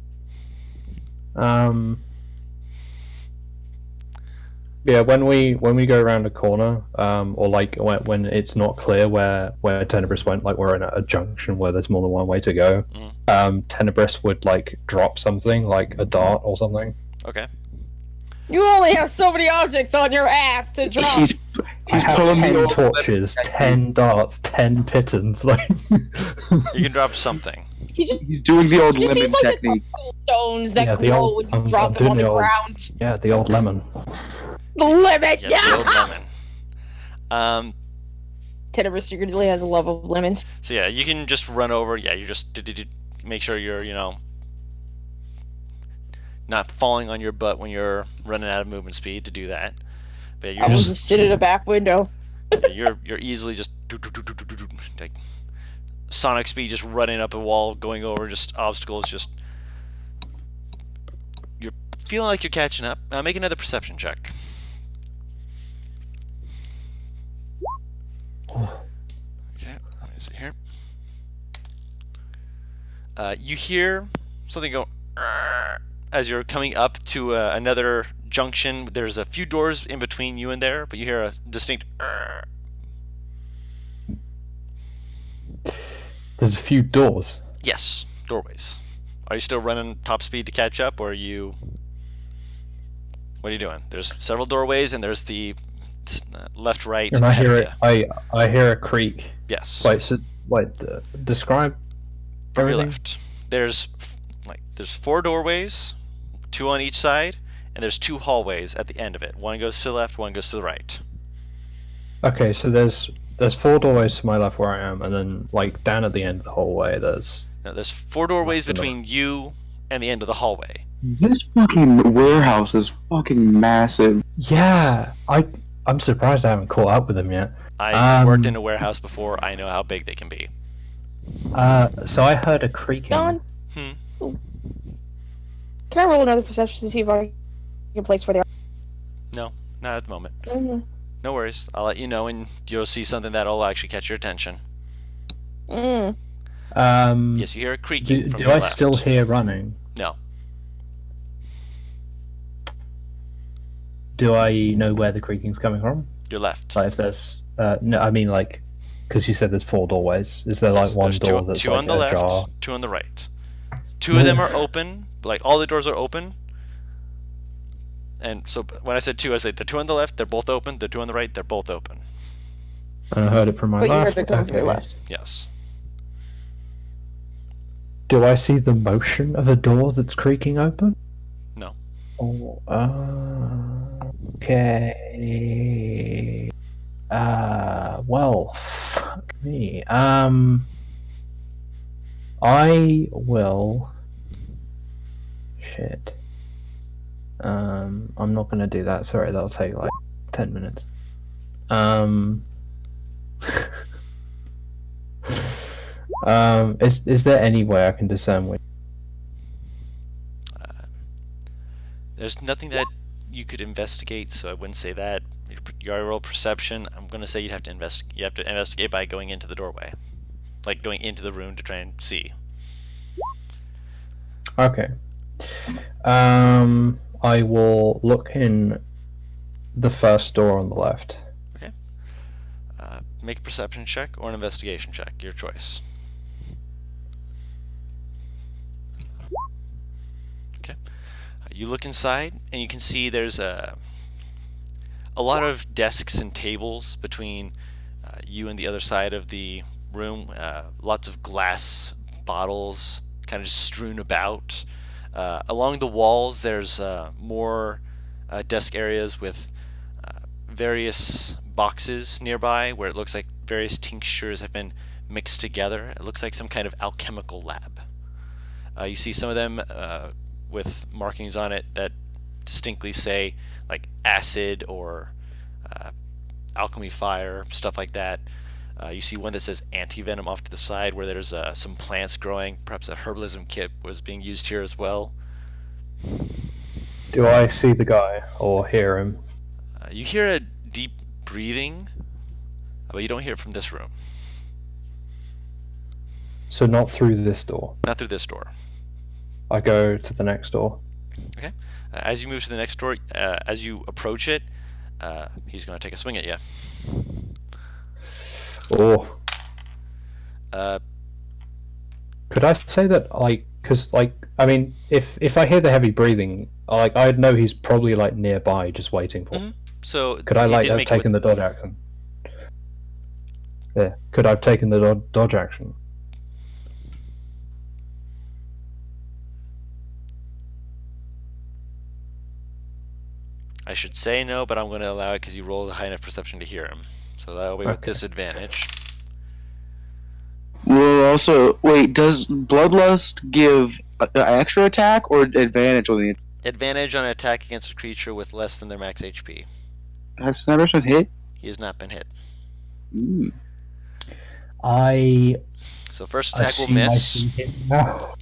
Yeah, when we go around a corner, or like when it's not clear where Tenebris went, like we're in a junction where there's more than one way to go, Tenebris would like drop something like a dart or something. Okay. You only have so many objects on your ass to drop. He's I have pulling 10 the old torches, 10 darts, 10 pitons. Like You can drop something. He's doing the old Just lemon seems like technique. the stones that Yeah, the glow old- when you I'm drop them doing on the the old- ground. yeah, the old lemon. The limit, Yeah, the old yeah. lemon. Tenebris secretly has a love of lemons. So yeah, you can just run over. Yeah, you just make sure you're not falling on your butt when you're running out of movement speed to do that. But I you're will just sit at a back window. you're easily just like Sonic speed, just running up a wall, going over just obstacles. Just you're feeling like you're catching up. Make another perception check. Okay, let me see here. You hear something go as you're coming up to another junction. There's a few doors in between you and there, but you hear a distinct. There's a few doors. Yes, doorways. Are you still running top speed to catch up, or are you? What are you doing? There's several doorways, and there's the left, right. And I ahead hear of it. ya. I hear a creak. Yes. Wait, so describe From your everything? left. There's 4 doorways, 2 on each side, and there's 2 hallways at the end of it. One goes to the left, one goes to the right. Okay, so there's 4 doorways to my left where I am, and then like down at the end of the hallway, there's Now, there's 4 doorways That's between you and the end of the hallway. This fucking warehouse is fucking massive. yeah. I'm surprised I haven't caught up with them yet. I've worked in a warehouse before. I know how big they can be. So I heard a creaking. Don, Hmm. can I roll another perception to see if I can place where they are? No, not at the moment. Mm-hmm. No worries. I'll let you know, and you'll see something that'll actually catch your attention. Mm. Yes, you hear a creaking from do your I left. still hear running? No. Do I know where the creaking's coming from? Your left. Like if there's no, I mean like because you said there's 4 doorways. Is there like one There's door two, that's two like on the left, ajar? 2 on the right. 2 of them are open. Like all the doors are open. And so when I said 2, I said the 2 on the left, they're both open. The 2 on the right, they're both open. And I heard it from my But you heard left. it come from your okay. left. Yes. Do I see the motion of a door that's creaking open? No. Oh, okay. Well, fuck me. I will. Shit. I'm not gonna do that. Sorry, that'll take like 10 minutes. Is there any way I can discern which? There's nothing that you could investigate, so I wouldn't say that. You already roll perception. I'm gonna say you'd have to investigate. You have to investigate by going into the doorway, like going into the room to try and see. Okay. I will look in the first door on the left. Make a perception check or an investigation check, your choice. Okay. You look inside and you can see there's a lot of desks and tables between you and the other side of the room. Lots of glass bottles kind of just strewn about. Along the walls there's more desk areas with various boxes nearby where it looks like various tinctures have been mixed together. It looks like some kind of alchemical lab. You see some of them with markings on it that distinctly say like acid or alchemy fire, stuff like that. You see one that says anti-venom off to the side where there's some plants growing. Perhaps a herbalism kit was being used here as well. Do I see the guy or hear him? You hear a deep breathing, but you don't hear it from this room. So not through this door. Not through this door. I go to the next door. Okay. As you move to the next door, as you approach it, he's going to take a swing at you. Oh. Uh, Could I say that, like, because, like, I mean, if I hear the heavy breathing, like, I'd know he's probably, like, nearby, just waiting for me. So Could I, he like, did have make taken the dodge action? Yeah. Could I have taken the dodge action? I should say no, but I'm going to allow it because you rolled a high enough perception to hear him. So that'll be with Okay. disadvantage. We'll also wait. Does Bloodlust give an extra attack or advantage on the? Advantage on an attack against a creature with less than their max HP. Has never been hit. He has not been hit. Mm. So first attack will miss. No.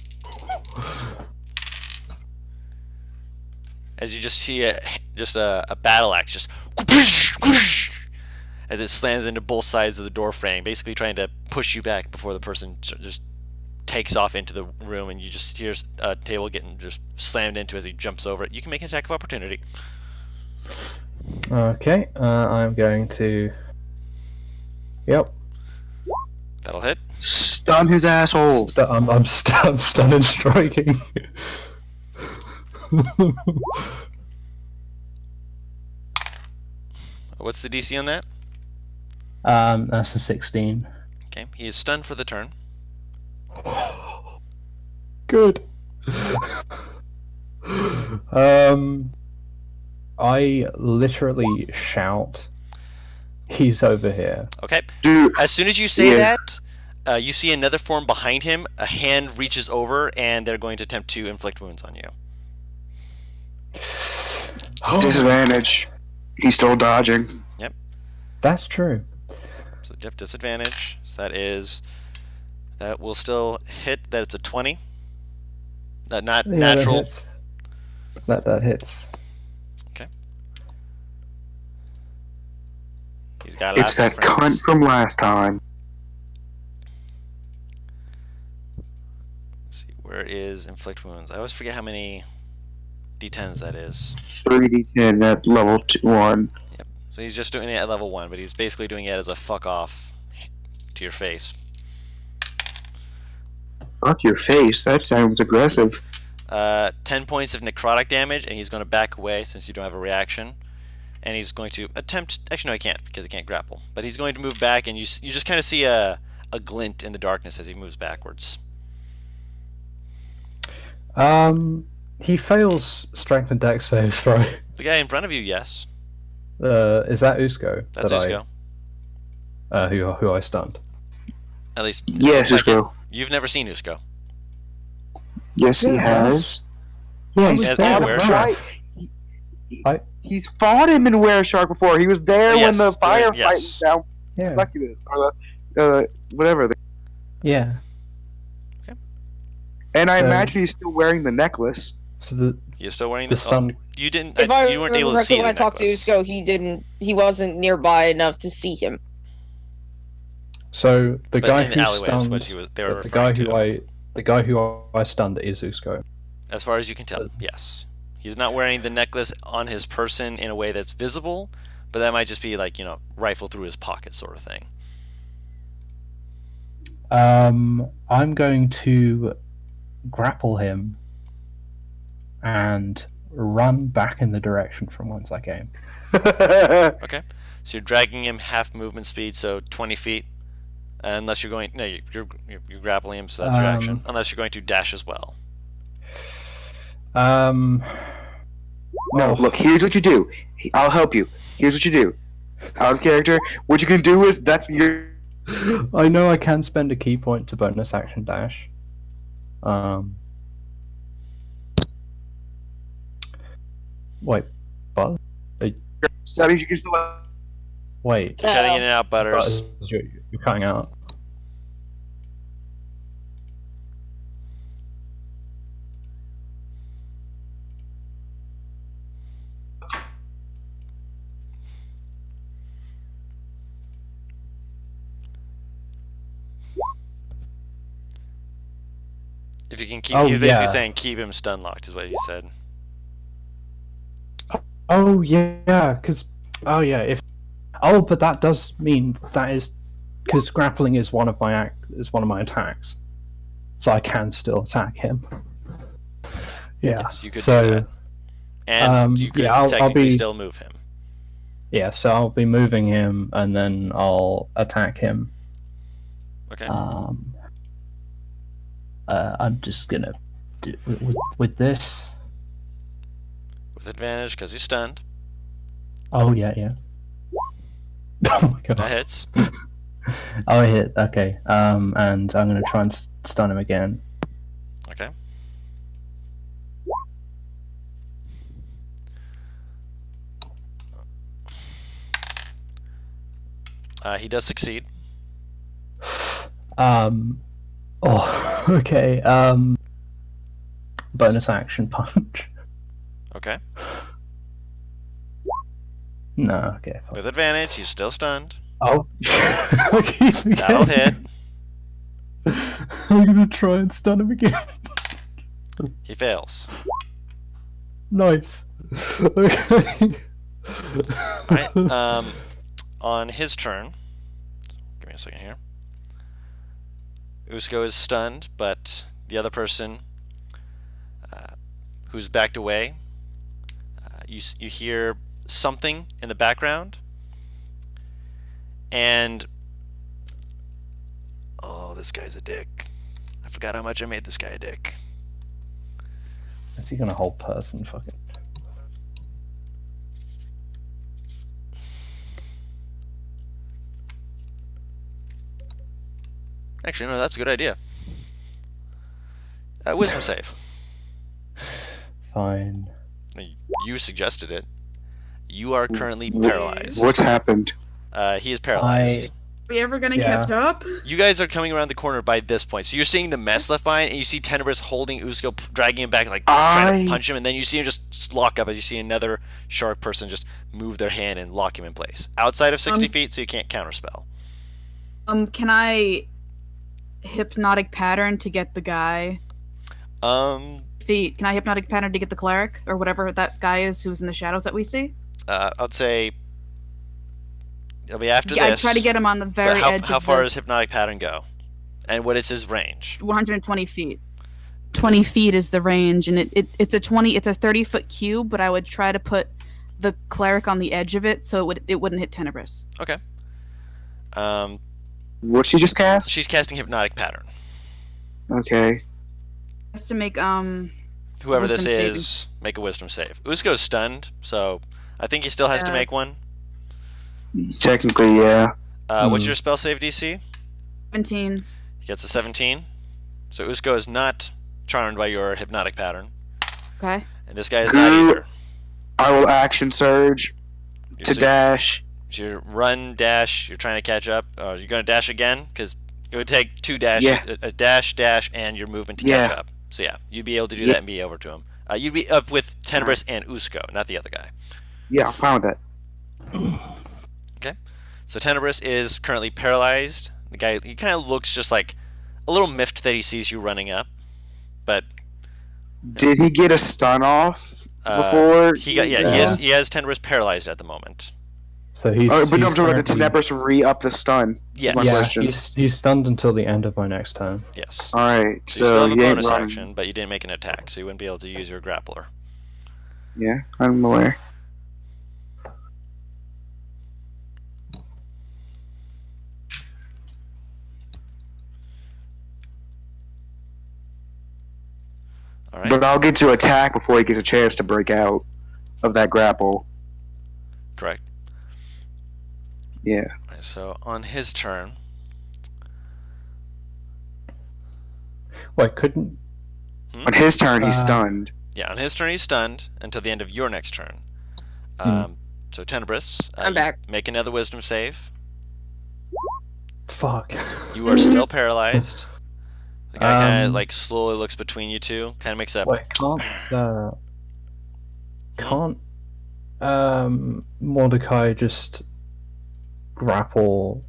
As you just see a battle axe just as it slams into both sides of the door frame, basically trying to push you back before the person just takes off into the room, and you just hear a table getting just slammed into as he jumps over it. You can make an attack of opportunity. Okay, I'm going to. Yep. That'll hit. Stun his asshole. I'm stunned and striking. What's the DC on that? That's a 16. Okay, he is stunned for the turn. Good. I literally shout, "He's over here!" Okay. Dude, As soon as you say Yeah. that, you see another form behind him. A hand reaches over, and they're going to attempt to inflict wounds on you. disadvantage. He's still dodging. That's true. So yep, disadvantage. So that will still hit. That it's a 20. Not Yeah, natural. That hits. He's got a It's that cunt from last time. Let's see, where is inflict wounds? I always forget how many d10s that is. 3d10 at level 1. Yep. So he's just doing it at level 1, but he's basically doing it as a fuck off to your face. Fuck your face. That sounds aggressive. 10 points of necrotic damage, and he's going to back away since you don't have a reaction. And he's going to attempt. Actually, no, he can't because he can't grapple. But he's going to move back, and you just kind of see a glint in the darkness as he moves backwards. He fails strength and dex save throw. The guy in front of you, yes. Is that Usko? That's that Usko. Who I stunned. At least. Yes, looks like Usko. You've never seen Usko. Yes, he Yeah. has. Yeah, he's As fat. aware. Right. He's fought him in Were Shark before. He was there Oh, when the yes, firefight yes. was down. Yeah. Or the whatever. Yeah. And I So- imagine he's still wearing the necklace. So You're still wearing the the sun. You didn't. If I you weren't remember able to correctly, see when the I talked to necklace. Usko, he wasn't nearby enough to see him. So the But guy in the who alleyway is stunned. what they were The guy referring to. the guy who I stunned is Usko. As far as you can tell, yes. He's not wearing the necklace on his person in a way that's visible, but that might just be like, rifle through his pocket sort of thing. I'm going to grapple him and run back in the direction from whence I came. Okay. So you're dragging him half movement speed, so 20 feet. Unless you're going... No, you're grappling him, so that's your action. Unless you're going to dash as well. No, look, here's what you do. I'll help you. Here's what you do. Out of character, what you can do is that's your. I know I can spend a key point to bonus action dash. Wait, but So that means you can still. wait, You're cutting in and out, Butters. You're cutting out. If you can keep... Oh, He's basically yeah. saying keep him stun locked, is what he said. Oh yeah, because but that does mean that is because grappling is one of my attacks, so I can still attack him. Yeah, Yes, you could so, do that. And you could I'll technically be- still move him. Yeah, so I'll be moving him and then I'll attack him. Okay. I'm just gonna do with this. With advantage, because he's stunned. Oh yeah. Oh my god. That hits. Oh, I hit. Okay. And I'm gonna try and stun him again. Okay. He does succeed. Oh, okay. Bonus action punch. Okay. No, okay. Fine. With advantage, he's still stunned. Oh, That'll hit. I'm gonna try and stun him again. He fails. Nice. Okay. Alright, on his turn, give me a second here. Usko is stunned, but the other person who's backed away, you hear something in the background, and oh, this guy's a dick. I forgot how much I made this guy a dick. Is he gonna hold person? Fucking. Actually, no, that's a good idea. Wisdom save. Fine. You suggested it. You are currently paralyzed. What's happened? He is paralyzed. Are we ever gonna Yeah. catch up? You guys are coming around the corner by this point, so you're seeing the mess left behind, and you see Tenebris holding Usko, dragging him back, like trying to punch him, and then you see him just lock up as you see another shark person just move their hand and lock him in place. Outside of 60 feet, so you can't counterspell. Can I hypnotic pattern to get the guy? Feet. Can I hypnotic pattern to get the cleric or whatever that guy is who's in the shadows that we see? I'd say it'll be after Yeah, this. I try to get him on the very but edge. how of far the does hypnotic pattern go? And what is his range? 120 feet. 20 feet is the range, and it's a 30-foot cube. But I would try to put the cleric on the edge of it so it wouldn't hit Tenebris. Okay. What'd she just cast? She's casting hypnotic pattern. Okay. Has to make Whoever this Wisdom saving. is, make a wisdom save. Usko's stunned, so I think he still has to Yeah. make one. Technically, yeah. What's your spell save DC? 17. He gets a 17. So Usko is not charmed by your hypnotic pattern. Okay. And this guy is not either. I will action surge to So- dash. So you run, dash. You're trying to catch up. You're going to dash again because it would take 2 dash, Yeah. a dash, dash, and your movement to Yeah. catch up. So yeah, you'd be able to do Yeah. that and be over to him. You'd be up with Tenebris and Usko, not the other guy. Yeah, I'm fine with that. So Tenebris is currently paralyzed. The guy, he kind of looks just like a little miffed that he sees you running up, but Did he get a stun off before? he got he has Tenebris paralyzed at the moment. So he's. Oh, but no, I'm he's talking about the currently- Tenebris re-up the stun. Yes. My Yeah, question. he's stunned until the end of my next turn. Yes. Alright, So you still so have a he ain't bonus running. action, but you didn't make an attack, so you wouldn't be able to use your grappler. Yeah, I'm aware. All right. But I'll get to attack before he gets a chance to break out of that grapple. Correct. Yeah. All right, so on his turn, Wait, couldn't. On his turn, he's Uh, stunned. yeah, on his turn he's stunned until the end of your next turn. So Tenebris, I'm you back. make another Wisdom save. Fuck. You are still paralyzed. The guy kind of Um, like slowly looks between you two, kind of makes that. Wait, can't Mordecai just grapple?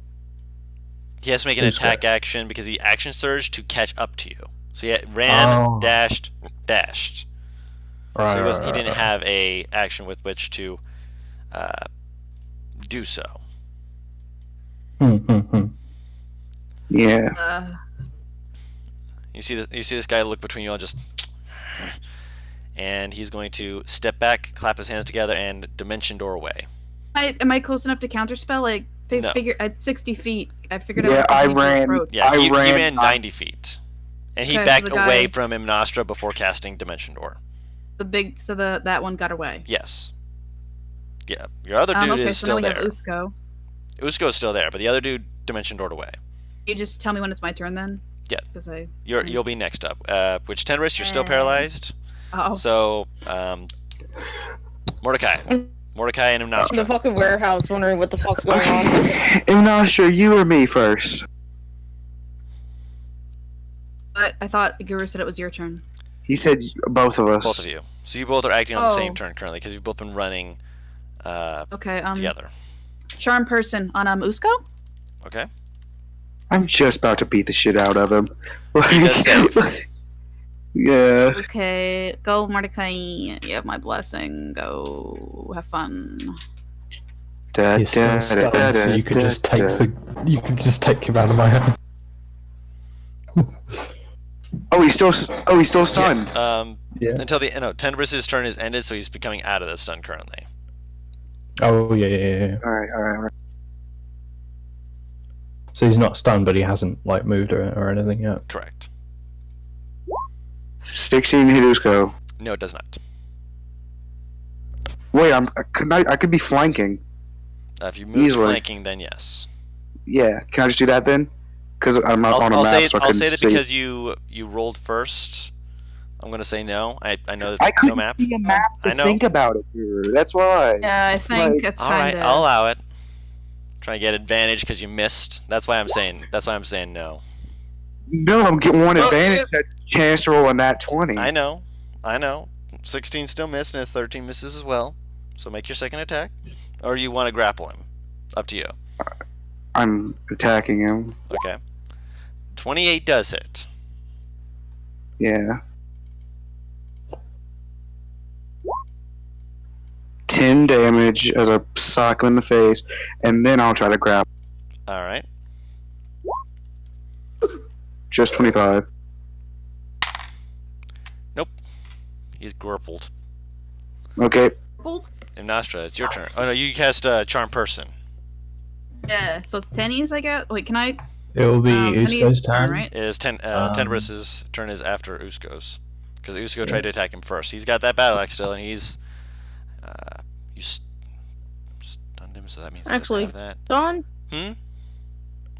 He has to make an Who's attack that? action because he action surged to catch up to you. So he ran, Oh. dashed. Right, So he didn't have a action with which to do so. Yeah. You see this guy look between you all, just, and he's going to step back, clap his hands together, and dimension door away. Am I close enough to counterspell? Like, they No. figure at 60 feet. I figured Yeah, I I would have to ran- approach. Yeah, he I ran- ran 90 feet, and he Okay, so backed the guy- away from Imnastra before casting dimension door. That one got away. Yes. Yeah, your other dude Okay, is so still now we there. have Usko. Usko's still there, but the other dude dimension doored away. You just tell me when it's my turn then. Yeah. Because I. You'll be next up. Which Tenris, you're still Uh, paralyzed. Oh. So, Mordecai and The Imnastra. fucking warehouse, wondering what the fuck's going on. I'm not sure. You or me first. But I thought Guru said it was your turn. He said both of us. Both of you. So you both are acting on the same Oh. turn currently because you've both been running Okay. together. Charm person on Usko. Okay. I'm just about to beat the shit out of him. He does save. Yeah. Okay, go Mordecai. You have my blessing. Go have fun. Da, He's still da, stunned, da, so da, you could da, just take da. you could just take him out of my hand. Oh, he's still stunned. Yeah. Until the Tenebris's turn is ended, so he's becoming out of the stun currently. Oh yeah. All right. So he's not stunned, but he hasn't like moved or anything yet. Correct. 16 hit Usko. No, it does not. Wait, I could be flanking. If you move Easily. flanking, then yes. Yeah. Can I just do that then? Because I'm not on a I'll map, say so I I'll couldn't say that see. because you rolled first. I'm gonna say no. I know I there's couldn't no map. see a map I to know. think about it. Dude. That's why. Yeah, I think Like- it's All right, kind of. I'll allow it. Trying to get advantage because you missed. That's why I'm saying no. No, I'm getting one advantage. That chance to roll a nat 20. I know. 16 still missed, and 13 misses as well. So make your second attack, or you want to grapple him. Up to you. I'm attacking him. Okay. 28 does hit. Yeah. 10 damage as I sock him in the face, and then I'll try to grab. All right. Just 25. He's grappled. Okay. Imnastra, it's your turn. Oh no, you cast Charm Person. Yeah, so it's Tenny's, I guess. Wait, can I? It will be Tenny's Usko's turn. right? It is Tenebris's turn is after Usko's, because Usko tried to attack him first. He's got that battle axe still, and he's you stunned him, so that means he doesn't Actually- have that. Don? Hmm?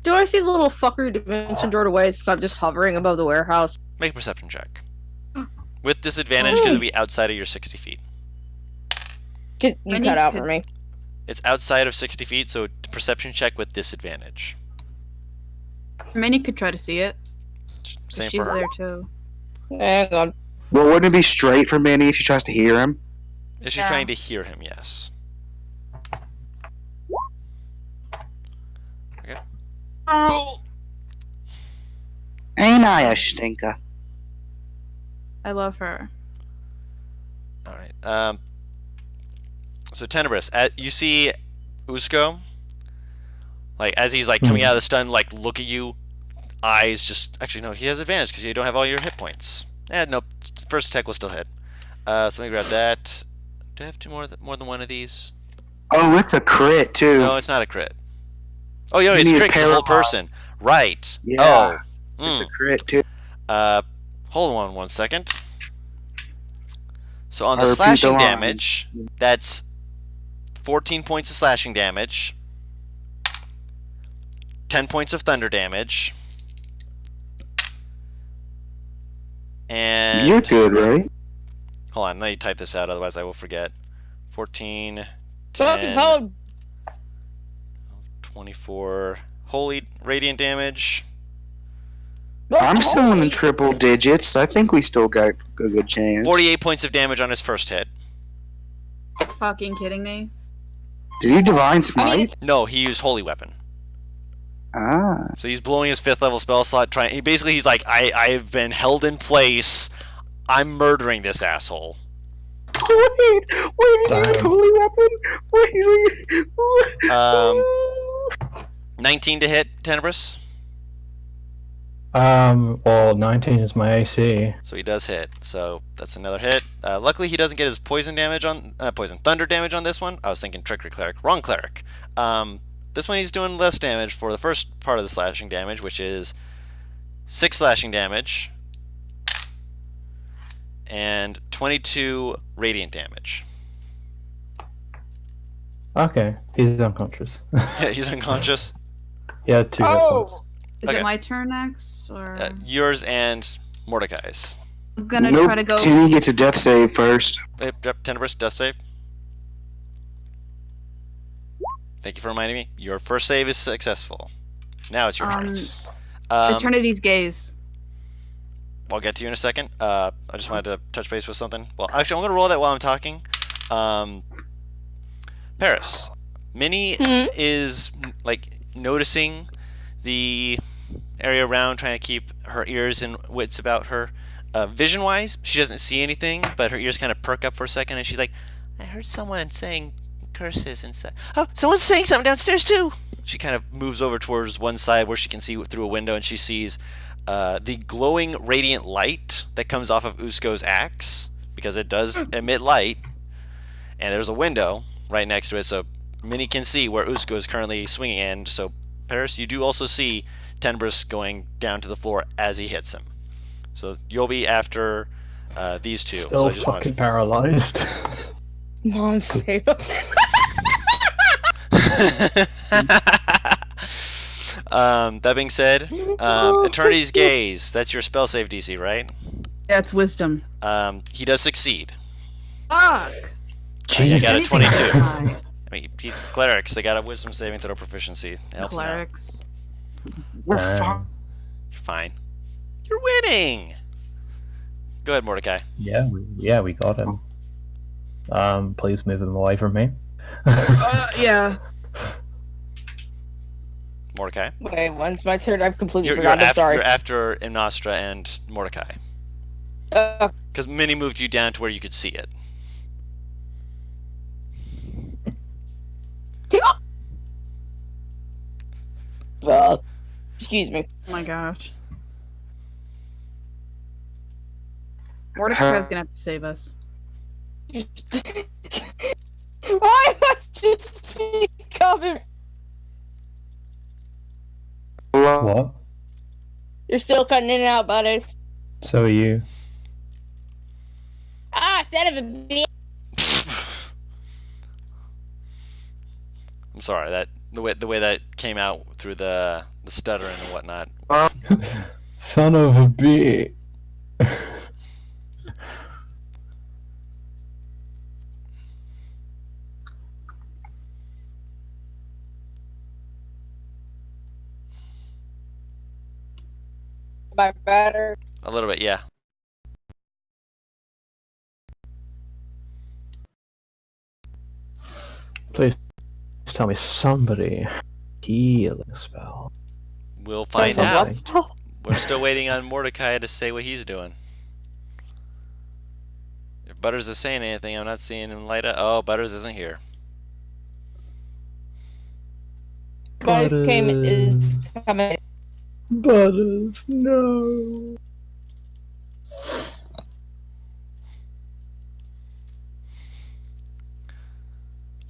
Do I see the little fucker dimension door away since I'm just hovering above the warehouse? Make a perception check with disadvantage because it'll be outside of your 60 feet. You When cut you out could- for me. It's outside of 60 feet, so perception check with disadvantage. Minnie could try to see it. Same She's for her. there too. Hang on. Well, wouldn't it be straight for Minnie if she tries to hear him? Is she Yeah. trying to hear him? Yes. Oh, Ain't I a stinker? I love her. All right. So Tenebris, you see Usko, like as he's like coming out of the stun, like look at you, eyes just. Actually, no, he has advantage because you don't have all your hit points. Nope. First attack will still hit. So let me grab that. Do I have two more than one of these? Oh, it's a crit too. No, it's not a crit. Oh, yeah, it's Minnie is crit 'cause the whole paralyzed. person. Right. Yeah. Oh. It's a crit too. Hold on 1 second. So on the I'll repeat the slashing line. damage, that's 14 points of slashing damage, 10 points of thunder damage, and You're good, right? hold on, let me type this out, otherwise I will forget. 14, Fucking 10, phone. 24 holy radiant damage. I'm still in the triple digits. I think we still got a good chance. 48 points of damage on his first hit. Fucking kidding me? Did he divine I mean, smite? it's No, he used holy weapon. Ah. So he's blowing his 5th level spell slot. He's like, I've been held in place. I'm murdering this asshole. Wait, is he a Damn. holy weapon? Wait. 19 to hit, Tenebris. Well, 19 is my AC. So he does hit. So that's another hit. Luckily, he doesn't get his poison damage on thunder damage on this one. I was thinking trickery cleric, wrong cleric. This one he's doing less damage for the first part of the slashing damage, which is 6 slashing damage and 22 radiant damage. Okay, he's unconscious. Yeah, he's unconscious. He had 2 hit points. oh. Is Okay. it my turn next, or Yours and Mordecai's. I'm gonna Nope. try to go? Timmy gets a death save first. Tenebris, death save. Thank you for reminding me. Your first save is successful. Now it's your turn. Eternity's gaze. I'll get to you in a second. I just wanted to touch base with something. Well, actually, I'm going to roll that while I'm talking. Paris. Minnie is, like, noticing the area around, trying to keep her ears and wits about her. Vision-wise, she doesn't see anything, but her ears kind of perk up for a second, and she's like, I heard someone saying curses and stuff. Oh, someone's saying something downstairs, too! She kind of moves over towards one side where she can see through a window, and she sees the glowing radiant light that comes off of Usko's axe, because it does emit light, and there's a window right next to it, so Minnie can see where Usko is currently swinging, and so Paris, you do also see Tenebris going down to the floor as he hits him. So you'll be after these two. Still so I just fucking paralyzed. Mom, save That being said, Eternity's Gaze, that's your spell save DC, right? That's wisdom. He does succeed. Fuck. You got a Jesus. 22. Hi, I mean, he's clerics, they got a wisdom saving throw proficiency. It helps now. clerics. We're Damn. fine. You're fine. You're winning! Go ahead, Mordecai. Yeah, we got him. Please move him away from me. Yeah. Mordecai. Wait, when's my turn? I've completely You're forgotten. I'm after, sorry. you're after Imnostra and Mordecai. Uh, Because Minnie moved you down to where you could see it. excuse me. Oh my gosh. Mordecai's gonna have to save us. Why am I just coming? Hello? What? You're still cutting in and out, buddies. So are you? Ah, son of a bitch. I'm sorry, that the way that came out through the stuttering and whatnot. Son of a bitch. my better? A little bit, yeah. Please tell me somebody healing spell. We'll find Something. out. What spell? We're still waiting on Mordecai to say what he's doing. If Butters is saying anything, I'm not seeing him light up. Oh, Butters isn't here. Butters is coming. Butters, no.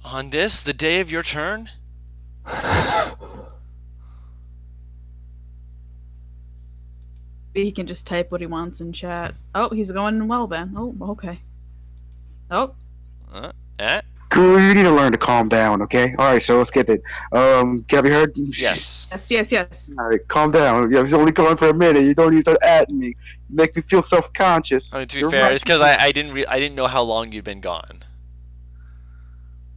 On this, the day of your turn? He can just type what he wants in chat. Oh, he's going well then. Oh, okay. Oh, Eh? Guru, you need to learn to calm down, okay? Alright, so let's get it. Can I be heard? Yes. yes. Alright, calm down. I was only going for a minute. You don't need to start atting me. You make me feel self-conscious. I mean, to be You're fair, right. it's because I didn't know how long you'd been gone.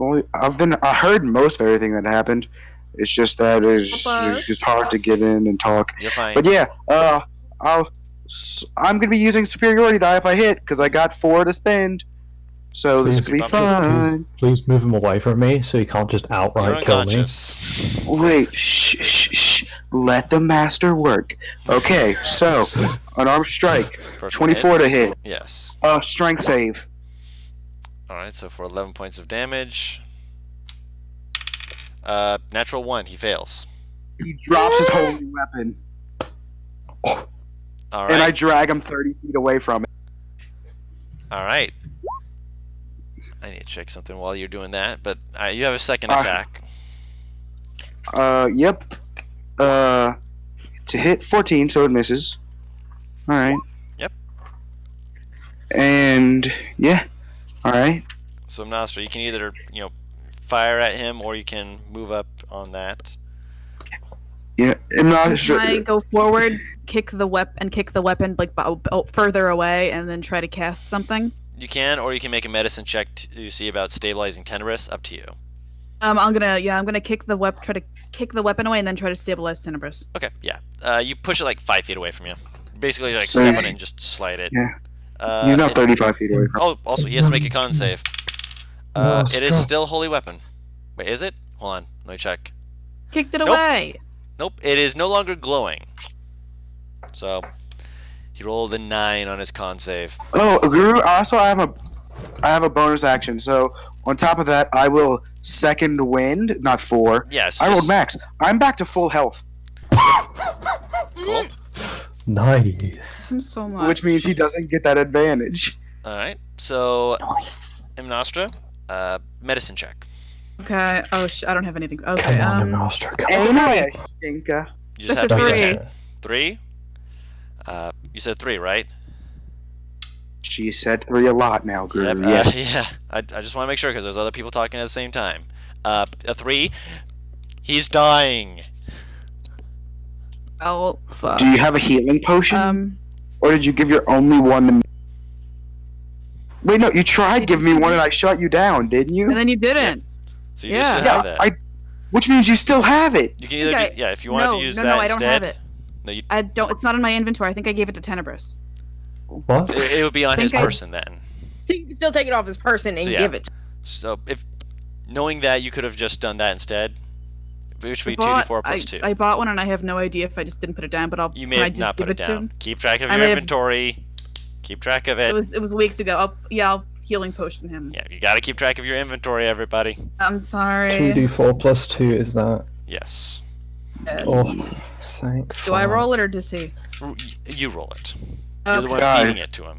I heard most of everything that happened. It's just that it's just hard to get in and talk. You're fine. But yeah, I'm gonna be using superiority die if I hit because I got 4 to spend. So this Please, could be bump fun. Please move him away from me so he can't just You're outright kill me. unconscious. Wait, shh. Let the master work. Okay, so unarmed strike, First 24 one to hits. hit. Yes. Strength save. Alright, so for 11 points of damage. Natural 1, he fails. He drops his holy weapon, and I Alright. drag him 30 feet away from it. Alright. I need to check something while you're doing that, but you have a second Uh, attack. Yep. To hit 14, so it misses. Alright. Yep. And, yeah. Alright. So Nostra, you can either, fire at him or you can move up on that. Yeah, I'm not Can sure. I go forward, kick the weapon like further away, and then try to cast something? You can, or you can make a medicine check to see about stabilizing Tenebrous. Up to you. I'm gonna try to kick the weapon away and then try to stabilize Tenebrous. Okay, yeah. You push it like 5 feet away from you. Basically, like So- step on it and just slide it. Yeah. He's not 35 feet away from Oh, also, he has to make a con save. It is Nostra. still holy weapon. Wait, is it? Hold on, let me check. Kicked it Nope. away. Nope, it is no longer glowing. So, he rolled a 9 on his con save. Oh, Guru, also I have a bonus action. So on top of that, I will second wind, not 4. Yes. I rolled max. I'm back to full health, Cool. Nice. So much. which means he doesn't get that advantage. Alright, so, Nice. Nostra, medicine check. Okay. Oh, I don't have anything. Okay. Come on, Nostra. Come Ain't on. I a stinker? You just That's have to a beat a 10. three. 3? You said 3, right? She said 3 a lot now, Guru. Yep. Yes. Yeah. I just want to make sure because there's other people talking at the same time. A 3. He's dying. Oh fuck. Do you have a healing potion? Or did you give your only one to me? Wait, no, you tried giving me one and I shut you down, didn't you? And then you didn't. So you Yeah. just Yeah, have that. which means you still have it. You can either Okay, do, if you wanted no, to use no, that no, I don't instead. have it. No, you. I don't. It's not in my inventory. I think I gave it to Tenebrous. What? It would be on his Think I- person then. So you can still take it off his person and So, yeah. give it. So if knowing that, you could have just done that instead, which would be Bought- 2d4 plus 2. I bought one and I have no idea if I just didn't put it down. But You can may I have just not give put it to down. him? Keep track of I your may have- inventory. Keep track of it. It was weeks ago. I'll healing potion him. Yeah, you gotta keep track of your inventory, everybody. I'm sorry. 2d4 plus 2 is that? Yes. Yes. Oh, thank Do I fuck. roll it or does he? You roll it. You're the Okay. one Guys. feeding it to him.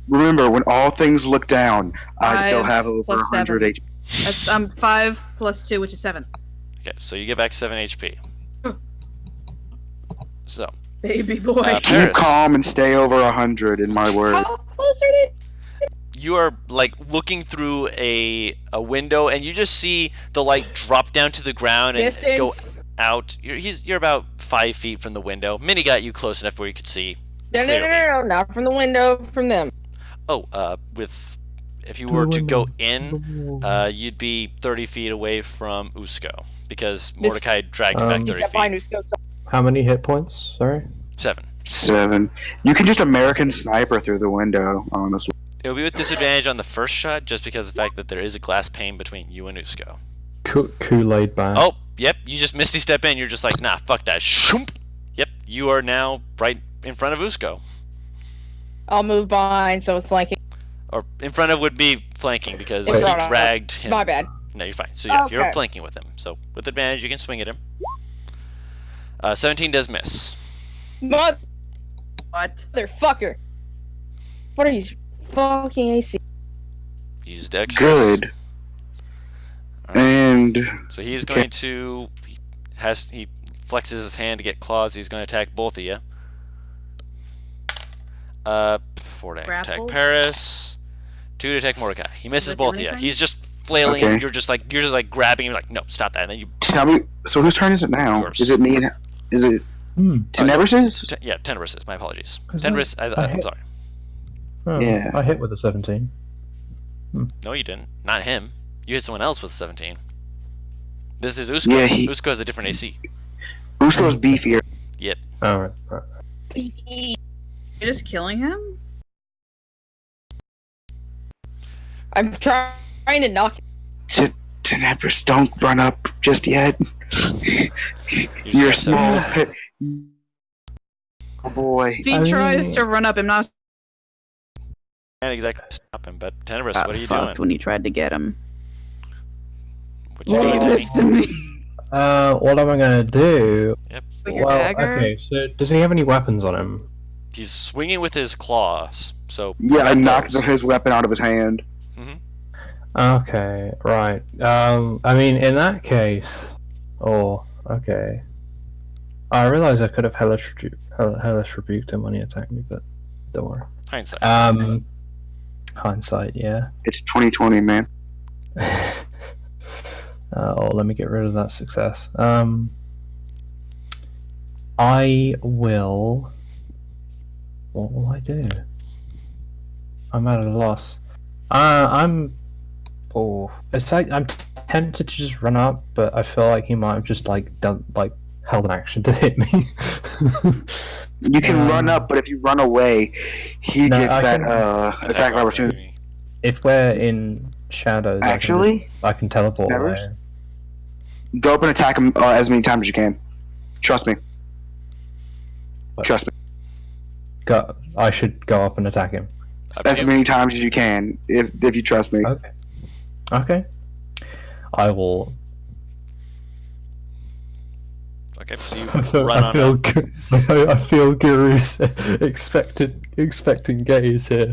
Remember, when all things look down, I still 5 have over plus 100 7. HP. That's 5 plus 2, which is 7. Okay, so you get back 7 HP. So, Baby boy. Paris, Keep calm and stay over 100 in my word. How close are they? you are like looking through a window, and you just see the light drop down to the ground and go Distance. out. You're about 5 feet from the window. Minnie got you close enough where you could see. No, clearly. not from the window, from them. Oh, if you were to go in, you'd be 30 feet away from Usko because Mordecai dragged you back 30 Except mine feet. was still How many hit points? Sorry. 7. 7. You can just American sniper through the window, honestly. It'll be with disadvantage on the first shot, just because of the fact that there is a glass pane between you and Usko. Kool-Aid man. Oh, yep, you just misty step in. You're just like, nah, fuck that. Shoomp. Yep, you are now right in front of Usko. I'll move behind, so it's flanking. Or in front of would be flanking, because In you front of. dragged him. My bad. No, you're fine. So yeah, Okay. you're flanking with him. So with advantage, you can swing at him. 17 does miss. What? Motherfucker. What are these fucking AC? He's Dex. Good. And So he's going to he flexes his hand to get claws. He's going to attack both of you. 4 to attack Grapple? Paris. 2 to attack Mordecai. He misses Does it do both of you. anything? He's just flailing. Okay. You're just like grabbing him. Like, no, stop that. And then you. tell me, so whose turn is it now? Yours. Is it me? Is it Tenebris's? Yeah, Tenebris's. My apologies. Is Tenebris. I I'm hit- sorry. Oh, Yeah. I hit with a 17. No, you didn't. Not him. You hit someone else with 17. This is Usko. Yeah, Usko has a different AC. Usko's beefier. Yep. Alright. Right. You're just killing him? I'm trying to knock him. Tenebris, don't run up just yet. You're just small. have Oh boy. If he I tries mean- to run up him, not Can't exactly stop him, but Tenebris, what are you doing? when you tried to get him. What you Well, doing? Leave this to me. What am I gonna do? With your Well, dagger? okay, so does he have any weapons on him? He's swinging with his claws. So Yeah, I knocked those. his weapon out of his hand. Okay, right. I mean, in that case, okay. I realize I could have hellish rebuked him when he attacked me, but don't worry. Hindsight. Hindsight, yeah. It's 2020, man. Let me get rid of that success. I will. What will I do? I'm at a loss. It's like I'm tempted to just run up, but I feel like he might have just held an action to hit me. You can run up, but if you run away, he No, gets I that can- attack of opportunity. If we're in shadows, Actually, I can teleport Never? away. go up and attack him as many times as you can. Trust me. What? Trust me. I should go up and attack him. As many times as you can, if you trust me. Okay. Okay. I will. Okay, so you I feel, run I on feel, up. I feel Guru's expecting gaze here.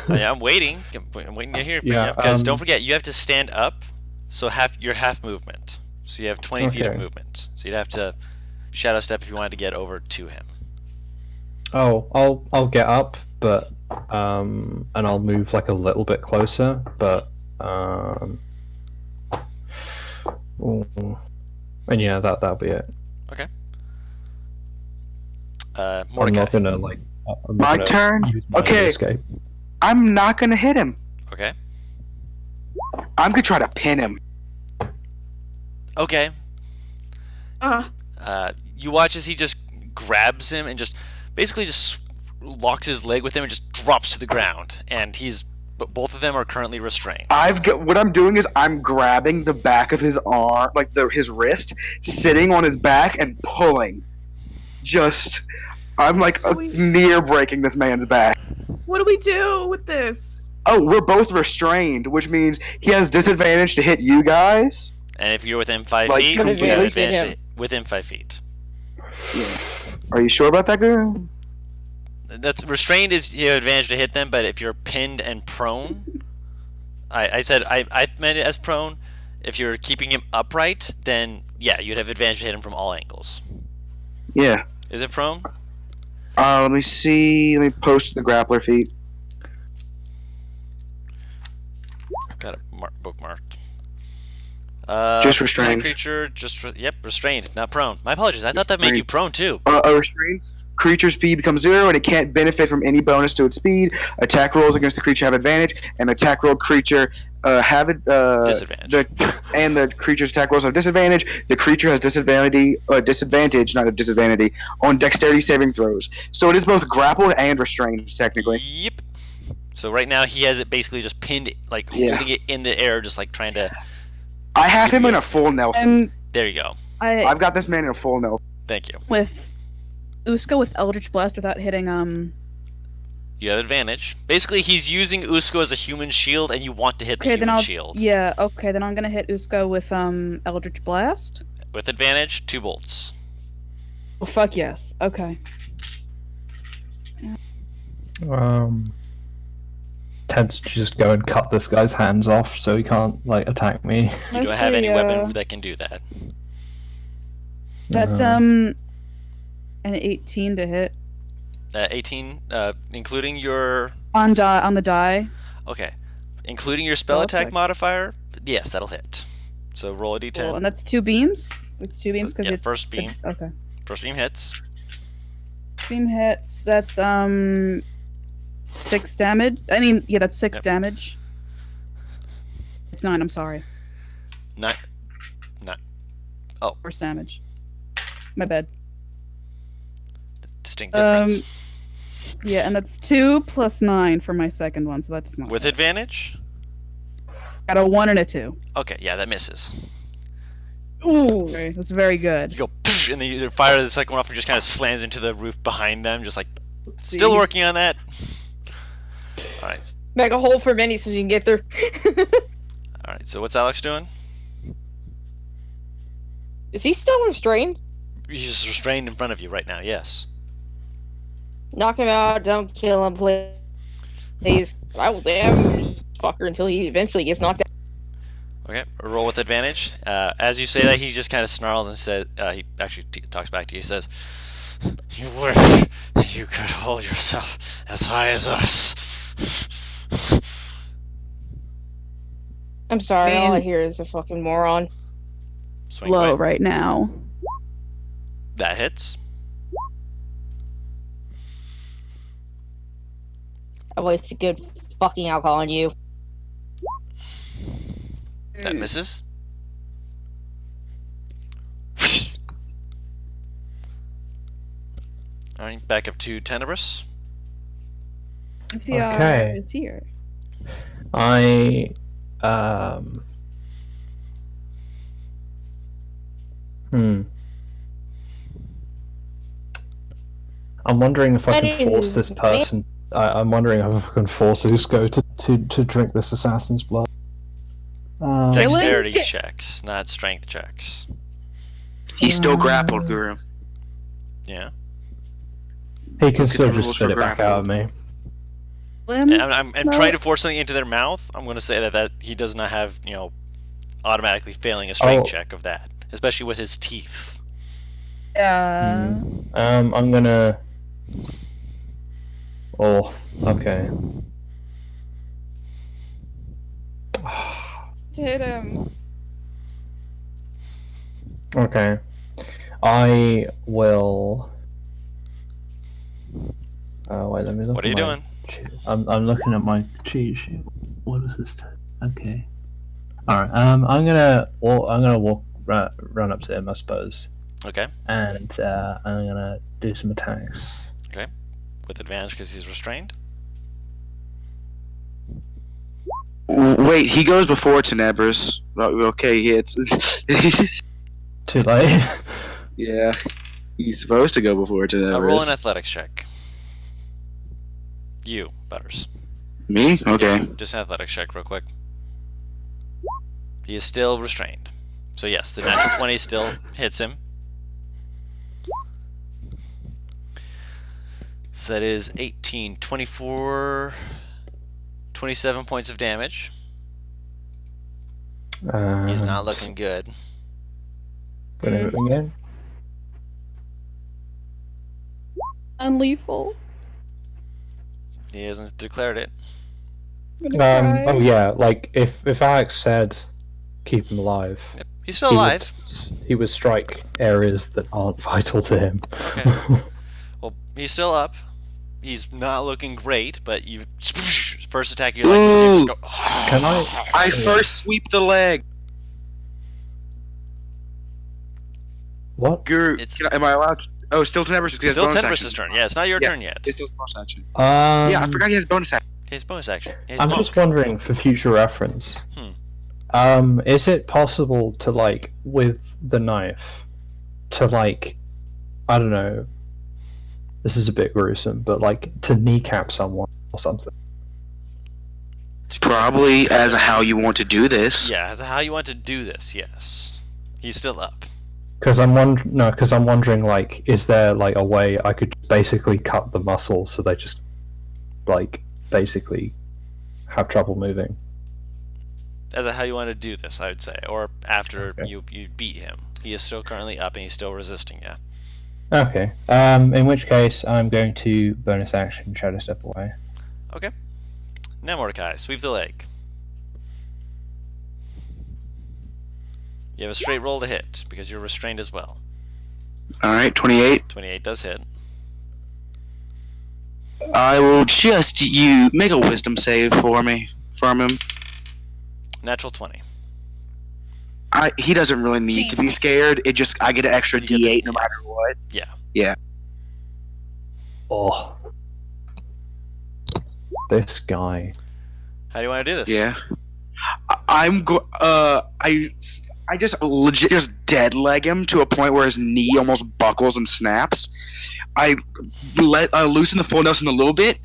Yeah, I'm waiting. I'm waiting to hear from Yeah, you. Because don't forget, you have to stand up, so you're half movement. So you have 20 feet of Okay. movement. So you'd have to shadow step if you wanted to get over to him. Oh, I'll get up, but and I'll move like a little bit closer, but ooh. And yeah, that'll be it. I'm Mordecai. not gonna like. I'm not My gonna turn? use my Okay. escape. I'm not gonna hit him. Okay. I'm gonna try to pin him. Okay. Uh, You watch as he just grabs him and just basically just locks his leg with him and just drops to the ground. And both of them are currently restrained. What I'm doing is I'm grabbing the back of his arm, like his wrist, sitting on his back and pulling. I'm like near breaking this man's back. what do we do with this? Oh, we're both restrained, which means he has disadvantage to hit you guys. And if you're within 5 Like, feet, completely you have hit advantage him. within 5 feet. Are you sure about that, girl? That's restrained is you have advantage to hit them, but if you're pinned and prone, I said I meant it as prone. If you're keeping him upright, then yeah, you'd have advantage to hit him from all angles. Yeah. Is it prone? Let me see. Let me post the grappler feat. Got it bookmarked. Just restrained. Creature, restrained, not prone. My apologies. I thought that made you prone too. A restrained creature's speed becomes 0, and it can't benefit from any bonus to its speed. Attack rolls against the creature have advantage, and attack rolled creature have it Disadvantage. and the creature's attack rolls have disadvantage. The creature has disadvantage, not a disadvantage, on dexterity saving throws. So it is both grappled and restrained, technically. Yep. So right now he has it basically just pinned, like holding it in the air, just like trying to. I have him in a Yes. full Nelson. There you go. I've got this man in a full Nelson. Thank you. With Usko with Eldritch Blast without hitting You have advantage. Basically, he's using Usko as a human shield, and you want to hit the Okay, then human I'll shield. yeah. Okay, then I'm gonna hit Usko with Eldritch Blast. With advantage, 2 bolts. Oh fuck yes. Okay. Tempted to just go and cut this guy's hands off so he can't like attack me. You don't have any weapon that can do that. That's an 18 to hit 18, including your. on the die. Okay. Including your spell Okay. attack modifier, yes, that'll hit. So roll a d10. Cool. And that's 2 beams. It's 2 beams So, because yeah, it's first beam. Okay. First beam hits. Beam hits. That's 6 damage. I mean, yeah, that's 6 Yep. damage. It's 9. I'm sorry. 9. Worst damage. My bad. Distinct difference. Yeah, and that's 2 plus 9 for my second one, so that's not. With bad. advantage? Got a 1 and a 2. Okay, yeah, that misses. Ooh, okay, that's very good. You go, poosh, and then you fire the second one off and just kind of slams into the roof behind them, just like, still working on that. Alright, Make a hole for Minnie so she can get through. alright, so what's Alex doing? Is he still restrained? He's just restrained in front of you right now, yes. Knock him out. Don't kill him, please. I will damn this fucker until he eventually gets knocked out. Okay, roll with advantage. As you say that, he just kind of snarls and says, he actually talks back to you, he says, "You wish you could hold yourself as high as us." I'm sorry, all I Man. hear is a fucking moron. Swing Low away. right now. That hits. I wasted good fucking alcohol on you. That misses. Alright, back up to Tenebris. VR Okay. is here. I I'm wondering if I can force this person. I'm wondering if I can force Usko to drink this assassin's blood. Dexterity Really? checks, not strength checks. He's still grappled, Guru. Yeah. He can Look at still the just rules spit for it back out of me. And I'm No. trying to force something into their mouth. I'm going to say that he does not have, automatically failing a strength Oh. check of that, especially with his teeth. I'm gonna. Oh, okay. Hit him. Okay. I will. Wait, let me look. What are you at my doing? I'm looking at my cheat sheet. What is this? Okay. All right. I'm gonna walk run up to him, I suppose, Okay, and I'm gonna do some attacks. with advantage because he's restrained. Wait, he goes before Tenebris. Okay, he hits. Too late. Yeah, he's supposed to go before Roll an Tenebris. athletics check. You, Butters. Me? Okay. Yeah, just an athletics check, real quick. He is still restrained. So yes, the natural 20 still hits him. So that is 18, 24, 27 points of damage. He's not looking good. Gonna hit him again. Unlethal. He hasn't declared it. I'm gonna cry. Oh yeah, like if Alex said keep him alive, Yep. He's still alive. he would strike areas that aren't vital to him. Okay. Well, he's still up. he's not looking great, but you first attack, you're like, you just go, Can I? I first sweep the leg. What? Guru, It's- am I allowed? Oh, still 10 versus. still 10 versus turn. Yeah, it's not your Yeah. turn yet. It's still bonus action. Yeah, I forgot he has bonus action. His bonus action. His I'm monk. just wondering for future reference. Is it possible to like with the knife to like, I don't know. This is a bit gruesome, but like to kneecap someone or something. Probably as how you want to do this. Yeah, as how you want to do this. Yes, he's still up. Because I'm wondering like, is there like a way I could basically cut the muscle so they just like basically have trouble moving? As a how you want to do this, I would say, or after Okay. you beat him. He is still currently up and he's still resisting you. Okay. In which case, I'm going to bonus action shadow step away. Okay. Now Mordecai, sweep the leg. You have a straight roll to hit because you're restrained as well. All right, 28. 28 does hit. I will just you make a wisdom save for me from him. Natural 20. He doesn't really need to be Jesus. scared. It just I get an extra You get the- D8 no matter what. Yeah. Oh. This guy. How do you want to do this? Yeah. I just legit just dead leg him to a point where his knee almost buckles and snaps. I loosen the full Nelson a little bit,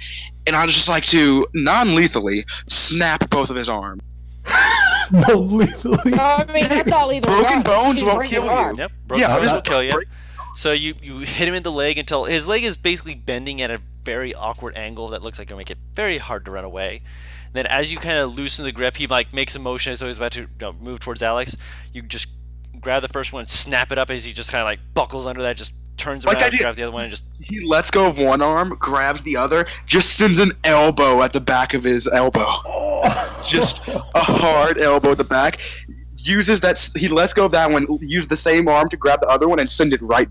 and I just like to non-lethally snap both of his arms. No, lethally. No, I mean, that's all either Broken one. bones Just won't break kill his you. arm. Yep. Broken Yeah, bones that- will kill you. break- So you hit him in the leg until his leg is basically bending at a very awkward angle that looks like it'll make it very hard to run away. Then as you kind of loosen the grip, he like makes a motion as though he's about to move towards Alex. You just grab the first one, snap it up as he just kind of like buckles under that, just turns Like I around, did. grabs the other one, and just He lets go of one arm, grabs the other, just sends an elbow at the back of his elbow. Just a hard elbow at the back. Uses that. He lets go of that one. Use the same arm to grab the other one and send it right.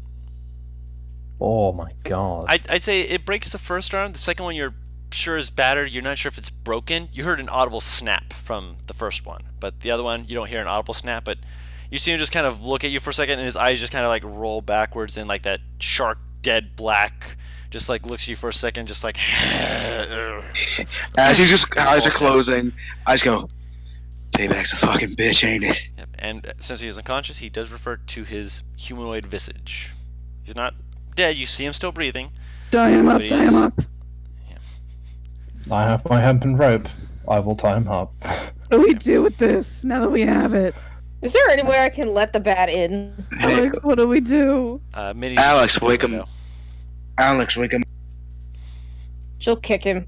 Oh my god. I'd say it breaks the first arm. The second one you're sure is battered. You're not sure if it's broken. You heard an audible snap from the first one, but the other one you don't hear an audible snap. But you see him just kind of look at you for a second, and his eyes just kind of like roll backwards in like that shark dead black. Just like looks at you for a second, just like. As he's just eyes are closing, I just go, "Payback's a fucking bitch, ain't it?" Yep. And since he is unconscious, he does refer to his humanoid visage. He's not dead. You see him still breathing. Tie him up, But tie he's- him up. I have my hempen rope. I will tie him up. What do we do with this now that we have it? Is there any way I can let the bat in? Alex, what do we do? Minnie Alex, just wake him. window. Alex, wake him. She'll kick him.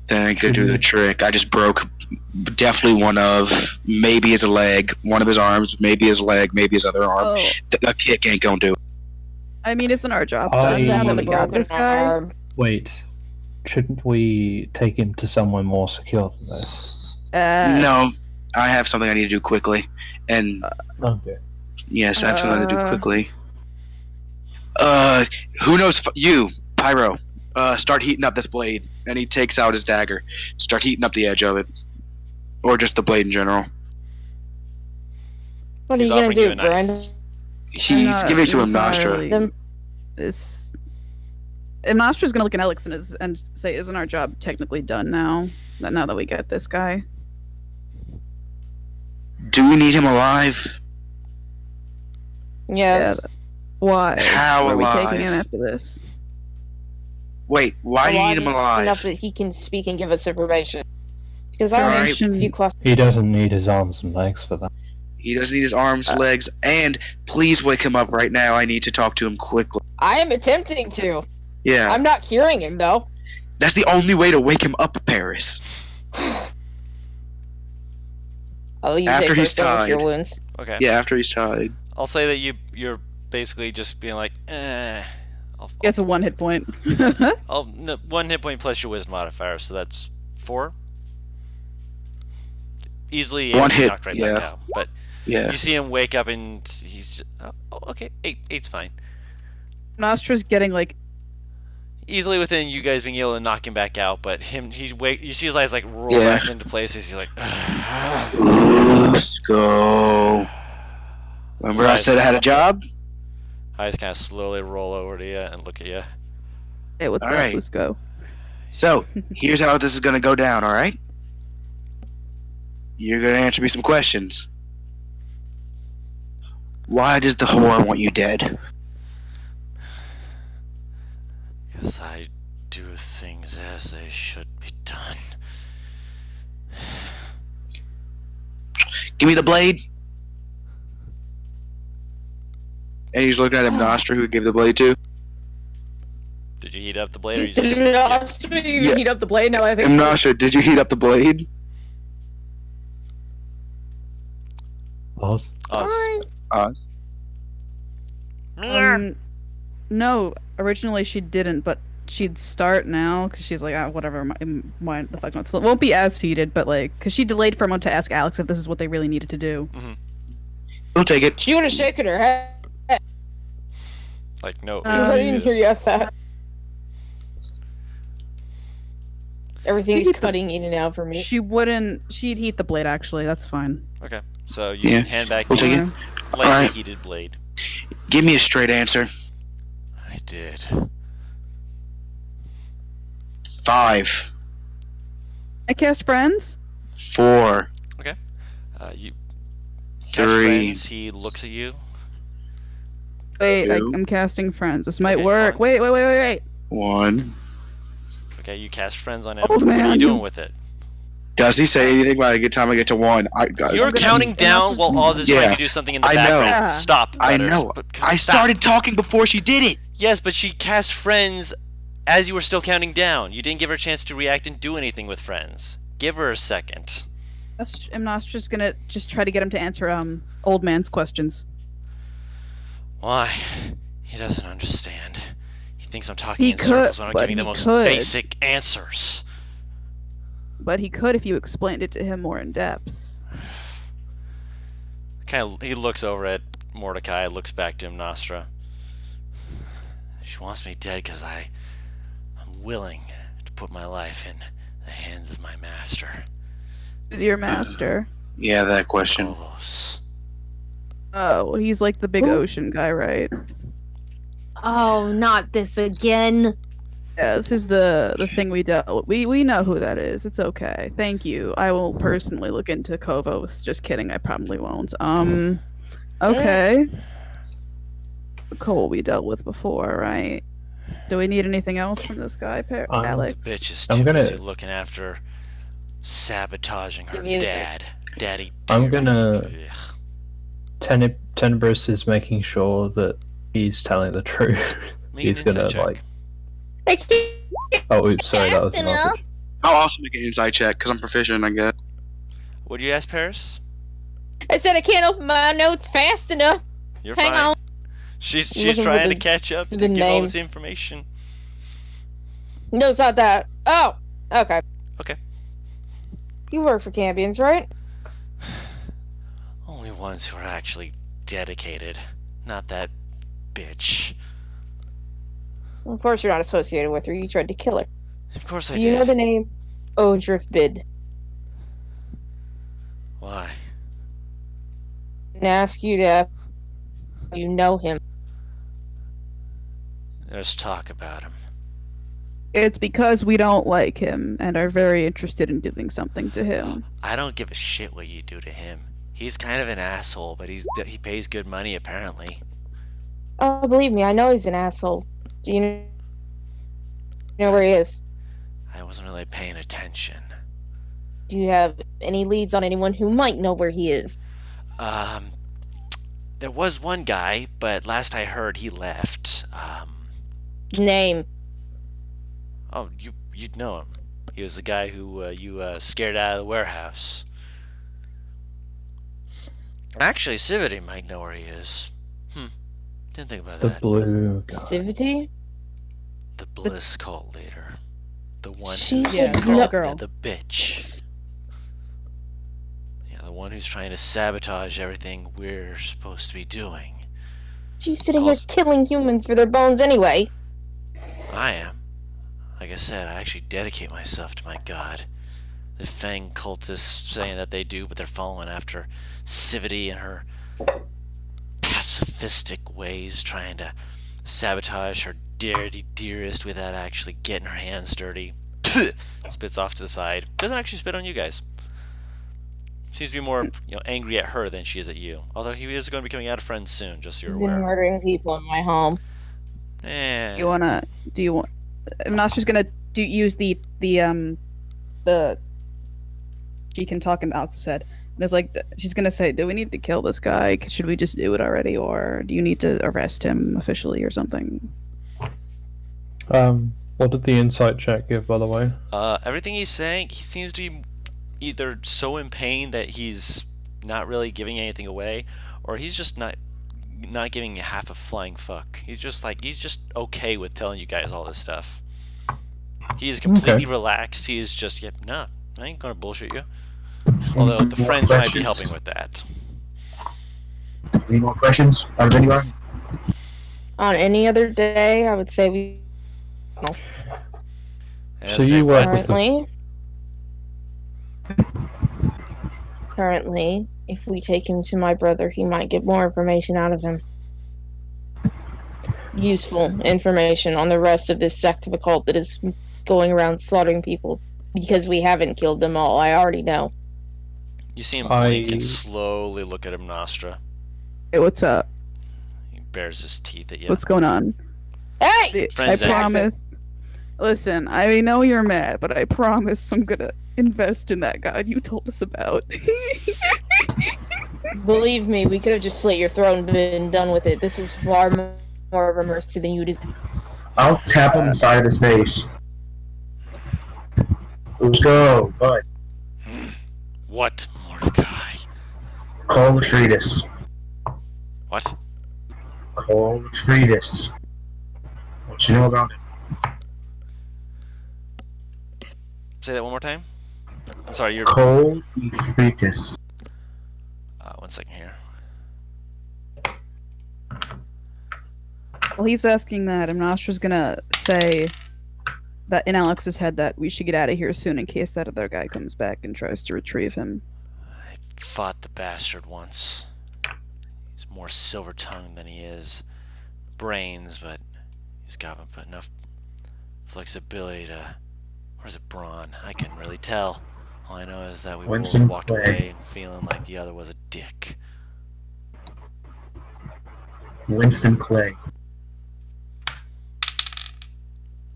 That ain't gonna do the trick. I just broke definitely one of, maybe his leg, one of his arms, maybe his leg, maybe his other arm. Oh, A kick ain't gonna do it. I mean, it's in our job. I- Just now that we got Broken this guy. arm. Wait. Shouldn't we take him to somewhere more secure than this? No, I have something I need to do quickly. And Okay. yes, I have something to do Uh. quickly. Who knows? You, Pyro, start heating up this blade. And he takes out his dagger. Start heating up the edge of it. Or just the blade in general. What are He's you gonna offering you do, a knife. Brandon? He's giving it to him, Nostra. entirely- Them- This. And Nostra's gonna look at Alex and say, "Isn't our job technically done now? Now that we get this guy?" Do we need him alive? Yes. Why? How Where are we alive? taking him after this? Wait, why do you need him alive? Enough that he can speak and give us information. Because I Alright. have a few questions. He doesn't need his arms and legs for that. He doesn't need his arms, legs, and please wake him up right now. I need to talk to him quickly. I am attempting to. Yeah, I'm not curing him, though. that's the only way to wake him up, Paris. I'll use After it he's for some of your tied. wounds. Okay. Yeah, after he's tied. I'll say that you're basically just being like, I'll, Gets a 1 hit point. no, 1 hit point plus your wisdom modifier, so that's 4. Easily One able to hit, knocked right yeah. back out. But Yeah. you see him wake up and he's just, okay, eight's fine. Nostra's getting like easily within you guys being able to knock him back out, but you see his eyes like roll back into place. He's like, Let's go. Remember I said I had a job? Eyes kind of slowly roll over to you and look at you. Hey, what's All up? right. Let's go. So, here's how this is going to go down, alright? You're going to answer me some questions. Why does the whore want you dead? Because I do things as they should be done. Give me the blade. And he's looking at him, Nostra, who he gave the blade to. Did you heat up the blade, or you Did just? you not Yeah. heat up the blade? No, I think. Nostra, did you heat up the blade? Oz? Us. No, originally she didn't, but she'd start now because she's like, whatever, why the fuck not? So it won't be as heated, but like, because she delayed for a month to ask Alex if this is what they really needed to do. Don't take it. She would have shaken her head. Like, no. Because I didn't hear you ask that. Everything's cutting in and out for me. She'd heat the blade actually, that's fine. Okay, so you Yeah. hand back We'll take the it. lightly Alright. heated blade. Give me a straight answer. I did. 5. I cast friends? 4. You catch 3. friends. He looks at you. Wait, 2. I'm casting friends. This might Okay, work. fine. Wait. 1. Okay, you cast friends on him. Old What are man, you doing you- with it? Does he say anything by the time I get to 1? You're counting down while Oz is trying Yeah, to do something in the I know. background. Yeah. Stop. I Butters. know. I Stop. started talking before she did it. Yes, but she cast friends as you were still counting down. You didn't give her a chance to react and do anything with friends. Give her a second. I'm not just gonna try to get him to answer old man's questions. Why? He doesn't understand. He thinks I'm talking He in circles could, when I'm but giving the he most could. basic answers. But he could if you explained it to him more in depth. He looks over at Mordecai, looks back to him, Nostra. She wants me dead because I'm willing to put my life in the hands of my master. Who's your master? Yeah, that question. Kolos. Oh, he's like the big ocean guy, right? Oh, not this again. Yeah, this is the thing we dealt with. We know who that is. It's okay. Thank you. I will personally look into Kovos. Just kidding, I probably won't. Okay. Cole we dealt with before, right? Do we need anything else from this guy, Alex? Bitch is I'm too gonna- busy looking after sabotaging her The music. dad. Daddy. I'm gonna- Ugh. Tenebris is making sure that he's telling the truth. Make an He's gonna insight check. like. Excuse Oh, oops, sorry, that was an Fast message. I'll also make an insight check because I'm proficient, I guess. What'd you ask, Paris? I said I can't open my notes fast enough. You're Hang fine. on. She's Looking for trying to the- catch up to the give all name. this information. No, it's not that. Oh, okay. Okay. You work for Cambions, right? Only ones who are actually dedicated, not that bitch. Well, of course you're not associated with her. You tried to kill her. Of course I Do you know did. the name Odriff Bid? Why? And ask you to you know him. There's talk about him. It's because we don't like him and are very interested in doing something to him. I don't give a shit what you do to him. He's kind of an asshole, but he pays good money apparently. Oh, believe me, I know he's an asshole. Do you know where he is? I wasn't really paying attention. Do you have any leads on anyone who might know where he is? There was one guy, but last I heard he left. Name. Oh, you'd know him. He was the guy who you scared out of the warehouse. Actually, Civity might know where he is. Didn't think about The that. blue guy. Civity? The Bliss cult leader. The one She's who's a called girl. the bitch. Yeah, the one who's trying to sabotage everything we're supposed to be doing. You sitting here Calls- killing humans for their bones anyway. I am. Like I said, I actually dedicate myself to my god. The Fang cultists saying that they do, but they're following after Civity and her pacifistic ways, trying to sabotage her dirty dearest without actually getting her hands dirty. Spits off to the side. Doesn't actually spit on you guys. Seems to be more, angry at her than she is at you. Although he is going to be coming out of friends soon, just so you're He's been aware. murdering people in my home. Eh. Do you want? I'm not just gonna use the she can talk in Alex's head. And it's like she's gonna say, "Do we need to kill this guy? Should we just do it already, or do you need to arrest him officially or something?" What did the insight check give, by the way? Everything he's saying, he seems to be either so in pain that he's not really giving anything away, or he's just not giving you half a flying fuck. He's just okay with telling you guys all this stuff. He is completely relaxed. He is just, nah, I ain't gonna bullshit you. Although the friends might be helping with that. Any more questions out of anyone? On any other day, I would say we. No. So you work with the... Currently, if we take him to my brother, he might get more information out of him. Useful information on the rest of this sect of a cult that is going around slaughtering people because we haven't killed them all. I already know. You see him blink and slowly look at him, Nostra. Hey, what's up? He bares his teeth at you. What's going on? Hey! I promise. Listen, I know you're mad, but I promise I'm gonna invest in that god you told us about. Believe me, we could have just slit your throat and been done with it. This is far more of a mercy than you deserve. I'll tap him inside of his face. Let's go, bud. What, Mordecai? Call the treatise. What? Call the treatise. What you know about it? Say that one more time. I'm sorry, you're... Call the treatise. 1 second here. Well, he's asking that, and Nostra's gonna say that in Alex's head that we should get out of here soon in case that other guy comes back and tries to retrieve him. I fought the bastard once. He's more silver-tongued than he is brains, but he's got enough flexibility to... Where's it brawn? I couldn't really tell. All I know is that we both walked away and feeling like the other was a dick. Winston Clay.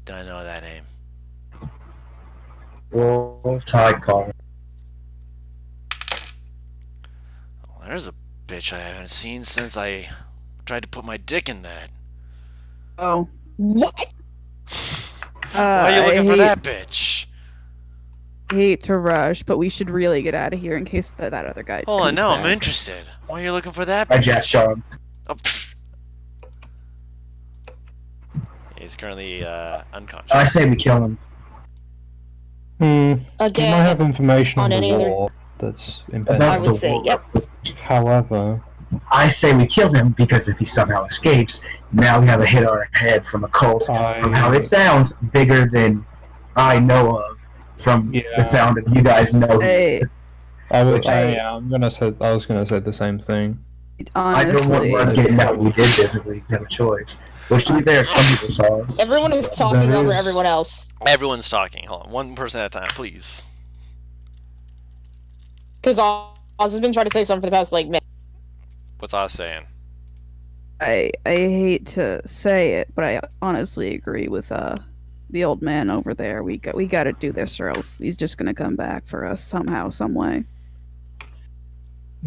Do I know that name? Roll Tide Call. Well, there's a bitch I haven't seen since I tried to put my dick in that. Oh. What? Why are you looking for that bitch? I hate to rush, but we should really get out of here in case that other guy Hold on, comes now back. I'm interested. Why are you looking for that I bitch? Jack Sean. Oh, he's currently unconscious. I say we kill him. You Again, might have information on on any the other- war that's I impending. would say yes. However, I say we kill him because if he somehow escapes, now we have a hit on our head from a cult. From how it sounds, bigger than I know of. From the sound of you guys know. Hey, I was gonna say the same thing. I don't want honestly, to get that we did this if we have a choice. Which to be fair, some people saw us. Everyone is talking That over is- everyone else. Everyone's talking. Hold on, one person at a time, please. Because Oz has been trying to say something for the past, minute. What's Oz saying? I hate to say it, but I honestly agree with the old man over there. We got to do this, or else he's just gonna come back for us somehow, some way.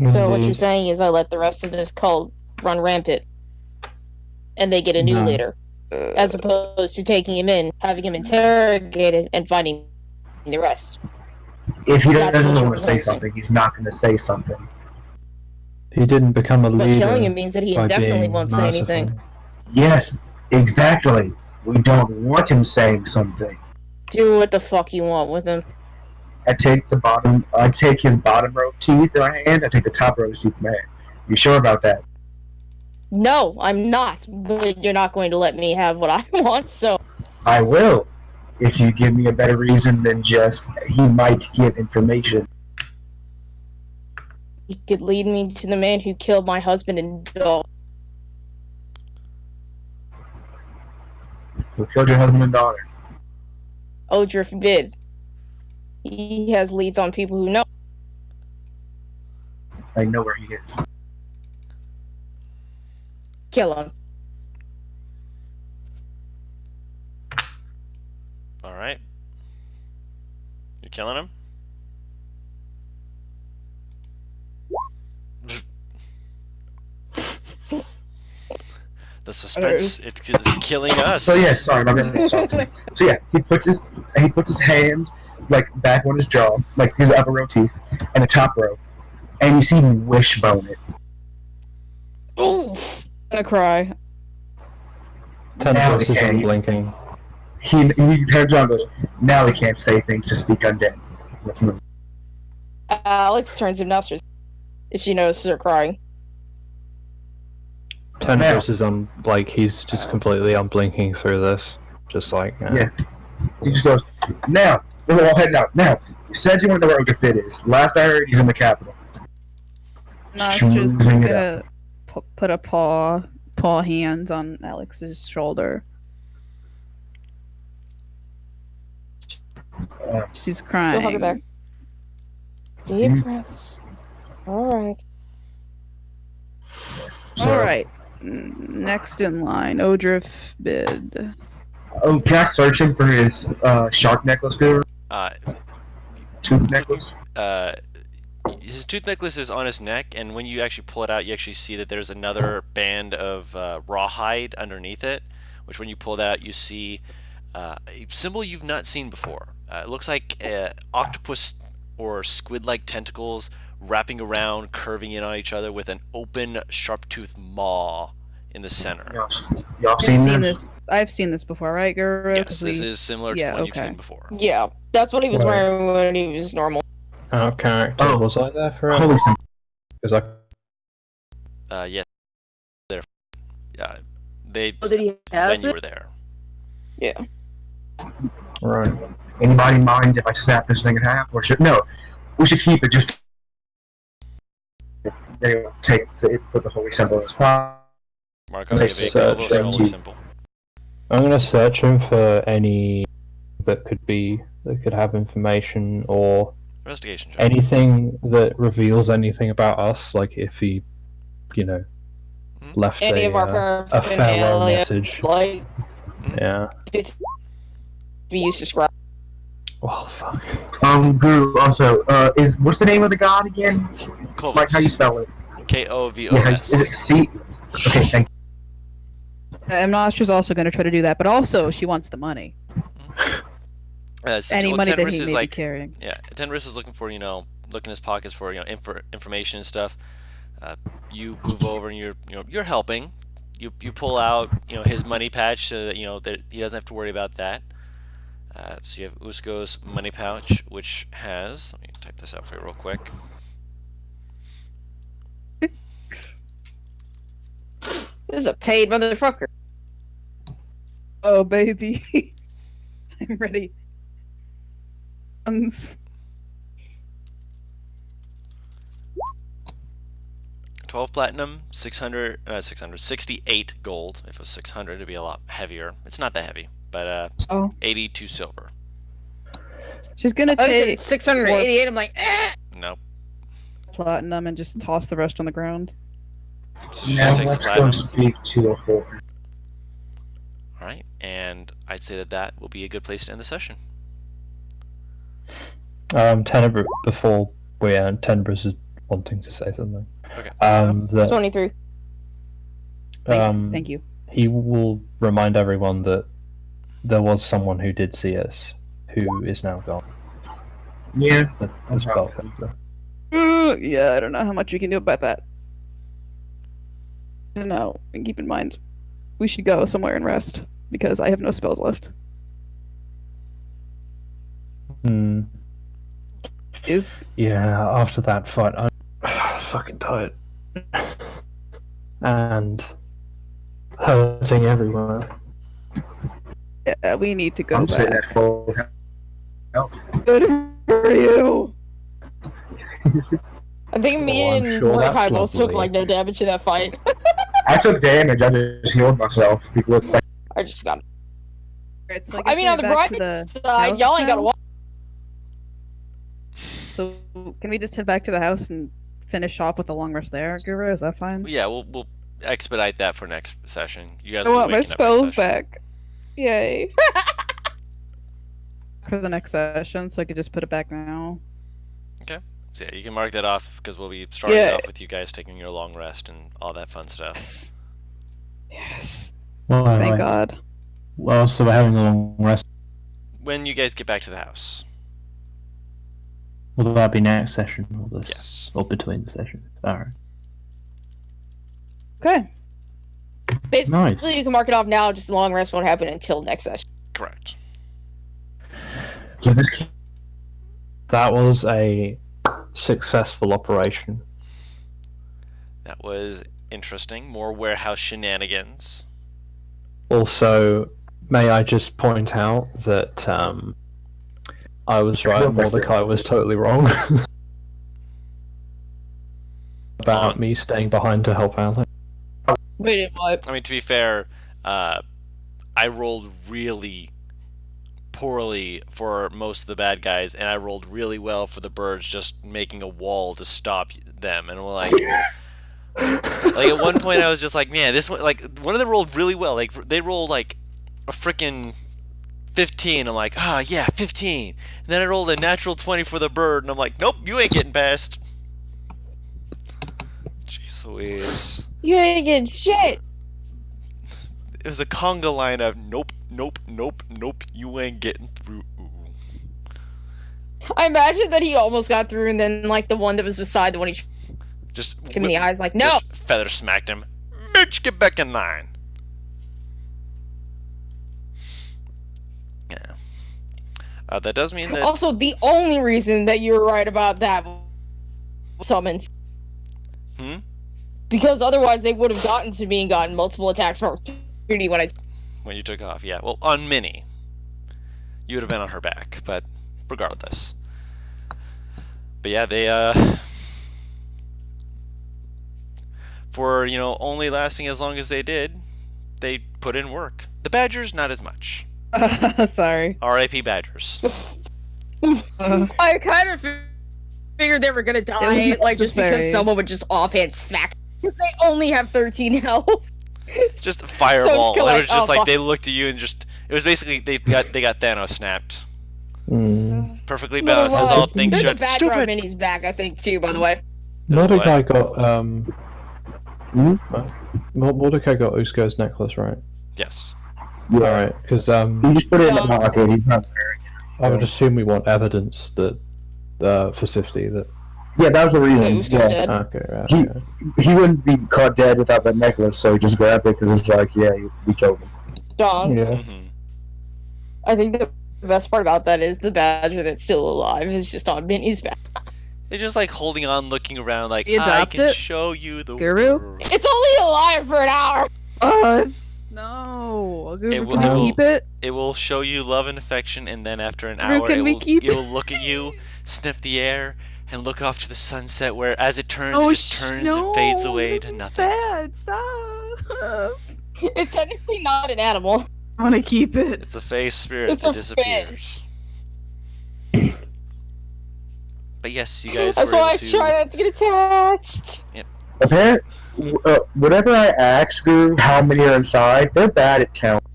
So what you're saying is I let the rest of this cult run rampant. And they get a new No. leader. As opposed to taking him in, having him interrogated, and finding the rest. If he That's doesn't what want to say you're something, he's not going to say something. He didn't become a But leader. killing him means that he by indefinitely being won't say anything. merciful. Yes, exactly. We don't want him saying something. Do what the fuck you want with him. I take his bottom row teeth in my hand, I take the top row teeth in my hand. You sure about that? No, I'm not. But you're not going to let me have what I want, so... I will. if you give me a better reason than just he might give information. You could lead me to the man who killed my husband and dog. Who killed your husband and daughter? Odriff Bid. He has leads on people who know. I know where he is. Kill him. Alright. You're killing him? The suspense, it's killing us. So yeah, sorry, my memory. So yeah, he puts his hand like back on his jaw, like his upper row teeth, and the top row, and you see him wishbone it. Oof! I'm gonna cry. Tenebris is unblinking. He turns around and goes, now he can't say things to speak undead. Let's move. Alex turns him nostrils if she notices her crying. Tenebris is he's just completely unblinking through this. Just like, Yeah. He just goes, now, we're all heading out. Now, you said you want to know where Odriff is. Last I heard, he's in the capital. Nostra's Schmoozing it gonna put a paw hand on Alex's shoulder. She's crying. She'll hug her back. Deep breaths. Alright. Alright. Next in line, Odriff Bid. Oh, can I search him for his shark necklace, Guru? Tooth necklace? His tooth necklace is on his neck, and when you actually pull it out, you actually see that there's another band of rawhide underneath it, which when you pull that out, you see a symbol you've not seen before. It looks like octopus or squid-like tentacles wrapping around, curving in on each other with an open, sharp-toothed maw in the center. Y'all seen this? I've seen this before, right, Guru? Yes, this is similar to the one you've seen before. Yeah, that's what he was wearing when he was normal. Out of character, was I there for it? Holy Because Yes, there. Yeah, they Did he when have you it? were there. Yeah. right. Anybody mind if I snap this thing in half? Or should no? We should keep it just. They will put the holy symbol in his pocket. Marco, They give a search global symbol. him. Simple. I'm gonna search him for any that could have information or Investigation check. anything that reveals anything about us. Like if he, left Any of our a farewell paraphernalia, message. like, Yeah. be used to describe. Well, fuck. Guru. Also, what's the name of the god again? Kovos. Like how you spell it? Kovos. Is it C? Okay, thank Nostra's also going to try to do that, but also she wants the money. Any money that Tenebris he is may like, be carrying. yeah, Tenebris is looking for, looking in his pockets for, information and stuff. You move over and you're helping. You pull out, his money pouch so that, that he doesn't have to worry about that. So you have Usko's money pouch, which has, let me type this out for you real quick. This is a paid motherfucker. Oh, baby. I'm ready. 12 platinum, 68 gold. If it was 600, it'd be a lot heavier. It's not that heavy, but 82 silver. She's gonna I take said 688. I'm like, Nope. platinum and just toss the rest on the ground. So she Now just takes the let's go platinum. speak to a whore. Alright, and I'd say that will be a good place to end the session. Tenebris, before we end, Tenebris is wanting to say something. Okay. That 23. Thank you. he will remind everyone that there was someone who did see us, who is now gone. Yeah. The spellcaster. Yeah, I don't know how much we can do about that. No, and keep in mind, we should go somewhere and rest because I have no spells left. Hmm. Yeah, after that fight, I'm fucking tired. And hurting everywhere. Yeah, we need to go I'm sitting back. at full health. Good for you. I think me Oh, I'm and sure Mordecai that's both took lovely. like no damage in that fight. I took damage. I just healed myself. People, it's like I just got. Alright, so I, I guess mean, we're on the back to bright the side, house y'all ain't got to now? walk. So can we just head back to the house and finish off with a long rest there, Guru? Is that fine? Yeah, we'll expedite that for next session. You guys I will want be my waking up next spells session. back. Yay. For the next session, so I could just put it back now. So yeah, you can mark that off because we'll be starting Yeah. off with you guys taking your long rest and all that fun stuff. Yes. Yes. Well, Thank God. Well, so we're having a long rest. When you guys get back to the house. Will that be next session? Or this? Yes. Or between the sessions? Alright. Okay. Basically, Nice. you can mark it off now. Just the long rest won't happen until next session. Correct. give this That was a successful operation. That was interesting. More warehouse shenanigans. Also, may I just point out that I was right, Mordecai was totally wrong about me staying behind to help Alex. Wait, what? I mean, to be fair, I rolled really poorly for most of the bad guys, and I rolled really well for the birds, just making a wall to stop them. And we're like at one point, I was just like, man, this one, like, one of them rolled really well. Like, they rolled like a freaking 15. I'm like, ah, yeah, 15. And then I rolled a natural 20 for the bird, and I'm like, nope, you ain't getting past. Jeez Louise. You ain't getting shit. It was a conga line of nope, nope, nope, nope, you ain't getting through. I imagine that he almost got through, and then like the one that was beside the one he Just in the eyes, like, no. Just feather smacked him. Bitch, get back in line. Yeah. That does mean that. Also, the only reason that you were right about that summons. Hmm? Because otherwise they would have gotten to me and gotten multiple attacks for opportunity When you took off, yeah. Well, on Minnie, you would have been on her back, but regardless. But yeah, they for, you know, only lasting as long as they did, they put in work. The Badgers, not as much. Sorry. R.I.P. Badgers. I kind of figured they were gonna die, like, just necessary. because someone would just offhand smack. Because they only have 13 health. It's just a fireball. So It it's was just oh, like fuck. they looked at you and just. It was basically they got Thanos snapped. Perfectly Never balanced as mind. all things There's a should. Badger on Stupid. Minnie's back, I think, too, by the way. There's Mordecai what? got Mordecai got Usko's necklace, right? Yes. Alright, because you just put it in the pocket. He's not. I would assume we want evidence that for Sifty that Yeah, that was the reason. Usko's Yeah. dead. okay, right, He- okay. He wouldn't be caught dead without that necklace, so he just grabbed it because it's like, yeah, we killed him. Dog. Yeah. hmm I think the best part about that is the Badger that's still alive is just on Minnie's back. They're just like holding on, looking around, like You I adopt can it, show you the Guru? world. It's only alive for an hour! No. It will- Can it we will- keep it? It will show you love and affection, and then after an Guru, hour, can we keep it will look at you, sniff the air, and look off to the sunset. Where as it turns, Oh, it just turns and fades away to nothing. Sad. Stop. It's technically not an animal. I want to keep it. It's a face spirit It's that a disappears. But yes, you guys That's were why I able to. try not to get attached. Apparently, whenever I ask Guru how many are inside, they're bad at counting.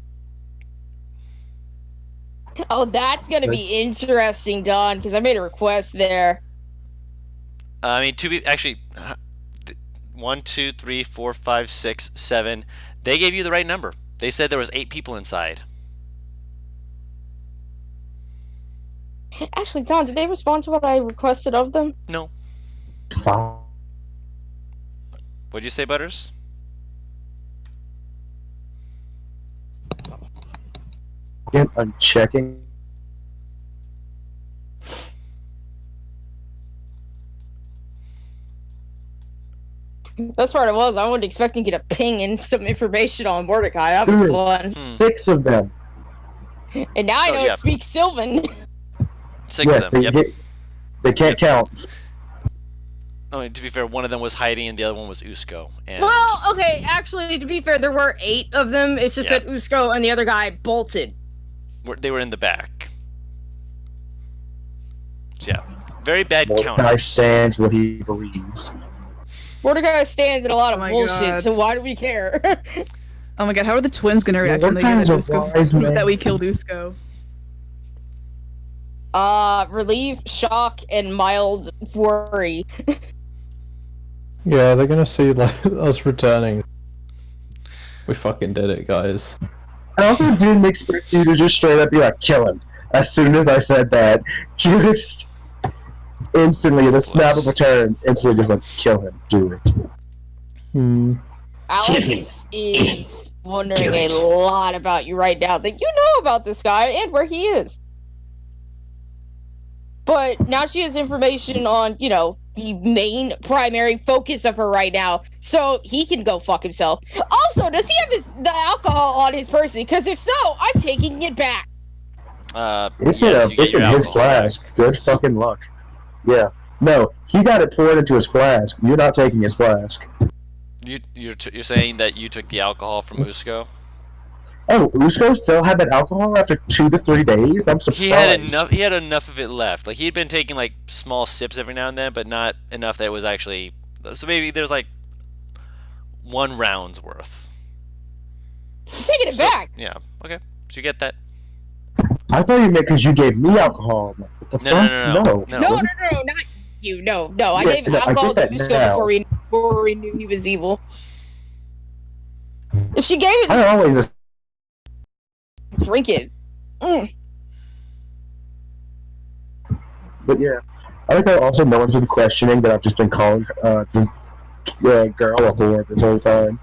Oh, that's gonna be interesting, Don, because I made a request there. I mean, to be actually, 1, 2, 3, 4, 5, 6, 7. They gave you the right number. They said there was 8 people inside. Actually, Don, did they respond to what I requested of them? No. What'd you say, Butters? Yep, I'm checking. Best part it was, I wasn't expecting to get a ping and some information on Mordecai. That was Good. fun. 6 of them. And now I Oh, know yeah. it speaks Sylvan. 6 of them. Yep. They can't count. I mean, to be fair, one of them was hiding and the other one was Usko. And Well, okay, actually, to be fair, there were 8 of them. It's just Yeah. that Usko and the other guy bolted. they were in the back. So, yeah. Very bad Mordecai counters. stands what he believes. Mordecai stands in a lot of Oh my bullshit, God. so why do we care? Oh my god, how are the twins gonna react when they hear that that we killed Usko? Relief, shock, and mild worry. Yeah, they're gonna see like us returning. We fucking did it, guys. I also didn't expect you to just straight up be like, kill him. As soon as I said that, just instantly, the snap of a turn, instantly just like, kill him, do it. Hmm. Alex is wondering a lot about you right now that you know about this guy and where he is. But now she has information on, you know, the main primary focus of her right now, so he can go fuck himself. Also, does he have the alcohol on his person? Because if so, I'm taking it back. It's yes, you get it's in your his alcohol flask. back. Good fucking luck. Yeah. No, he got it poured into his flask. You're not taking his flask. You're saying that you took the alcohol from Usko? Oh, Usko still had that alcohol after 2 to 3 days? I'm surprised. He had enough of it left. Like, he had been taking like small sips every now and then, but not enough that it was actually. So maybe there's like 1 round's worth. I'm taking it back. Yeah. Okay. So you get that. I thought you meant because you gave me alcohol. What the No, fuck? no. No, not you. No. I Yeah, gave no, I alcohol to get that Usko now. before we knew he was evil. If she gave it, I always drink it. But yeah, I think also no one's been questioning that I've just been calling this girl a whore this whole time.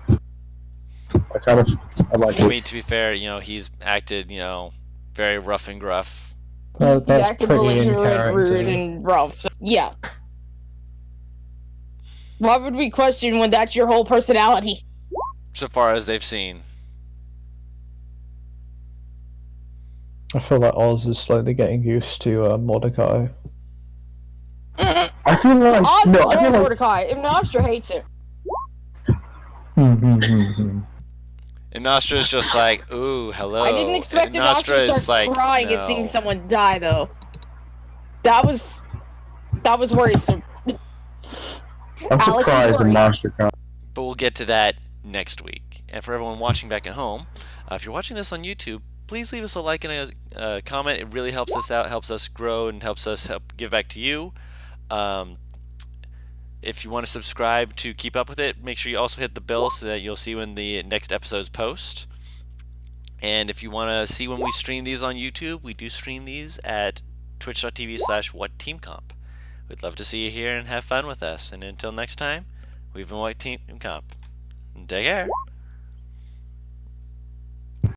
I like I it. mean, to be fair, you know, he's acted, you know, very rough and gruff. That's He's acting pretty in belligerent, rude, character. and rough. So, yeah. Why would we question when that's your whole personality? So far as they've seen. I feel like Oz is slowly getting used to Mordecai. I feel like Oz no, I enjoys feel like Mordecai. If Nostra hates him. And Nostra's just like, ooh, hello. I didn't expect And Nostra to is start like, crying no. at seeing someone die, though. That was worrisome. I'm Alex is surprised in worried. Monster Con. But we'll get to that next week. And for everyone watching back at home, if you're watching this on YouTube, please leave us a like and a comment. It really helps us out, helps us grow, and helps us give back to you. If you want to subscribe to keep up with it, make sure you also hit the bell so that you'll see when the next episodes post. And if you want to see when we stream these on YouTube, we do stream these at twitch.tv/whatteamcomp. We'd love to see you here and have fun with us. And until next time, we've been What Team Comp. Take care.